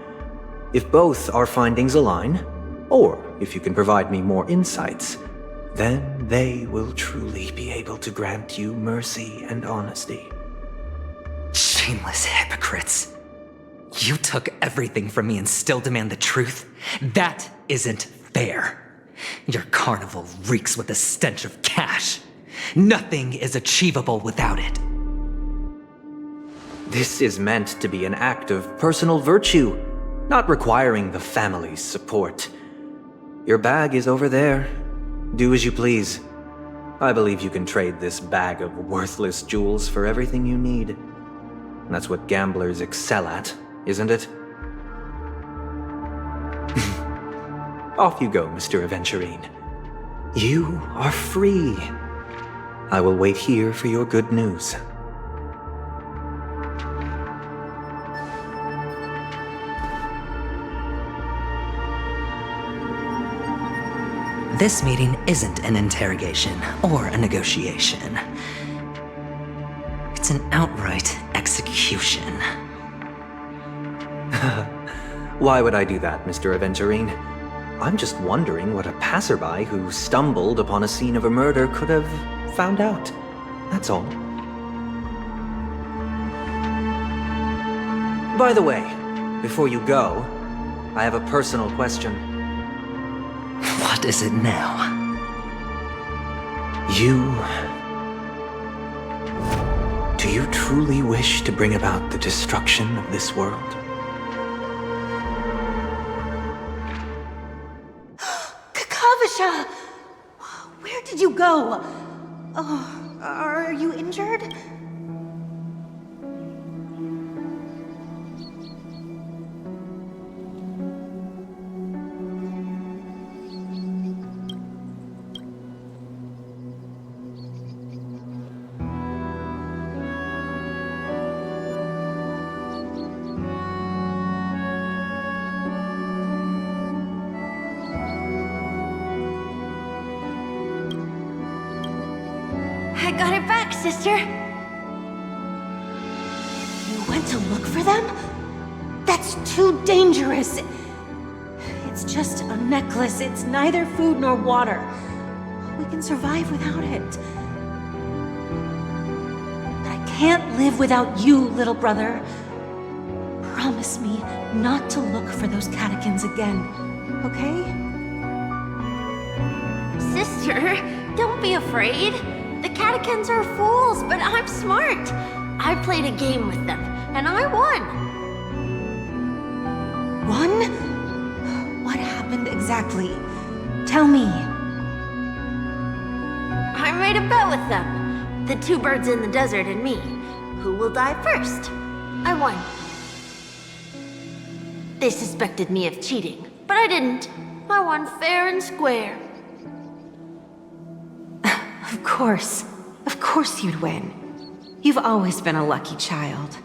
C: If both our findings align, or if you can provide me more insights, then they will truly be able to grant you mercy and honesty.
A: Shameless hypocrites. You took everything from me and still demand the truth? That isn't fair. Your carnival reeks with the stench of cash. Nothing is achievable without it.
C: This is meant to be an act of personal virtue, not requiring the family's support. Your bag is over there. Do as you please. I believe you can trade this bag of worthless jewels for everything you need. That's what gamblers excel at, isn't it? Off you go, Mr. Aventurine. You are free. I will wait here for your good news.
A: This meeting isn't an interrogation or a negotiation. It's an outright execution.
C: Why would I do that, Mr. Aventurine? I'm just wondering what a passerby who stumbled upon a scene of a murder could have found out. That's all. By the way, before you go, I have a personal question.
A: What is it now?
C: Do you truly wish to bring about the destruction of this world?
T: Kakavasha! Where did you go? Oh, are you injured? sister? You went to look for them? That's too dangerous. It's just a necklace. It's neither food nor water. We can survive without it. But I can't live without you, little brother. Promise me not to look for those catechins again, okay?
Q: Sister, don't be afraid. The catechins are fools, but I'm smart. I played a game with them, and I won.
T: Won? What happened exactly? Tell me.
Q: I made a bet with them. The two birds in the desert and me. Who will die first? I won. They suspected me of cheating, but I didn't. I won fair and square.
T: Of course you'd win. You've always been a lucky child.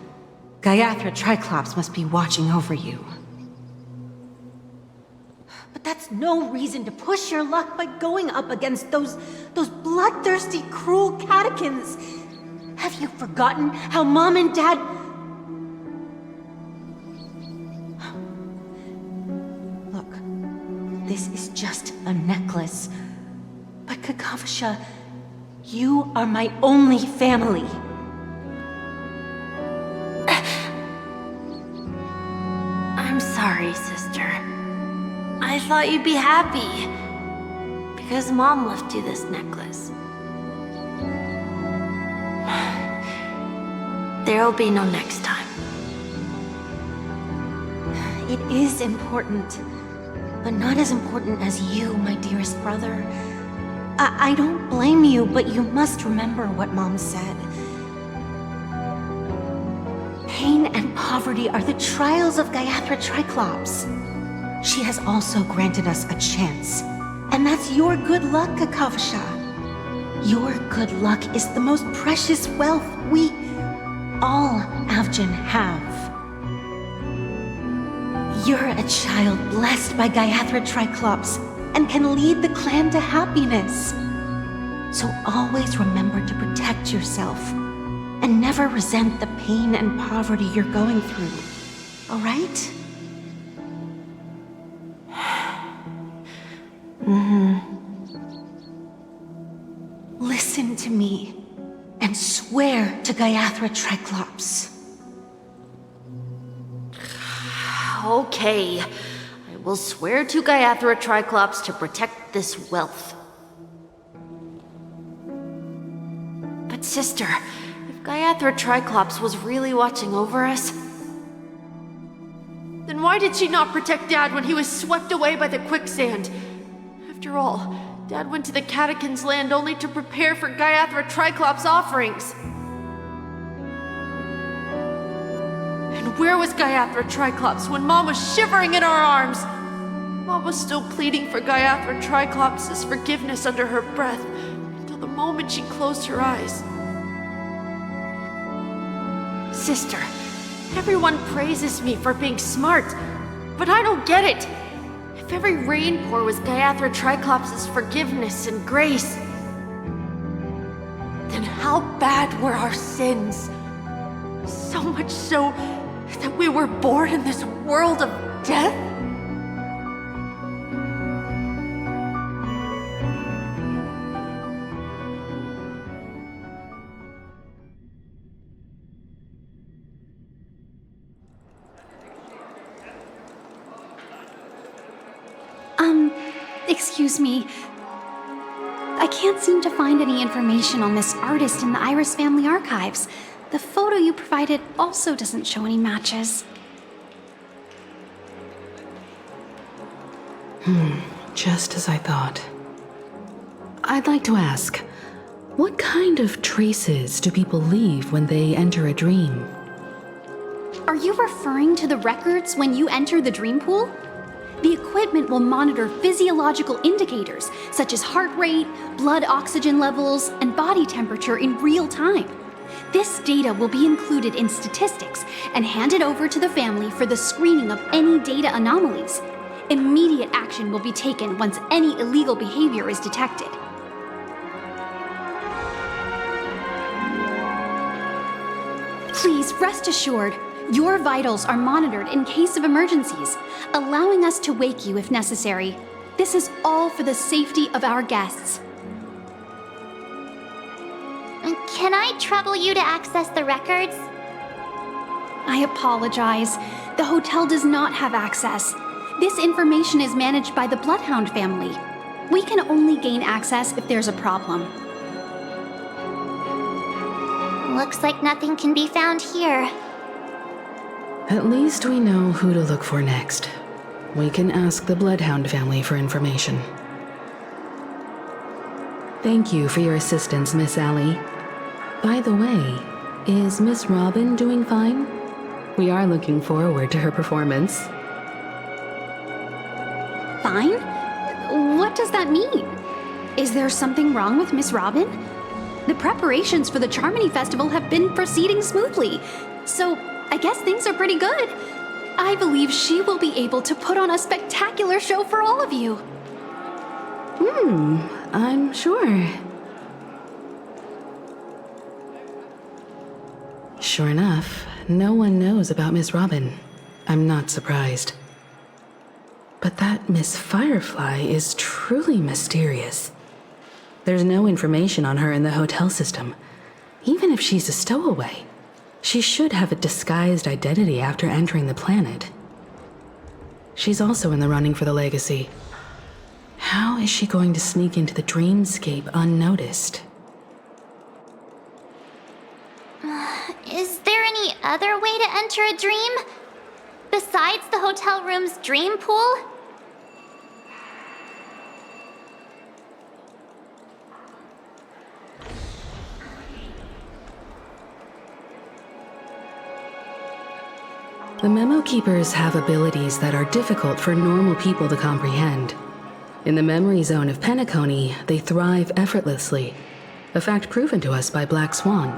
T: Gaiathra Triclops must be watching over you. But that's no reason to push your luck by going up against those bloodthirsty, cruel catechins. Have you forgotten how Mom and Dad... Look, this is just a necklace. But Kakavasha, you are my only family.
Q: I'm sorry, sister. I thought you'd be happy. Because Mom left you this necklace. There'll be no next time.
T: It is important, but not as important as you, my dearest brother. I don't blame you, but you must remember what Mom said. Pain and poverty are the trials of Gaiathra Triclops. She has also granted us a chance. And that's your good luck, Kakavasha. Your good luck is the most precious wealth we, all Avgin, have. You're a child blessed by Gaiathra Triclops and can lead the clan to happiness. So always remember to protect yourself and never resent the pain and poverty you're going through. All right? Listen to me and swear to Gaiathra Triclops.
Q: Okay. I will swear to Gaiathra Triclops to protect this wealth. But sister, if Gaiathra Triclops was really watching over us, then why did she not protect Dad when he was swept away by the quicksand? After all, Dad went to the Catechins' land only to prepare for Gaiathra Triclops' offerings. And where was Gaiathra Triclops when Mom was shivering in our arms? Mom was still pleading for Gaiathra Triclops' forgiveness under her breath until the moment she closed her eyes. Sister, everyone praises me for being smart, but I don't get it. If every rain pour was Gaiathra Triclops' forgiveness and grace, then how bad were our sins? So much so that we were born in this world of death?
U: Excuse me. I can't seem to find any information on this artist in the Iris family archives. The photo you provided also doesn't show any matches.
I: Just as I thought. I'd like to ask, what kind of traces do people leave when they enter a dream?
U: Are you referring to the records when you enter the dream pool? The equipment will monitor physiological indicators such as heart rate, blood oxygen levels, and body temperature in real time. This data will be included in statistics and handed over to the family for the screening of any data anomalies. Immediate action will be taken once any illegal behavior is detected. Please rest assured, your vitals are monitored in case of emergencies, allowing us to wake you if necessary. This is all for the safety of our guests.
D: Can I trouble you to access the records?
U: I apologize. The hotel does not have access. This information is managed by the Bloodhound family. We can only gain access if there's a problem.
D: Looks like nothing can be found here.
I: At least we know who to look for next. We can ask the Bloodhound family for information. Thank you for your assistance, Miss Allie. By the way, is Miss Robin doing fine? We are looking forward to her performance.
U: Fine? What does that mean? Is there something wrong with Miss Robin? The preparations for the Charmony Festival have been proceeding smoothly, so I guess things are pretty good. I believe she will be able to put on a spectacular show for all of you.
I: I'm sure. Sure enough, no one knows about Miss Robin. I'm not surprised. But that Miss Firefly is truly mysterious. There's no information on her in the hotel system. Even if she's a stowaway, she should have a disguised identity after entering the planet. She's also in the running for the legacy. How is she going to sneak into the dreamscape unnoticed?
D: Is there any other way to enter a dream? Besides the hotel room's dream pool?
I: The Memo Keepers have abilities that are difficult for normal people to comprehend. In the memory zone of Penacony, they thrive effortlessly, a fact proven to us by Black Swan.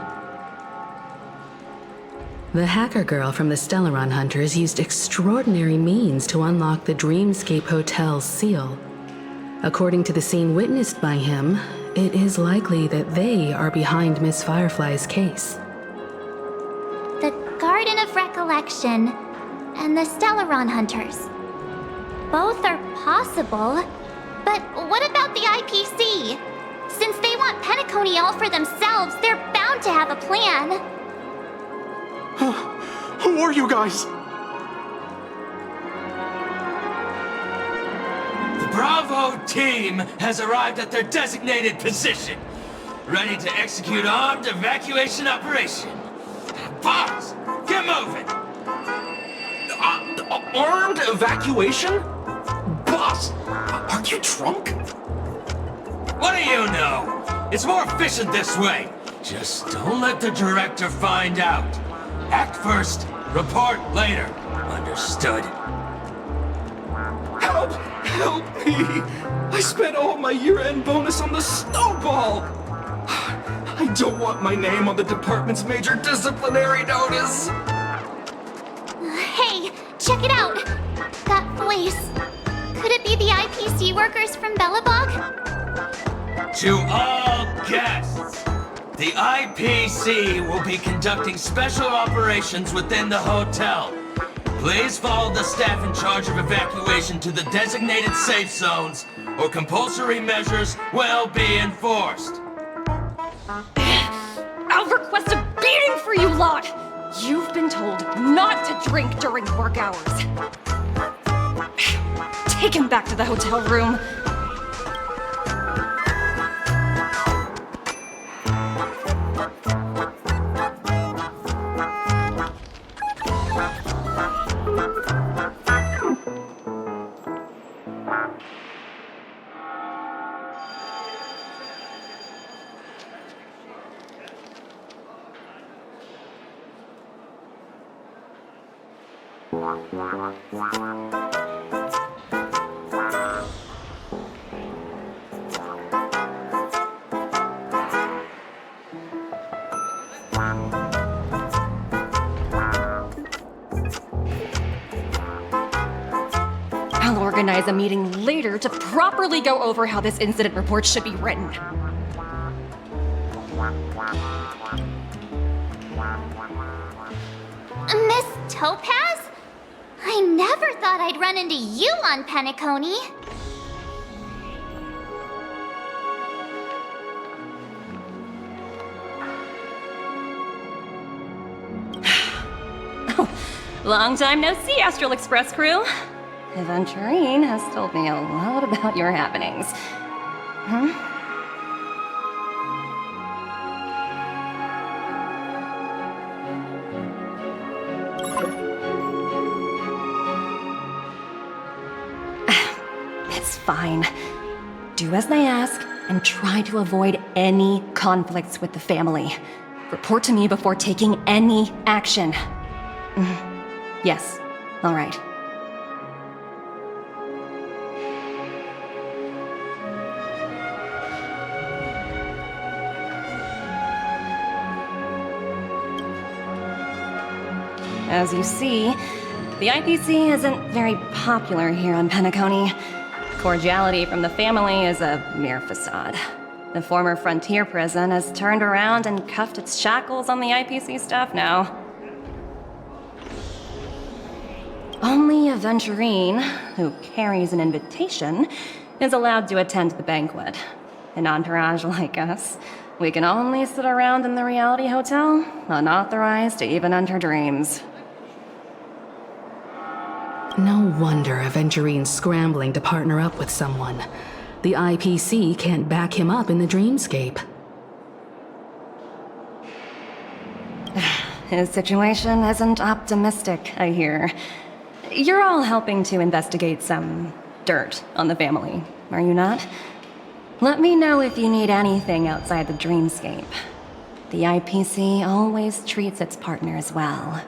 I: The hacker girl from the Stellaron Hunters used extraordinary means to unlock the Dreamscape Hotel's seal. According to the scene witnessed by him, it is likely that they are behind Miss Firefly's case.
D: The Garden of Recollection and the Stellaron Hunters. Both are possible, but what about the IPC? Since they want Penacony all for themselves, they're bound to have a plan.
R: Who are you guys?
B: The Bravo team has arrived at their designated position, ready to execute armed evacuation operation. Boss, get moving!
R: Armed evacuation? Boss, are you drunk?
B: What do you know? It's more efficient this way. Just don't let the director find out. Act first, report later. Understood?
R: Help! Help me! I spent all my year-end bonus on the snowball! I don't want my name on the department's major disciplinary notice!
D: Hey, check it out! That voice. Could it be the IPC workers from Bellabog?
B: To all guests, the IPC will be conducting special operations within the hotel. Please follow the staff in charge of evacuation to the designated safe zones, or compulsory measures will be enforced.
O: I'll request a beating for you lot! You've been told not to drink during work hours. Take him back to the hotel room. I'll organize a meeting later to properly go over how this incident report should be written.
D: Miss Topaz? I never thought I'd run into you on Penacony.
F: Long time no see, Astral Express crew. Aventurine has told me a lot about your happenings. It's fine. Do as they ask, and try to avoid any conflicts with the family. Report to me before taking any action. Yes, all right. As you see, the IPC isn't very popular here on Penacony. Cordiality from the family is a mere facade. The former frontier prison has turned around and cuffed its shackles on the IPC staff now. Only Aventurine, who carries an invitation, is allowed to attend the banquet. An entourage like us, we can only sit around in the reality hotel, unauthorized to even enter dreams.
I: No wonder Aventurine's scrambling to partner up with someone. The IPC can't back him up in the dreamscape.
F: His situation isn't optimistic, I hear. You're all helping to investigate some dirt on the family, are you not? Let me know if you need anything outside the dreamscape. The IPC always treats its partners well.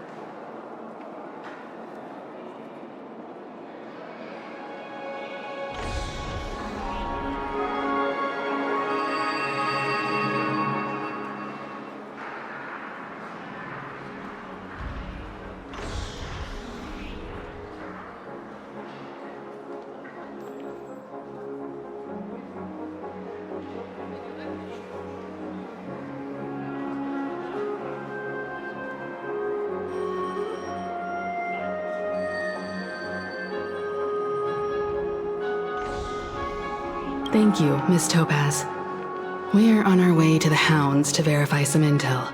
I: Thank you, Miss Topaz. We're on our way to the Hounds to verify some intel.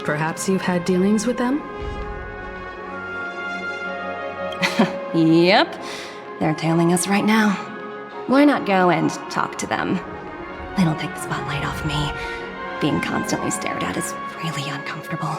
I: Perhaps you've had dealings with them?
F: Yep, they're tailing us right now. Why not go and talk to them? It'll take the spotlight off me. Being constantly stared at is really uncomfortable.